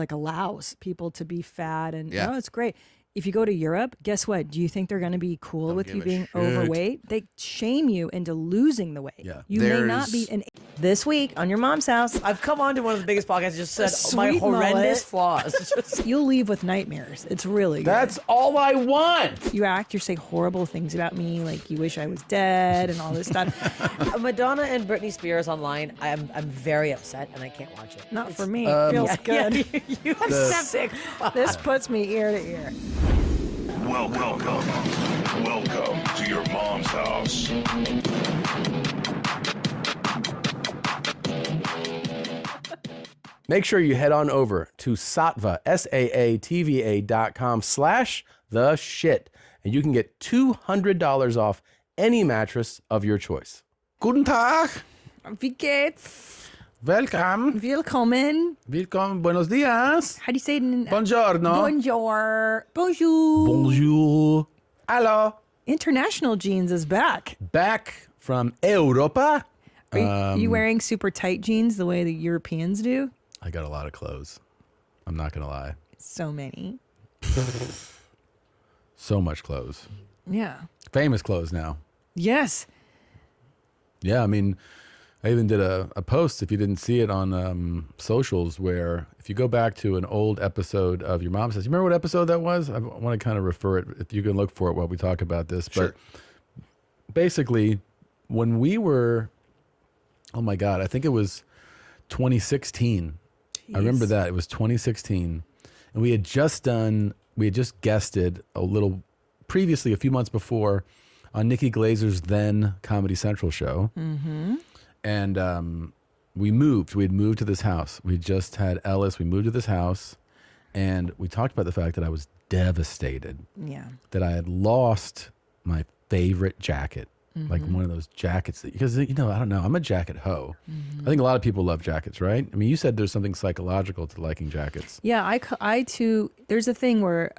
allows people to be fat, and Yeah. it's great. If you go to Europe, guess what? Do you think they're going to be cool Don't with give you a being shit. overweight? They shame you into losing the weight. Yeah. You may not be There's- this week on your mom's house. I've come on to one of the biggest podcasts and just said my Sweet horrendous mullet. flaws. You'll leave with nightmares. It's really good. That's all I want. You say horrible things about me, like you wish I was dead and all this stuff. Madonna and Britney Spears online, I'm very upset and I can't watch it. Not for me. It feels good. You have sick. This puts me ear to ear. Welcome to your mom's house. Make sure you head on over to Saatva, SAATVA.com/theshit, and you can get $200 off any mattress of your choice. Guten Tag. Wie geht's? Welcome. Willkommen. Willkommen. Buenos dias. How do you say it in Buongiorno. Bonjour. Bonjour. Bonjour. Hello. International Jeans is back. Back from Europa. Are you wearing super tight jeans the way the Europeans do? I got a lot of clothes. I'm not going to lie. So many. So much clothes. Yeah. Famous clothes now. Yes. Yeah, I mean, I even did a post, if you didn't see it, on socials, where if you go back to an old episode of Your Mom Says, you remember what episode that was? I want to kind of refer it, if you can look for it while we talk about this. Sure. But basically, when we were, oh my God, I think it was 2016. I remember that. It was 2016. And we had just guested a few months before, on Nikki Glazer's then Comedy Central show. Mm-hmm. And we moved. We had moved to this house. We just had Ellis. We moved to this house. And we talked about the fact that I was devastated Yeah. that I had lost my favorite jacket. Like Mhm. one of those jackets that, because, I don't know, I'm a jacket hoe. Mhm. I think a lot of people love jackets, right? I mean, you said there's something psychological to liking jackets. Yeah, I too. There's a thing where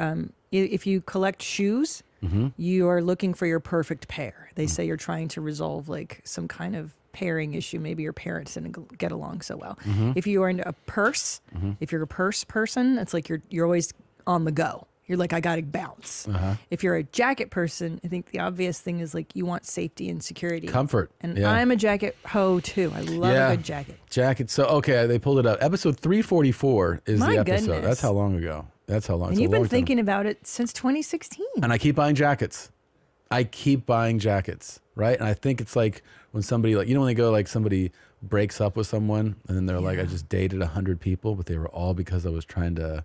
if you collect shoes, you are looking for your perfect pair. They say you're trying to resolve like some kind of pairing issue. Maybe your parents didn't get along so well. If you are into a purse, if you're a purse person, it's like you're always on the go. You're like, I gotta bounce. If you're a jacket person, I think the obvious thing is like you want safety and security, Comfort. And Yeah. I'm a jacket hoe too. I love a good jacket. Jacket. So, okay, they pulled it up. Episode 344 is My the episode. goodness. That's how long ago. That's how long. And it's a you've long been time. thinking about it since 2016. And I keep buying jackets. I keep buying jackets, right? And I think it's like when somebody, like, when they go, like, somebody breaks up with someone and then they're like, I just dated 100 people, but they were all because I was trying to,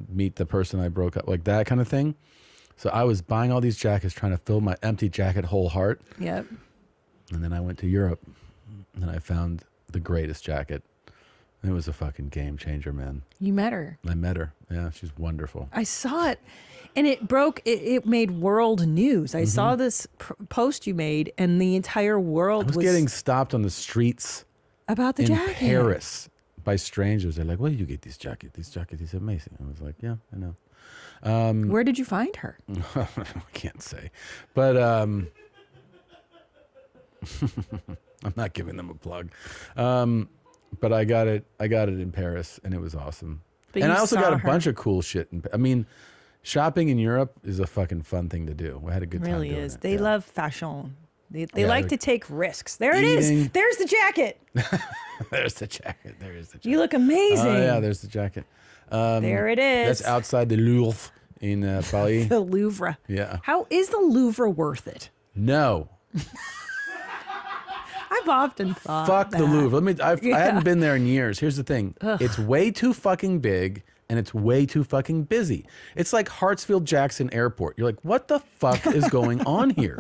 meet the person I broke up, like that kind of thing. So I was buying all these jackets, trying to fill my empty jacket whole heart. Yep. And then I went to Europe and I found the greatest jacket. It was a fucking game changer, man. You met her. I met her. Yeah, she's wonderful. I saw it, and it broke. It made world news. I saw this post you made, and the entire world I was getting stopped on the streets about the in jacket. Paris by strangers. They're like, "Where did you get this jacket? This jacket is amazing." I was like, "Yeah, I know." Where did you find her? I can't say, but I'm not giving them a plug. But I got it in Paris, and it was awesome. But and you I also saw got a her. bunch of cool shit. I mean, shopping in Europe is a fucking fun thing to do. We had a good time Really doing is. it. They Yeah. love fashion. They Yeah, like they're to take risks. There it is. eating. There's the jacket. There's the jacket. There is the jacket. You look amazing. Oh, yeah, there's the jacket. There it is. That's outside the Louvre in Paris. The Louvre. Yeah. How is the Louvre worth it? No. I've often thought. Fuck the that. Louvre. I Yeah. hadn't been there in years. Here's the thing. Ugh. It's way too fucking big and it's way too fucking busy. It's like Hartsfield-Jackson Airport. You're like, what the fuck is going on here?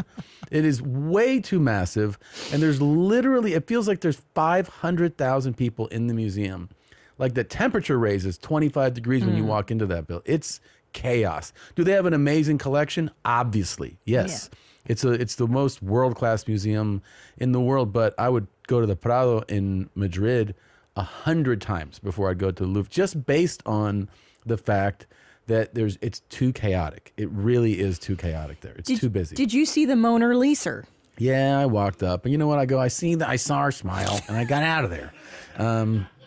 It is way too massive. And there's literally, it feels like there's 500,000 people in the museum. Like the temperature raises 25 degrees when you walk into that building. It's chaos. Do they have an amazing collection? Obviously, yes. It's the most world-class museum in the world, but I would go to the Prado in Madrid 100 times before I'd go to the Louvre, just based on the fact that it's too chaotic. It really is too chaotic there. It's too busy. Did you see the Mona Lisa? Yeah, I walked up, and you know what? I saw her smile, and I got out of there.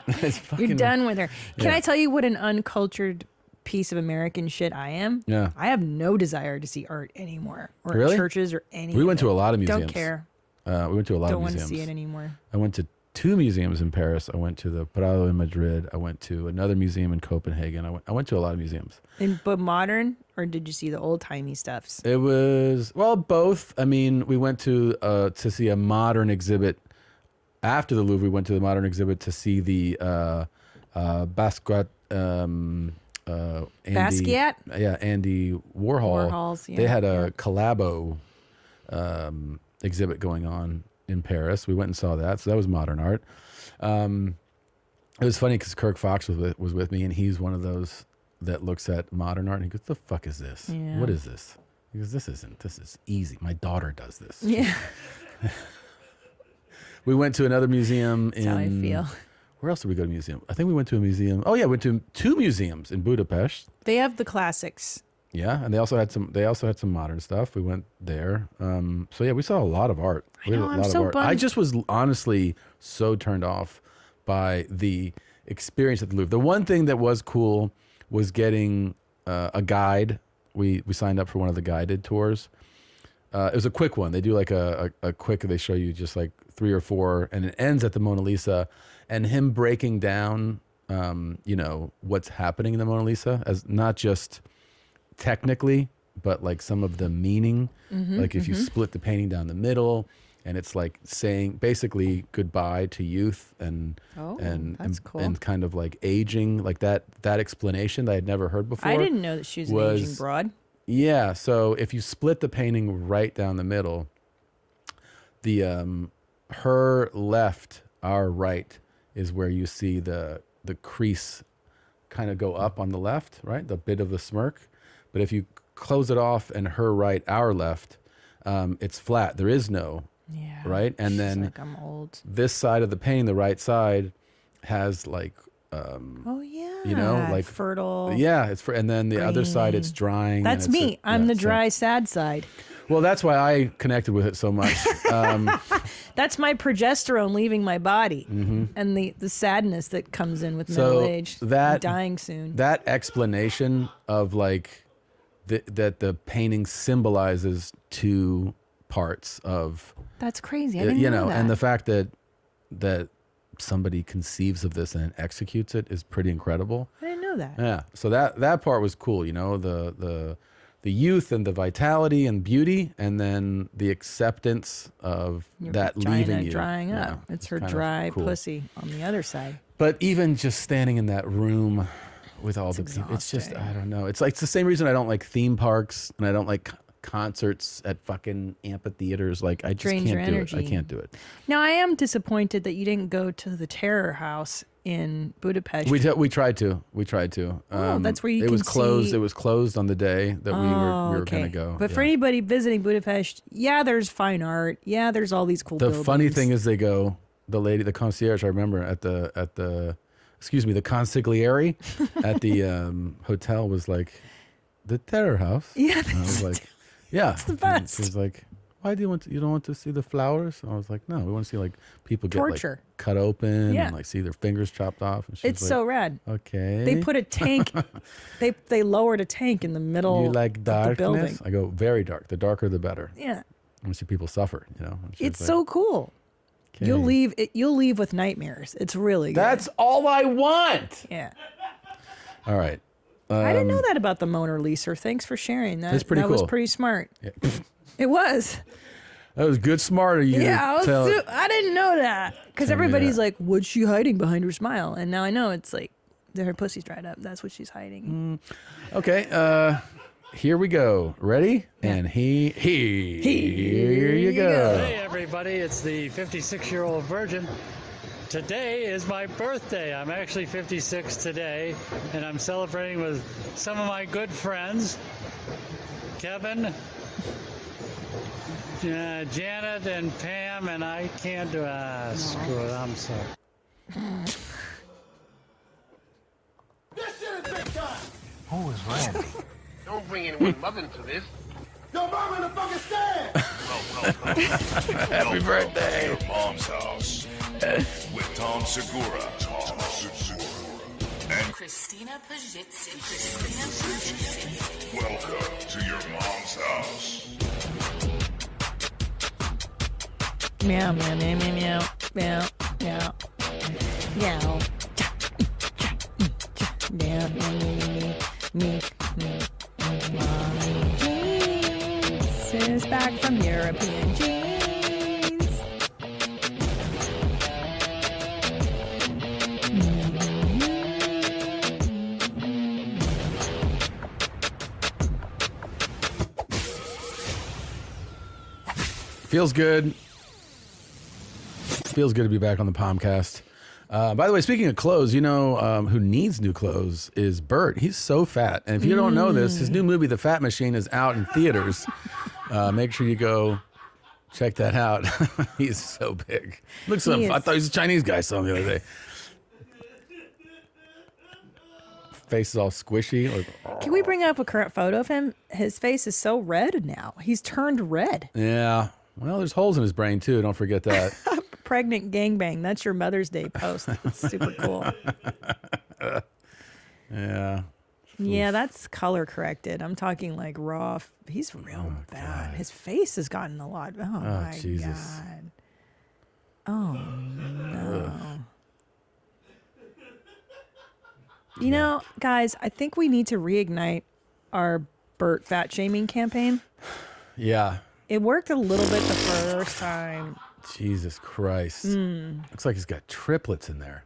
It's fucking, You're done with her. Can Yeah. I tell you what an uncultured piece of American shit I am? Yeah. I have no desire to see art anymore, or Really? churches, or anything. We went to a lot of museums. Don't care. We went to a lot Don't of want to museums. see it anymore. I went to 2 museums in Paris. I went to the Prado in Madrid. I went to another museum in Copenhagen. I went to a lot of museums. But modern, or did you see the old timey stuffs? It was, well, both. I mean, we went to see a modern exhibit. After the Louvre, we went to the modern exhibit to see the Basquiat. Basquiat? Yeah, Andy Warhol. Warhols, yeah, They had a collabo exhibit going on in Paris. We went and saw that. So that was modern art. It was funny because Kirk Fox was with me, and he's one of those that looks at modern art and he goes, "The fuck is this? Yeah. What is this?" He goes, "This is easy. My daughter does this." Yeah. We went to another museum That's how I feel. Where else did we go to a museum? I think we went to a museum. Oh yeah, we went to 2 museums in Budapest. They have the classics. Yeah, and they also had some modern stuff. We went there. So yeah, we saw a lot of art. We had know, a I'm lot of so art. bummed. I just was honestly so turned off by the experience at the Louvre. The one thing that was cool was getting a guide. We signed up for one of the guided tours. It was a quick one. They do like a quick, they show you just like 3 or 4, and it ends at the Mona Lisa, and him breaking down, what's happening in the Mona Lisa, as not just technically, but like some of the meaning. Like if you split the painting down the middle, and it's like saying basically goodbye to youth and that's cool. and kind of like aging, like that explanation that I'd never heard before. I didn't know that she was an aging broad. Yeah, so if you split the painting right down the middle, the her left, our right, is where you see the crease kind of go up on the left, right? The bit of the smirk. But if you close it off and her right, our left, it's flat. There is no, right? And then like, I'm old. This side of the painting, the right side, has like, oh yeah, you know, like fertile. Yeah, it's and then the other side, it's green. drying. That's and it's me. I'm the dry, sad side. Well, that's why I connected with it so much. That's my progesterone leaving my body, Mhm. and the sadness that comes in with So middle age. that I'm dying soon. That explanation of like that the painting symbolizes two parts of That's crazy. I didn't you know that. and the fact that somebody conceives of this and executes it is pretty incredible. I didn't know that. Yeah. So that part was cool, you know, the youth and the vitality and beauty, and then the acceptance of Your that vagina leaving you. drying you up. know, It's her kind of dry cool. pussy on the other side. But even just standing in that room with all the people, it's just, I don't know. It's like, it's the same reason I don't like theme parks and I don't like concerts at fucking amphitheaters. Like, I just Drains your can't do it. I energy. can't do it. Now, I am disappointed that you didn't go to the Terror House in Budapest. We tried to. We tried to. Oh, that's where you it can was closed. see- It was closed on the day that we were okay. going to go. But yeah. for anybody visiting Budapest, yeah, there's fine art. Yeah, there's all these cool The buildings. funny thing is, the concierge, I remember at the consigliere at the hotel was like, the Terror House. Yeah, And I was like, yeah, it's the And best. she was like, why do you don't want to see the flowers? And I was like, no, we want to see like people get Torture. like cut open Yeah. and like see their fingers chopped off. And she It's was so like, rad. Okay. They put a tank. they lowered a tank in the middle. You like of the building. darkness? I go, very dark. The darker, the better. Yeah, I want to see people suffer. You know. And she it's was so like, cool. You'll "Okay." leave. You'll leave with nightmares. It's really good. That's all I want. Yeah. All right. I didn't know that about the Mona Lisa. Thanks for sharing that. That's pretty that was cool. pretty smart. Yeah. It was. That was good, smart of you. Yeah, to tell. I didn't know that because Tell me everybody's that. like, "What's she hiding behind her smile?" And now I know it's like her pussy's dried up. That's what she's hiding. Okay. Here we go. Ready? And here you go. Hey, everybody, it's the 56-year-old virgin. Today is my birthday. I'm actually 56 today, and I'm celebrating with some of my good friends, Kevin, Janet, and Pam, and I can't do it. Screw it, I'm sorry. Who is Randy? Don't bring anyone mother into this. Yo, mom in the fucking stand! Happy birthday. Your mom's house with Tom Segura. And Christina Pajitsin. Christina Pajitsin. welcome to your mom's house. Meow meow meow meow meow meow meow. Meow meow Mommy jeans is back from European jeans. Feels good. Feels good to be back on the Palmcast. By the way, speaking of clothes, you know who needs new clothes is Bert. He's so fat. And if you don't know this, his new movie, The Fat Machine, is out in theaters. Make sure you go check that out. He's so big. Looks He I is. thought he was a Chinese guy I saw him the other day. Face is all squishy. Like, Can we bring up a current photo of him? His face is so red now. He's turned red. yeah. Well, there's holes in his brain, too. Don't forget that. Pregnant gangbang. That's your Mother's Day post. It's super cool. Yeah. Yeah, that's color corrected. I'm talking like raw. He's real bad. His face has gotten a lot. Oh, my Jesus. God. Oh, no. You know, guys, I think we need to reignite our Bert fat shaming campaign. Yeah. It worked a little bit the first time. Jesus Christ. Looks like he's got triplets in there.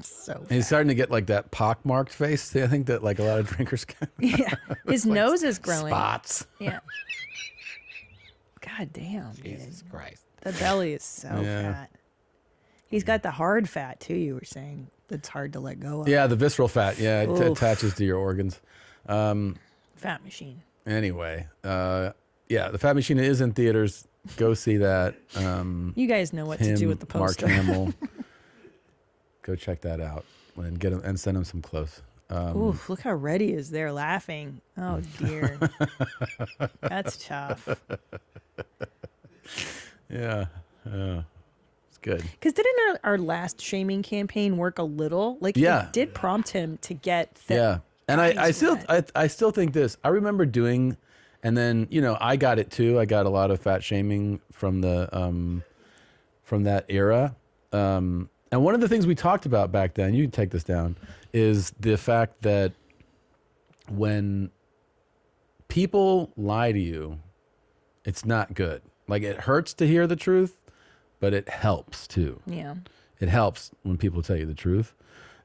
So And he's starting to get like that pockmarked face. I think that like a lot of drinkers get. Yeah. His Like nose is growing. spots. Yeah. God damn, dude. Jesus Christ. The belly is so Yeah. fat. He's got the hard fat too. You were saying that's hard to let go of. Yeah, the visceral fat. Yeah, it attaches to your organs. Fat machine. Anyway, yeah, the Fat Machine is in theaters. Go see that. You guys know what to do with the poster. Mark Hamill. Go check that out and get him and send him some clothes. Oof, look how Reddy is there laughing. Oh dear. That's tough. Yeah. It's good. Because didn't our last shaming campaign work a little? Like it did prompt him to get thick. Yeah. And I still think this. I remember doing, and then, you know, I got it too. I got a lot of fat shaming from that era. And one of the things we talked about back then, you can take this down, is the fact that when people lie to you, it's not good. Like, it hurts to hear the truth, but it helps too. Yeah. It helps when people tell you the truth.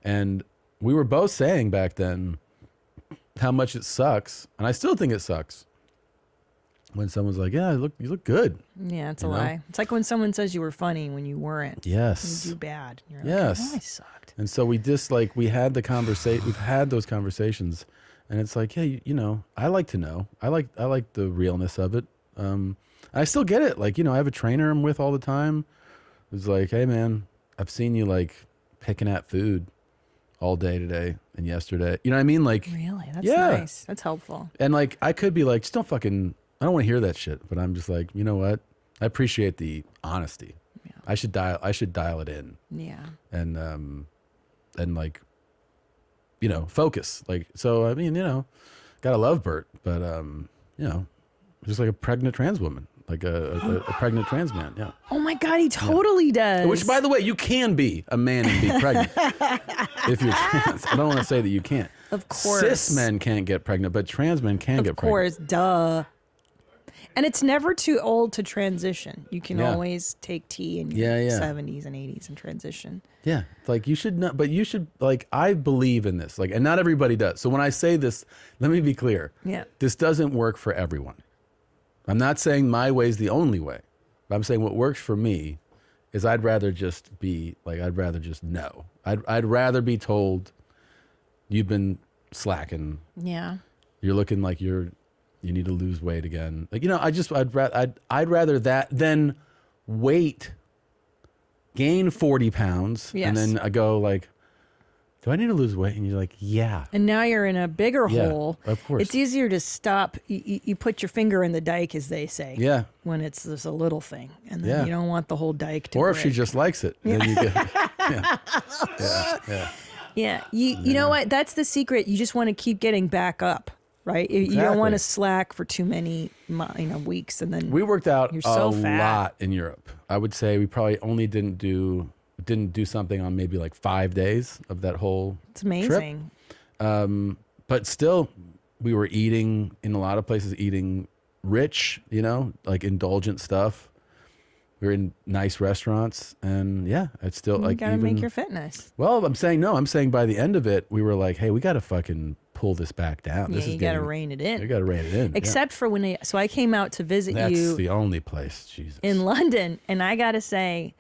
And we were both saying back then how much it sucks, and I still think it sucks, when someone's like, yeah, you look good. Yeah, it's a lie. It's like when someone says you were funny when you weren't. Yes. You do bad. You're like, Yes. oh, I sucked. And so we just we had the conversation. We've had those conversations, and it's like, hey, you know, I like to know. I like the realness of it. I still get it. Like, you know, I have a trainer I'm with all the time. It's like, hey, man, I've seen you like picking at food all day today and yesterday. You know what I mean? Like, really, that's yeah. nice. That's helpful. And like, I could be like, just don't fucking. I don't want to hear that shit. But I'm just like, you know what? I appreciate the honesty. Yeah. I should dial it in. Yeah. And like, you know, focus. Like, so I mean, you know, gotta love Bert, but you know, just like a pregnant trans woman, like a pregnant trans man. Yeah. Oh my God, he totally does. Which, by the way, you can be a man and be pregnant if you're trans. I don't want to say that you can't. Of course. Cis men can't get pregnant, but trans men can get pregnant. Of course, duh. And it's never too old to transition. You can always take tea in your 70s and 80s and transition. Yeah, like you should not, but you should, like, I believe in this, like, and not everybody does. So when I say this, let me be clear. Yeah. This doesn't work for everyone. I'm not saying my way is the only way. I'm saying what works for me is I'd rather just know. I'd rather be told you've been slacking. Yeah. You're looking like you need to lose weight again. Like, you know, I'd rather that than gain 40 pounds. Yes. And then I go like, do I need to lose weight? And you're like, yeah. And now you're in a bigger hole. Of course. It's easier to stop. You put your finger in the dike, as they say. Yeah. When it's just a little thing. And then you don't want the whole dike to Or break. if she just likes it. Then you get, Yeah. You know what? That's the secret. You just want to keep getting back up. Right, you don't want to slack for too many weeks, and then we worked out you're so fat. Lot in Europe. I would say we probably only didn't do something on maybe like 5 days of that whole. It's amazing. Trip. But still, we were eating in a lot of places, eating rich, you know, like indulgent stuff. We were in nice restaurants, and it's still you like gotta make your fitness. Well, I'm saying by the end of it, we were like, hey, we got to fucking pull this back down. Yeah, you got to rein it in. You got to rein it in. Except for when so I came out to visit you. That's the only place, Jesus. In London, and I got to say,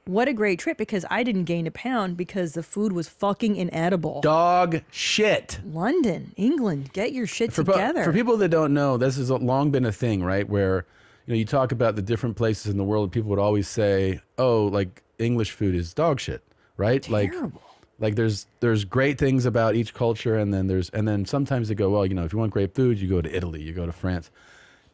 what a great trip, because I didn't gain a pound because the food was fucking inedible. Dog shit. London, England, get your shit together. For people that don't know, this has long been a thing, right? Where, you know, you talk about the different places in the world, and people would always say, oh, like English food is dog shit, right? Terrible. Like there's great things about each culture, and then sometimes they go, well, you know, if you want great food, you go to Italy, you go to France.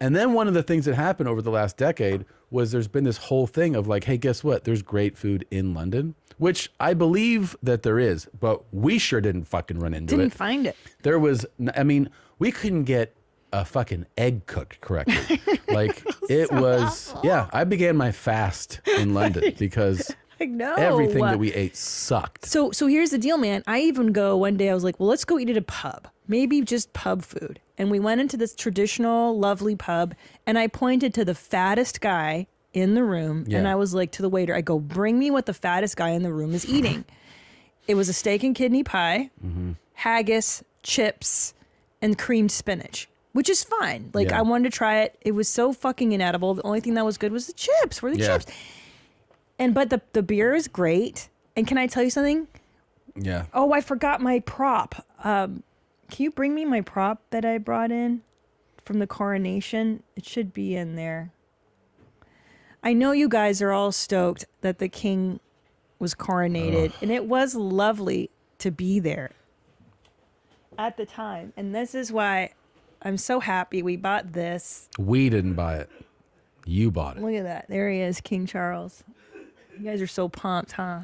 And then one of the things that happened over the last decade was there's been this whole thing of like, hey, guess what? There's great food in London, which I believe that there is, but we sure didn't fucking run into it. Didn't find it. There was, I mean, we couldn't get a fucking egg cooked correctly. Like it was, awful. I began my fast in London because I know. Everything that we ate sucked. So here's the deal, man. I even go one day, I was like, well, let's go eat at a pub. Maybe just pub food. And we went into this traditional, lovely pub, and I pointed to the fattest guy in the room, and I was like to the waiter, I go, bring me what the fattest guy in the room is eating. It was a steak and kidney pie, haggis, chips, and creamed spinach, which is fine. Like, I wanted to try it. It was so fucking inedible. The only thing that was good was the chips. Chips? But the beer is great. And can I tell you something? Yeah. Oh, I forgot my prop. Can you bring me my prop that I brought in from the coronation? It should be in there. I know you guys are all stoked that the king was coronated, and it was lovely to be there at the time. And this is why I'm so happy we bought this. We didn't buy it. You bought it. Look at that. There he is, King Charles. You guys are so pumped, huh?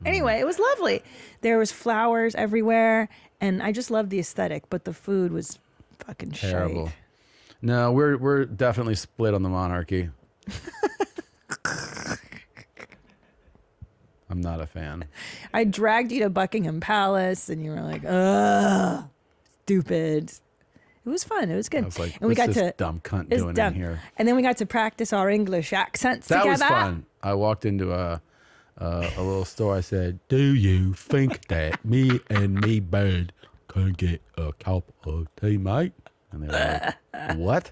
Anyway, it was lovely. There was flowers everywhere, and I just loved the aesthetic, but the food was fucking Terrible. shite. No, we're definitely split on the monarchy. I'm not a fan. I dragged you to Buckingham Palace, and you were like, ugh, stupid. It was fun. It was good. I was like, and we got what's this to dumb cunt it's doing dumb. in here? And then we got to practice our English accents That together. was fun. I walked into a little store. I said, "Do you think that me and me bird can get a cup of tea, mate?" And they were like, "What?"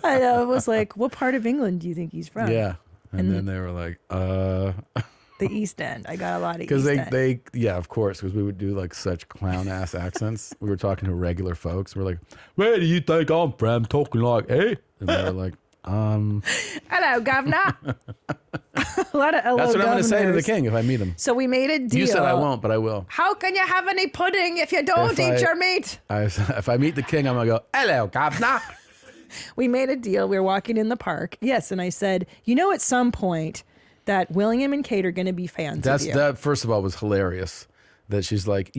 I was like, what part of England do you think he's from? Yeah. And then they were like, The East End. I got a lot of East because End. yeah, of course, because we would do like such clown ass accents. We were talking to regular folks. We're like, "Where do you think I'm from? Talking like, eh?" And they were like, Hello, governor. A lot of hello, That's what I'm going to say to the governors. king if I meet him. So we made a deal. You said I won't, but I will. How can you have any pudding if you don't eat your meat? If I meet the king, I'm going to go, "Hello, governor." We made a deal. We were walking in the park. Yes, and I said, at some point that William and Kate are going to be fans of you. That, first of all, was hilarious. That she's like,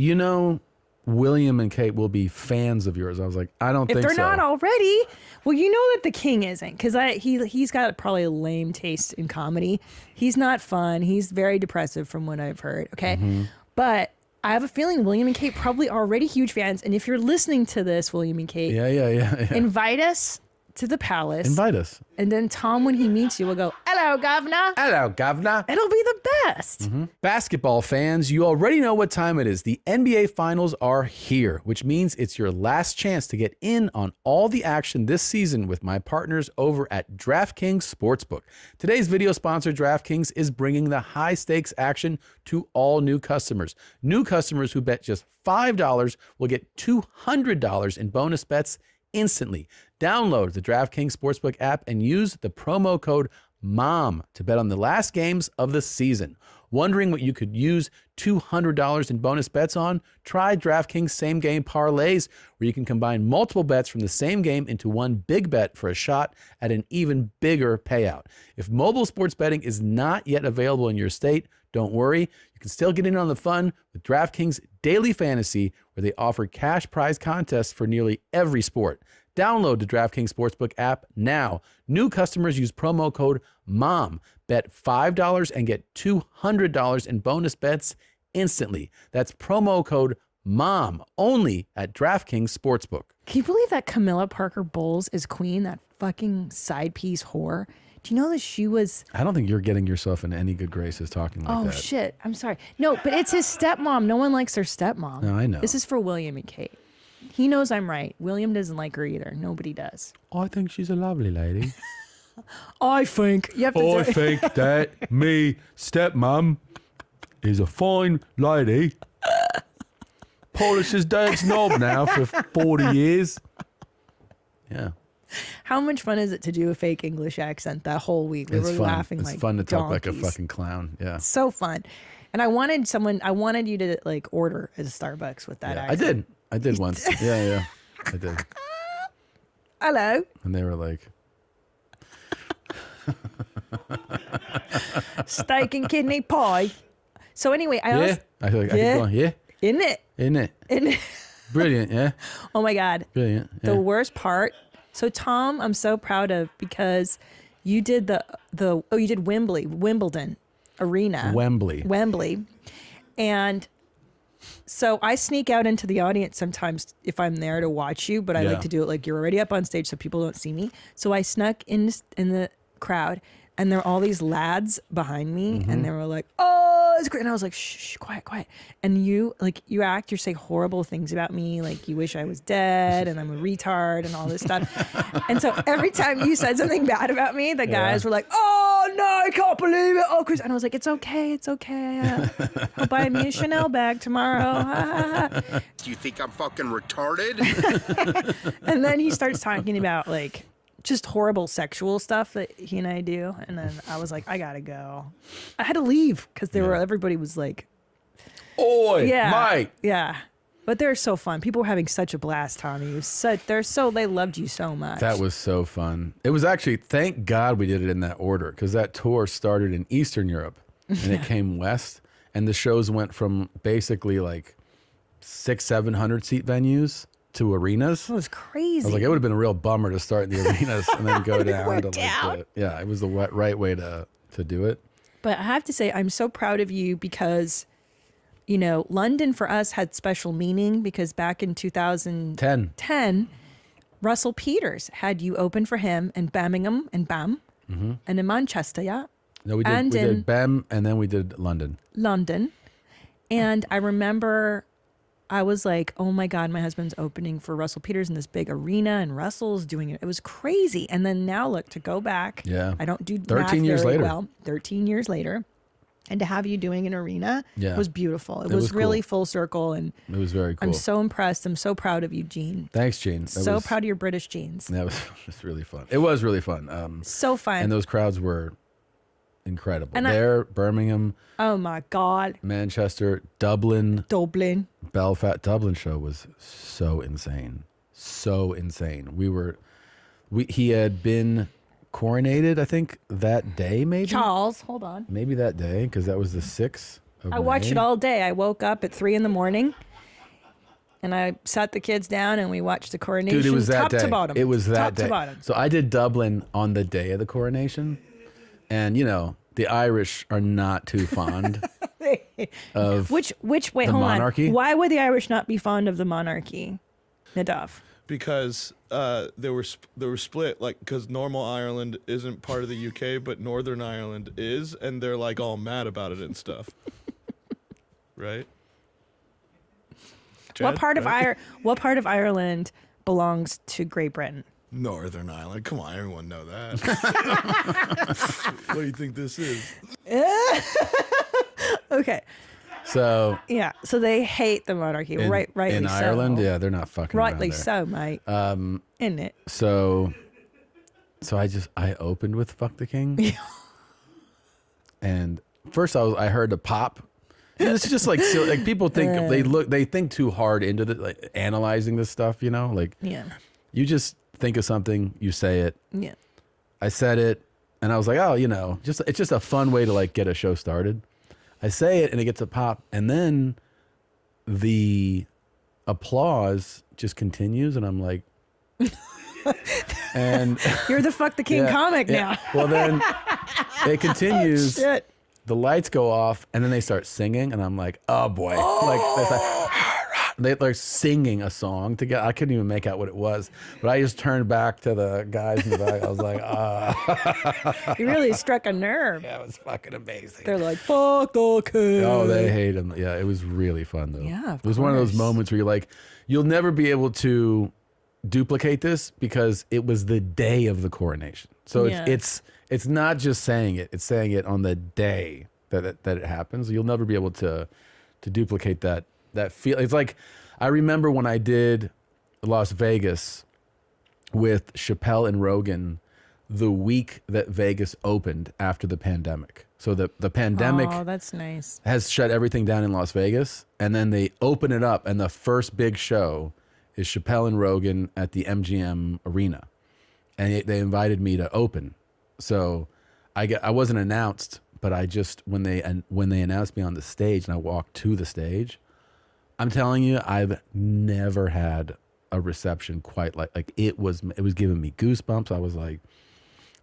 William and Kate will be fans of yours. I was like, I don't think so. If they're not already, well, you know that the king isn't, because he's got probably a lame taste in comedy. He's not fun. He's very depressive from what I've heard. Okay, but I have a feeling William and Kate probably already huge fans. And if you're listening to this, William and Kate, yeah. invite us to the palace. Invite us. And then Tom, when he meets you, will go, "Hello, governor." Hello, governor. It'll be the best. Basketball fans, you already know what time it is. The NBA Finals are here, which means it's your last chance to get in on all the action this season with my partners over at DraftKings Sportsbook. Today's video sponsor, DraftKings, is bringing the high-stakes action to all new customers. New customers who bet just $5 will get $200 in bonus bets instantly. Download the DraftKings Sportsbook app and use the promo code MOM to bet on the last games of the season. Wondering what you could use $200 in bonus bets on? Try DraftKings Same Game Parlays, where you can combine multiple bets from the same game into one big bet for a shot at an even bigger payout. If mobile sports betting is not yet available in your state, don't worry. You can still get in on the fun with DraftKings Daily Fantasy, where they offer cash prize contests for nearly every sport. Download the DraftKings Sportsbook app now. New customers use promo code MOM. Bet $5 and get $200 in bonus bets instantly. That's promo code MOM only at DraftKings Sportsbook. Can you believe that Camilla Parker Bowles is queen, that fucking side piece whore? Do you know that she was... I don't think you're getting yourself in any good graces talking like that. Oh, shit. I'm sorry. No, but it's his stepmom. No one likes her stepmom. No, I know. This is for William and Kate. He knows I'm right. William doesn't like her either. Nobody does. I think she's a lovely lady. I think. You have to I think that me stepmom is a fine lady. Polishes dad's knob now for 40 years. Yeah. How much fun is it to do a fake English accent that whole week? We It's were fun. laughing It's like fun to talk like a donkeys. fucking clown. Yeah. So fun. And I wanted you to like order at a Starbucks with that Yeah, accent. I did once. Yeah. I did. Hello. And they were like, Steak and kidney pie. So anyway, I yeah. also, I feel like I keep going, yeah. Isn't it? Isn't it? Isn't it? Brilliant, yeah. Oh my God. Brilliant. Yeah. The worst part. So Tom, I'm so proud of because you did you did Wimbledon Arena. Wembley. And so I sneak out into the audience sometimes if I'm there to watch you, but I Yeah. like to do it like you're already up on stage so people don't see me. So I snuck in the crowd and there were all these lads behind me and they were like, "Oh, it's great. And I was like, shh, quiet, quiet. And you say horrible things about me. Like you wish I was dead and I'm a retard and all this stuff. And so every time you said something bad about me, the guys were like, oh no, I can't believe it. Oh, Chris. And I was like, it's okay. It's okay. I'll buy me a Chanel bag tomorrow. Do you think I'm fucking retarded? And then he starts talking about like just horrible sexual stuff that he and I do. And then I was like, I gotta go. I had to leave because everybody was like, oi, Mike. Yeah. But they're so fun. People were having such a blast, Tommy. They loved you so much. That was so fun. It was actually, thank God we did it in that order, because that tour started in Eastern Europe and it came west, and the shows went from basically like 600-700 seat venues to arenas. It was crazy. I was like, it would have been a real bummer to start in the arenas and then go down to worked like out. it was the right way to do it. But I have to say, I'm so proud of you because, you know, London for us had special meaning because back in 2010, Russell Peters had you open for him in Birmingham and BAM and in Manchester, yeah? No, we did BAM and then we did London. And I remember I was like, oh my God, my husband's opening for Russell Peters in this big arena and Russell's doing it. It was crazy. And then now look, to go back, I don't do 13 years very later. well, 13 years later. And to have you doing an arena was beautiful. It was cool. really full circle. And it was very cool. I'm so impressed. I'm so proud of you, Gene. Thanks, Gene. So proud of your British genes. That was really fun. It was really fun. So fun. And those crowds were incredible. And Birmingham. Oh my God. Manchester, Dublin. Belfast. Dublin show was so insane. So insane. He had been coronated, I think, that day, maybe? Charles, hold on. Maybe that day, because that was the 6th of I watched May. it all day. I woke up at 3 a.m. and I sat the kids down and we watched the coronation. Dude, it was that top day. to bottom. It was that top day. to bottom. So I did Dublin on the day of the coronation. And, you know, the Irish are not too fond of wait, the hold monarchy. on. Why would the Irish not be fond of the monarchy, Nadav? Because they were split, like, because normal Ireland isn't part of the UK, but Northern Ireland is, and they're like all mad about it and stuff. Right? What part of Ireland belongs to Great Britain? Northern Ireland. Come on, everyone know that. What do you think this is? Okay. So yeah, so they hate the monarchy, rightly in so. Ireland, yeah, they're not fucking rightly around there. so, mate. Isn't it? So I opened with "Fuck the King," and first I heard a pop. It's just like silly. Like people think they think too hard into like analyzing this stuff. You know, like you just think of something, you say it. Yeah. I said it, and I was like, oh, you know, it's just a fun way to like get a show started. I say it, and it gets a pop, and then the applause just continues, and I'm like, and you're the Fuck the King comic now. Well, then it continues. Oh, shit. The lights go off, and then they start singing, and I'm like, oh boy, they're singing a song together. I couldn't even make out what it was, but I just turned back to the guys in the back. I was like, ah. You really struck a nerve. Yeah, it was fucking amazing. They're like, fuck the king. Oh, they hate him. Yeah, it was really fun though. Yeah, it was one of those moments where you're like, you'll never be able to duplicate this because it was the day of the coronation. So it's not just saying it; it's saying it on the day that it happens. You'll never be able to duplicate that feel. It's like I remember when I did Las Vegas with Chappelle and Rogan the week that Vegas opened after the pandemic. So the pandemic that's nice. has shut everything down in Las Vegas, and then they open it up, and the first big show is Chappelle and Rogan at the MGM Arena, and they invited me to open. So I wasn't announced, but I just when they announced me on the stage and I walked to the stage, I'm telling you, I've never had a reception quite like it was giving me goosebumps. I was like,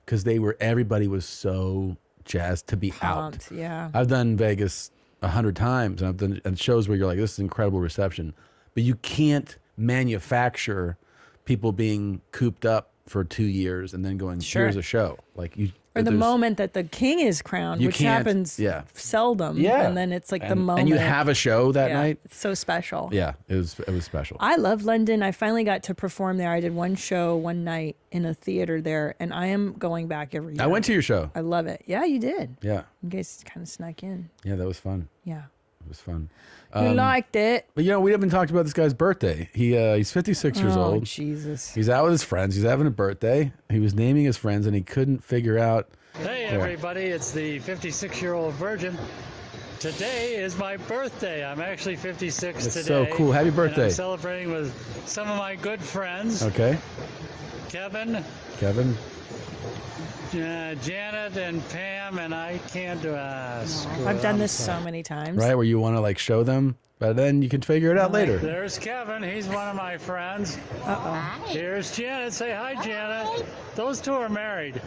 because everybody was so jazzed to be Pumped, out. Yeah. I've done Vegas 100 times, and I've done shows where you're like, this is incredible reception, but you can't manufacture people being cooped up for 2 years and then going, here's a show. Like Or the there's- moment that the king is crowned, You which can't- happens yeah. seldom. Yeah. And then it's like the And moment. you have a show that Yeah, night. It's so special. Yeah, it was special. I love London. I finally got to perform there. I did one show one night in a theater there, and I am going back every year. I went to your show. I love it. Yeah, you did. Yeah. You guys kind of snuck in. Yeah, that was fun. Yeah. It was fun. You liked it. But we haven't talked about this guy's birthday. He's 56 years Oh, old. Jesus. He's out with his friends. He's having a birthday. He was naming his friends, and he couldn't figure out. Hey, everybody, it's the 56-year-old virgin. Today is my birthday. I'm actually 56 That's today. so cool. Happy and birthday. I'm celebrating with some of my good friends. Okay. Kevin, Kevin. Janet, and Pam, and I can't do I've done this so many times. Right, where you want to like show them, but then you can figure it out later. There's Kevin. He's one of my friends. Here's Janet. Say hi, Janet. Those two are married.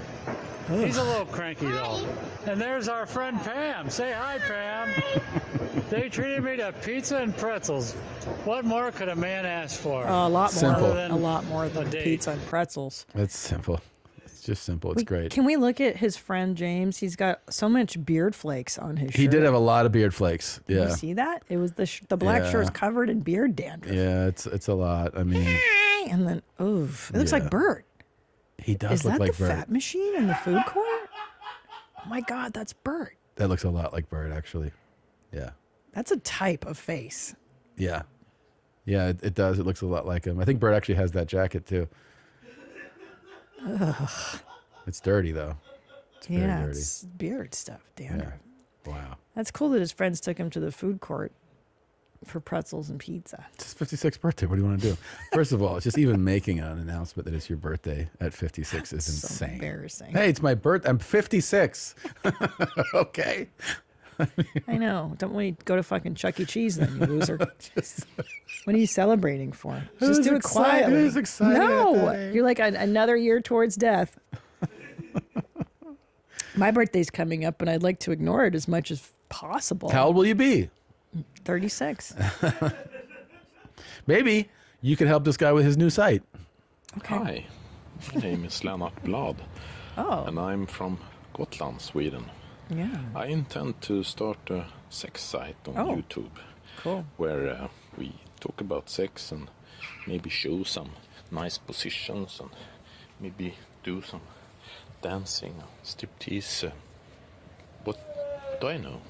He's a little cranky, though. And there's our friend Pam. Say hi, Pam. They treated me to pizza and pretzels. What more could a man ask for? Oh, a lot more. Simple. A lot more than pizza and pretzels. It's simple. It's just simple. It's great. Can we look at his friend James? He's got so much beard flakes on his shirt. He did have a lot of beard flakes. Did Yeah. you see that? It was the black Yeah. shirt's covered in beard dandruff. Yeah, it's a lot. I mean, And then, oof. It looks Yeah. like Bert. he does Is look that like the Bert. fat machine in the food court? Oh my God, that's Bert. That looks a lot like Bert, actually. Yeah. That's a type of face. Yeah. Yeah, it does. It looks a lot like him. I think Bert actually has that jacket too. Ugh. It's dirty though. It's very Yeah, dirty. it's beard stuff. Dandruff. Wow. That's cool that his friends took him to the food court for pretzels and pizza. It's his 56th birthday. What do you want to do? First of all, it's just even making an announcement that it's your birthday at 56 is So insane. embarrassing. Hey, it's my birthday. I'm 56. Okay. I know. Don't we go to fucking Chuck E. Cheese then, you loser? What are you celebrating for? Just Who's do it excited? quietly. Who's excited at No, that age? you're like another year towards death. My birthday's coming up, and I'd like to ignore it as much as possible. How old will you be? 36. Maybe you could help this guy with his new site. Hi, my name is Lennart Blad, Oh. and I'm from Gotland, Sweden. Yeah. I intend to start a sex site on Oh. YouTube. Cool. Where we talk about sex and maybe show some nice positions and maybe do some dancing, striptease. What do I know?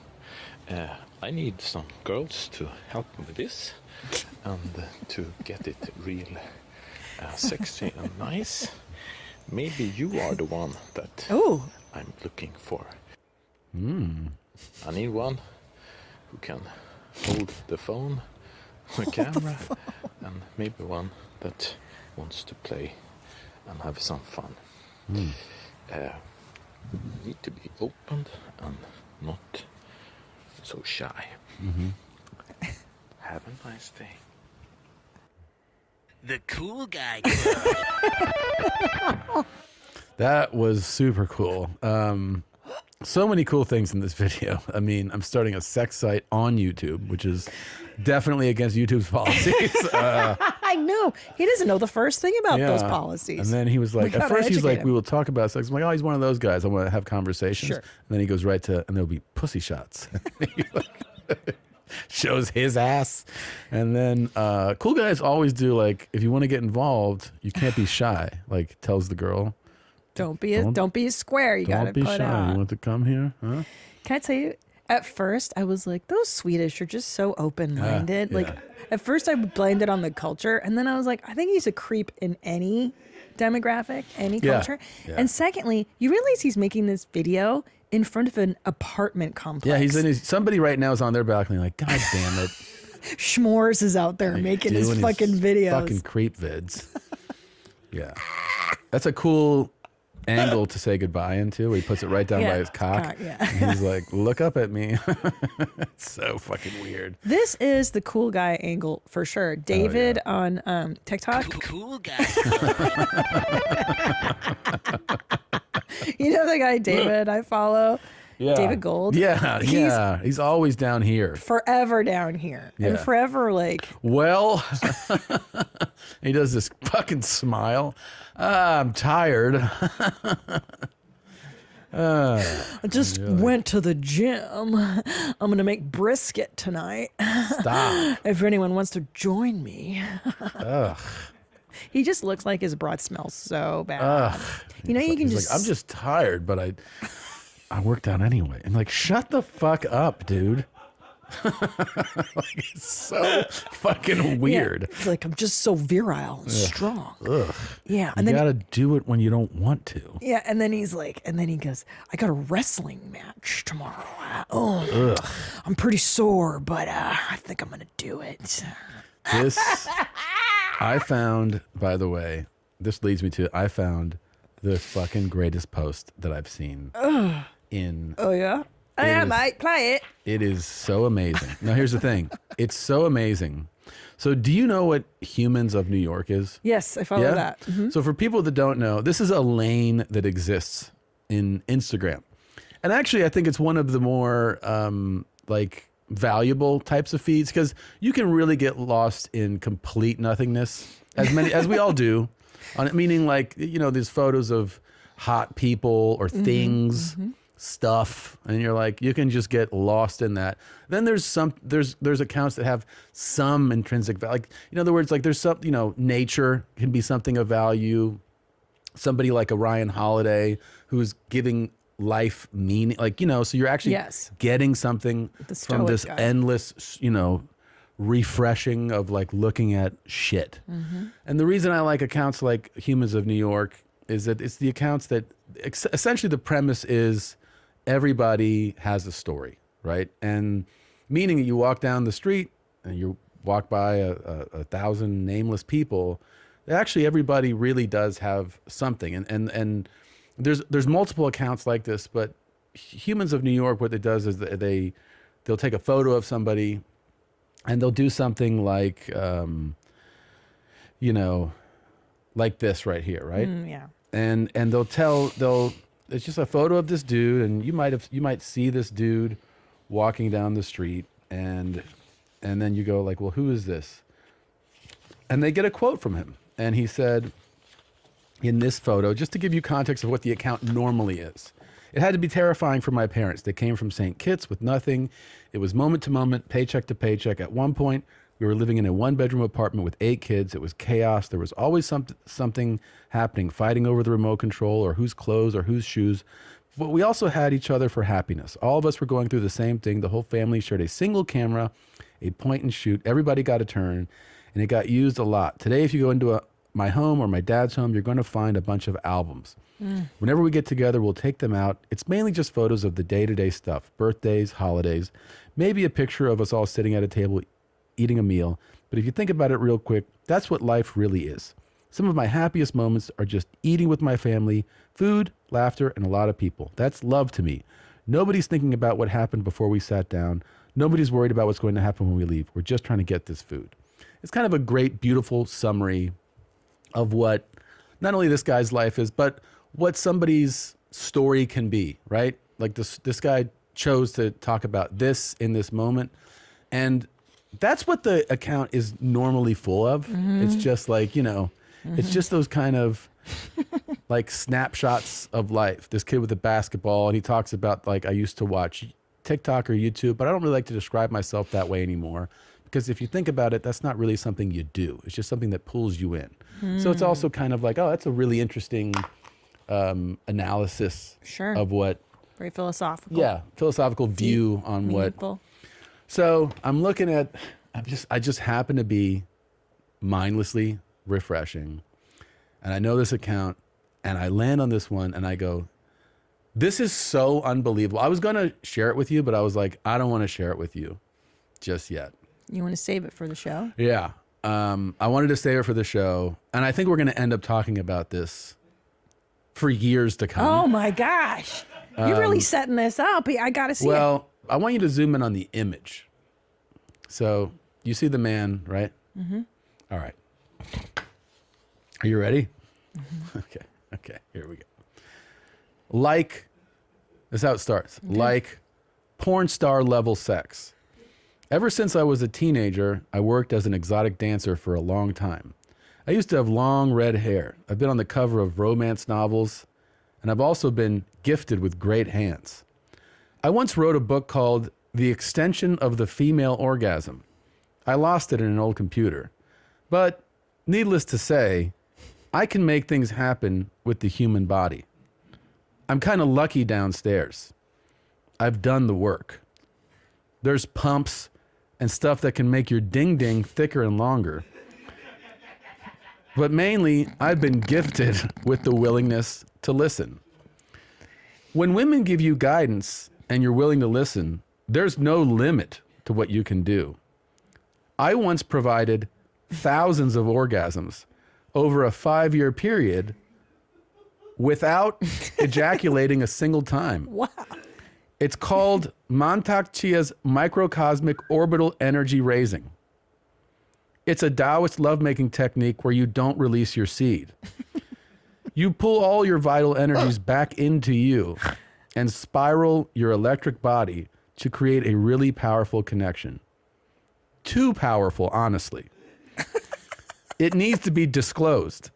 I need some girls to help me with this and to get it real sexy and nice. Maybe you are the one that I'm looking for. I need one who can hold the phone, the camera, and maybe one that wants to play and have some fun. Need to be opened and not so shy. Have a nice day. The Cool Guy That was super cool. So many cool things in this video. I mean, I'm starting a sex site on YouTube, which is definitely against YouTube's policies. I know. He doesn't know the first thing about those Yeah. policies. And then he was We like, at gotta first he's educate like, him. we will talk about sex. I'm like, oh, he's one of those guys. I want to have conversations. Sure. And then he goes right to, and there'll be pussy shots. He, like, shows his ass. And then cool guys always do like, if you want to get involved, you can't be shy. Like tells the girl, Don't be a square. You got to don't be put shy. out. You want to come here? Huh? Can I tell you? At first, I was like, those Swedish are just so open-minded. Yeah. Like, at first, I blamed it on the culture, and then I was like, I think he's a creep in any demographic, any Yeah. culture. Yeah. And secondly, you realize he's making this video in front of an apartment complex. Yeah, he's in his. Somebody right now is on their balcony, like, God damn it, Schmores is out there making his doing fucking videos. fucking creep vids. Yeah, that's a cool angle to say goodbye into. Where he puts it right down Yeah, by his cock. cock, yeah. And he's like, "Look up at me." It's so fucking weird. This is the cool guy angle for sure. David on TikTok. Cool Guy. You know the guy David I follow? Yeah. David Gold. Yeah, He's yeah. He's always down here. forever down here. Yeah. And forever like, Well, he does this fucking smile. I'm tired. I just went to the gym. I'm going to make brisket tonight. Stop. If anyone wants to join me. Ugh. He just looks like his breath smells so bad. Ugh. You know, you can He's just. like, I'm just tired, but I worked out anyway. And like, shut the fuck up, dude. Like, it's so fucking weird. Yeah. It's like, I'm just so virile and strong. Ugh. Yeah. And And you then. gotta do it when you don't want to. Yeah, and then he's like, and then he goes, I got a wrestling match tomorrow. Ugh. I'm pretty sore, but I think I'm gonna do it. This, I found, by the way, this leads me to, I found the fucking greatest post that I've seen Ugh. in. Oh yeah, It is- mate, play it. It is so amazing. Now, here's the thing. It's so amazing. So do you know what Humans of New York is? Yes, I follow that. Mhm. So for people that don't know, this is a lane that exists in Instagram. And actually, I think it's one of the more like valuable types of feeds because you can really get lost in complete nothingness, as we all do. Meaning like, you know, these photos of hot people or things, stuff, and you're like, you can just get lost in that. Then there's accounts that have some intrinsic value. Like, in other words, like there's some, you know, nature can be something of value. Somebody like a Ryan Holiday who's giving life meaning, like, you know, so you're actually getting something The from this stoic guy. endless, you know, refreshing of like looking at shit. Mhm. And the reason I like accounts like Humans of New York is that it's the accounts that essentially the premise is everybody has a story, right? And meaning you walk down the street and you walk by a 1,000 nameless people, actually everybody really does have something. And there's multiple accounts like this, but Humans of New York, what it does is that they'll take a photo of somebody and they'll do something like, you know, like this right here, right? Yeah. And it's just a photo of this dude, and you might see this dude walking down the street, and then you go like, well, who is this? And they get a quote from him, and he said in this photo, just to give you context of what the account normally is. It had to be terrifying for my parents. They came from St. Kitts with nothing. It was moment to moment, paycheck to paycheck. At one point, we were living in a one-bedroom apartment with 8 kids. It was chaos. There was always something happening, fighting over the remote control or whose clothes or whose shoes. But we also had each other for happiness. All of us were going through the same thing. The whole family shared a single camera, a point and shoot. Everybody got a turn, and it got used a lot. Today, if you go into my home or my dad's home, you're going to find a bunch of albums. Whenever we get together, we'll take them out. It's mainly just photos of the day-to-day stuff, birthdays, holidays, maybe a picture of us all sitting at a table eating a meal. But if you think about it real quick, that's what life really is. Some of my happiest moments are just eating with my family, food, laughter, and a lot of people. That's love to me. Nobody's thinking about what happened before we sat down. Nobody's worried about what's going to happen when we leave. We're just trying to get this food. It's kind of a great, beautiful summary of what not only this guy's life is, but what somebody's story can be, right? Like this guy chose to talk about this in this moment. And that's what the account is normally full of. It's just like, you know, it's just those kind of like snapshots of life. This kid with a basketball, and he talks about like, I used to watch TikTok or YouTube, but I don't really like to describe myself that way anymore. Because if you think about it, that's not really something you do. It's just something that pulls you in. So it's also kind of like, oh, that's a really interesting analysis of what. Very philosophical. Yeah, philosophical view on meaningful. what. So I'm looking at, I just happen to be mindlessly refreshing. And I know this account, and I land on this one, and I go, this is so unbelievable. I was going to share it with you, but I was like, I don't want to share it with you just yet. You want to save it for the show? Yeah. I wanted to save it for the show, and I think we're going to end up talking about this for years to come. Oh my gosh. You're really setting this up. I got to see it. Well, I want you to zoom in on the image. So you see the man, right? Mm-hmm. All right. Are you ready? Okay, here we go. Like, this is how it starts. Okay. Like porn star level sex. Ever since I was a teenager, I worked as an exotic dancer for a long time. I used to have long red hair. I've been on the cover of romance novels, and I've also been gifted with great hands. I once wrote a book called The Extension of the Female Orgasm. I lost it in an old computer. But needless to say, I can make things happen with the human body. I'm kind of lucky downstairs. I've done the work. There's pumps and stuff that can make your ding-ding thicker and longer. But mainly, I've been gifted with the willingness to listen. When women give you guidance and you're willing to listen, there's no limit to what you can do. I once provided thousands of orgasms over a 5-year period without ejaculating a single time. Wow. It's called Mantak Chia's microcosmic orbital energy raising. It's a Taoist lovemaking technique where you don't release your seed. You pull all your vital energies back into you and spiral your electric body to create a really powerful connection. Too powerful, honestly. It needs to be disclosed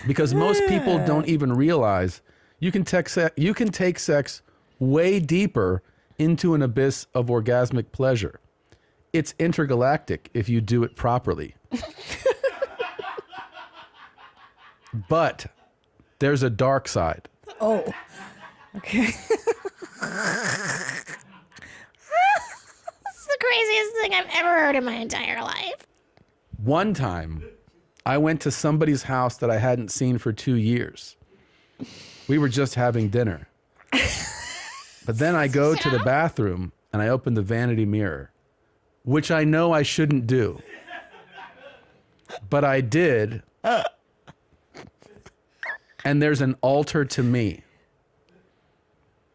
because most people don't even realize you can take sex way deeper into an abyss of orgasmic pleasure. It's intergalactic if you do it properly. But there's a dark side. Oh, okay. This is the craziest thing I've ever heard in my entire life. One time, I went to somebody's house that I hadn't seen for 2 years. We were just having dinner. But then I go to the bathroom and I open the vanity mirror, which I know I shouldn't do. But I did. And there's an altar to me.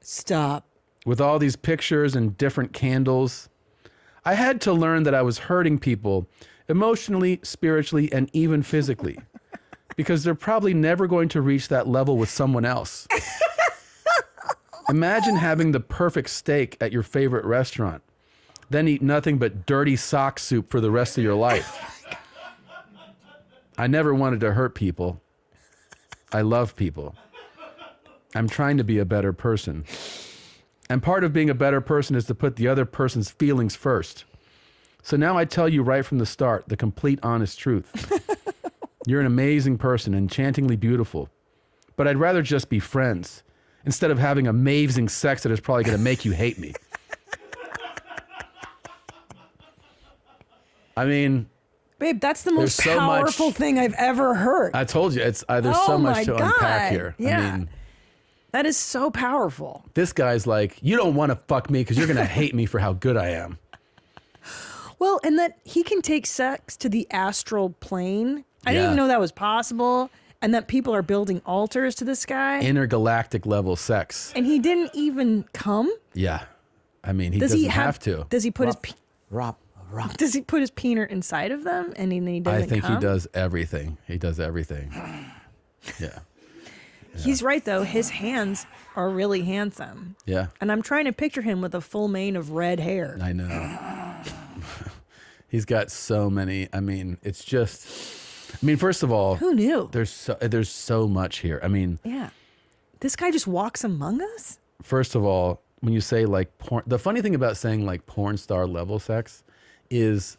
Stop. With all these pictures and different candles. I had to learn that I was hurting people emotionally, spiritually, and even physically. Because they're probably never going to reach that level with someone else. Imagine having the perfect steak at your favorite restaurant, then eat nothing but dirty sock soup for the rest of your life. I never wanted to hurt people. I love people. I'm trying to be a better person. And part of being a better person is to put the other person's feelings first. So now I tell you right from the start, the complete honest truth. You're an amazing person, enchantingly beautiful. But I'd rather just be friends instead of having amazing sex that is probably going to make you hate me. I mean, babe, that's the most so powerful thing I've ever heard. I told you, it's there's so much to unpack here. Yeah. I mean, that is so powerful. this guy's like, you don't want to fuck me because you're going to hate me for how good I am. Well, and that he can take sex to the astral plane. I didn't even know that was possible. And that people are building altars to this guy. Intergalactic level sex. And he didn't even come. Yeah. I mean, he doesn't have to. Does he put Does he put his peener inside of them and then he doesn't I think come? he does everything. He does everything. Yeah. He's right, though. His hands are really handsome. Yeah. And I'm trying to picture him with a full mane of red hair. I know. He's got so many. I mean, it's just. I mean, first of all, who knew? There's so much here. I mean, Yeah. This guy just walks among us? first of all, when you say like porn, the funny thing about saying like porn star level sex is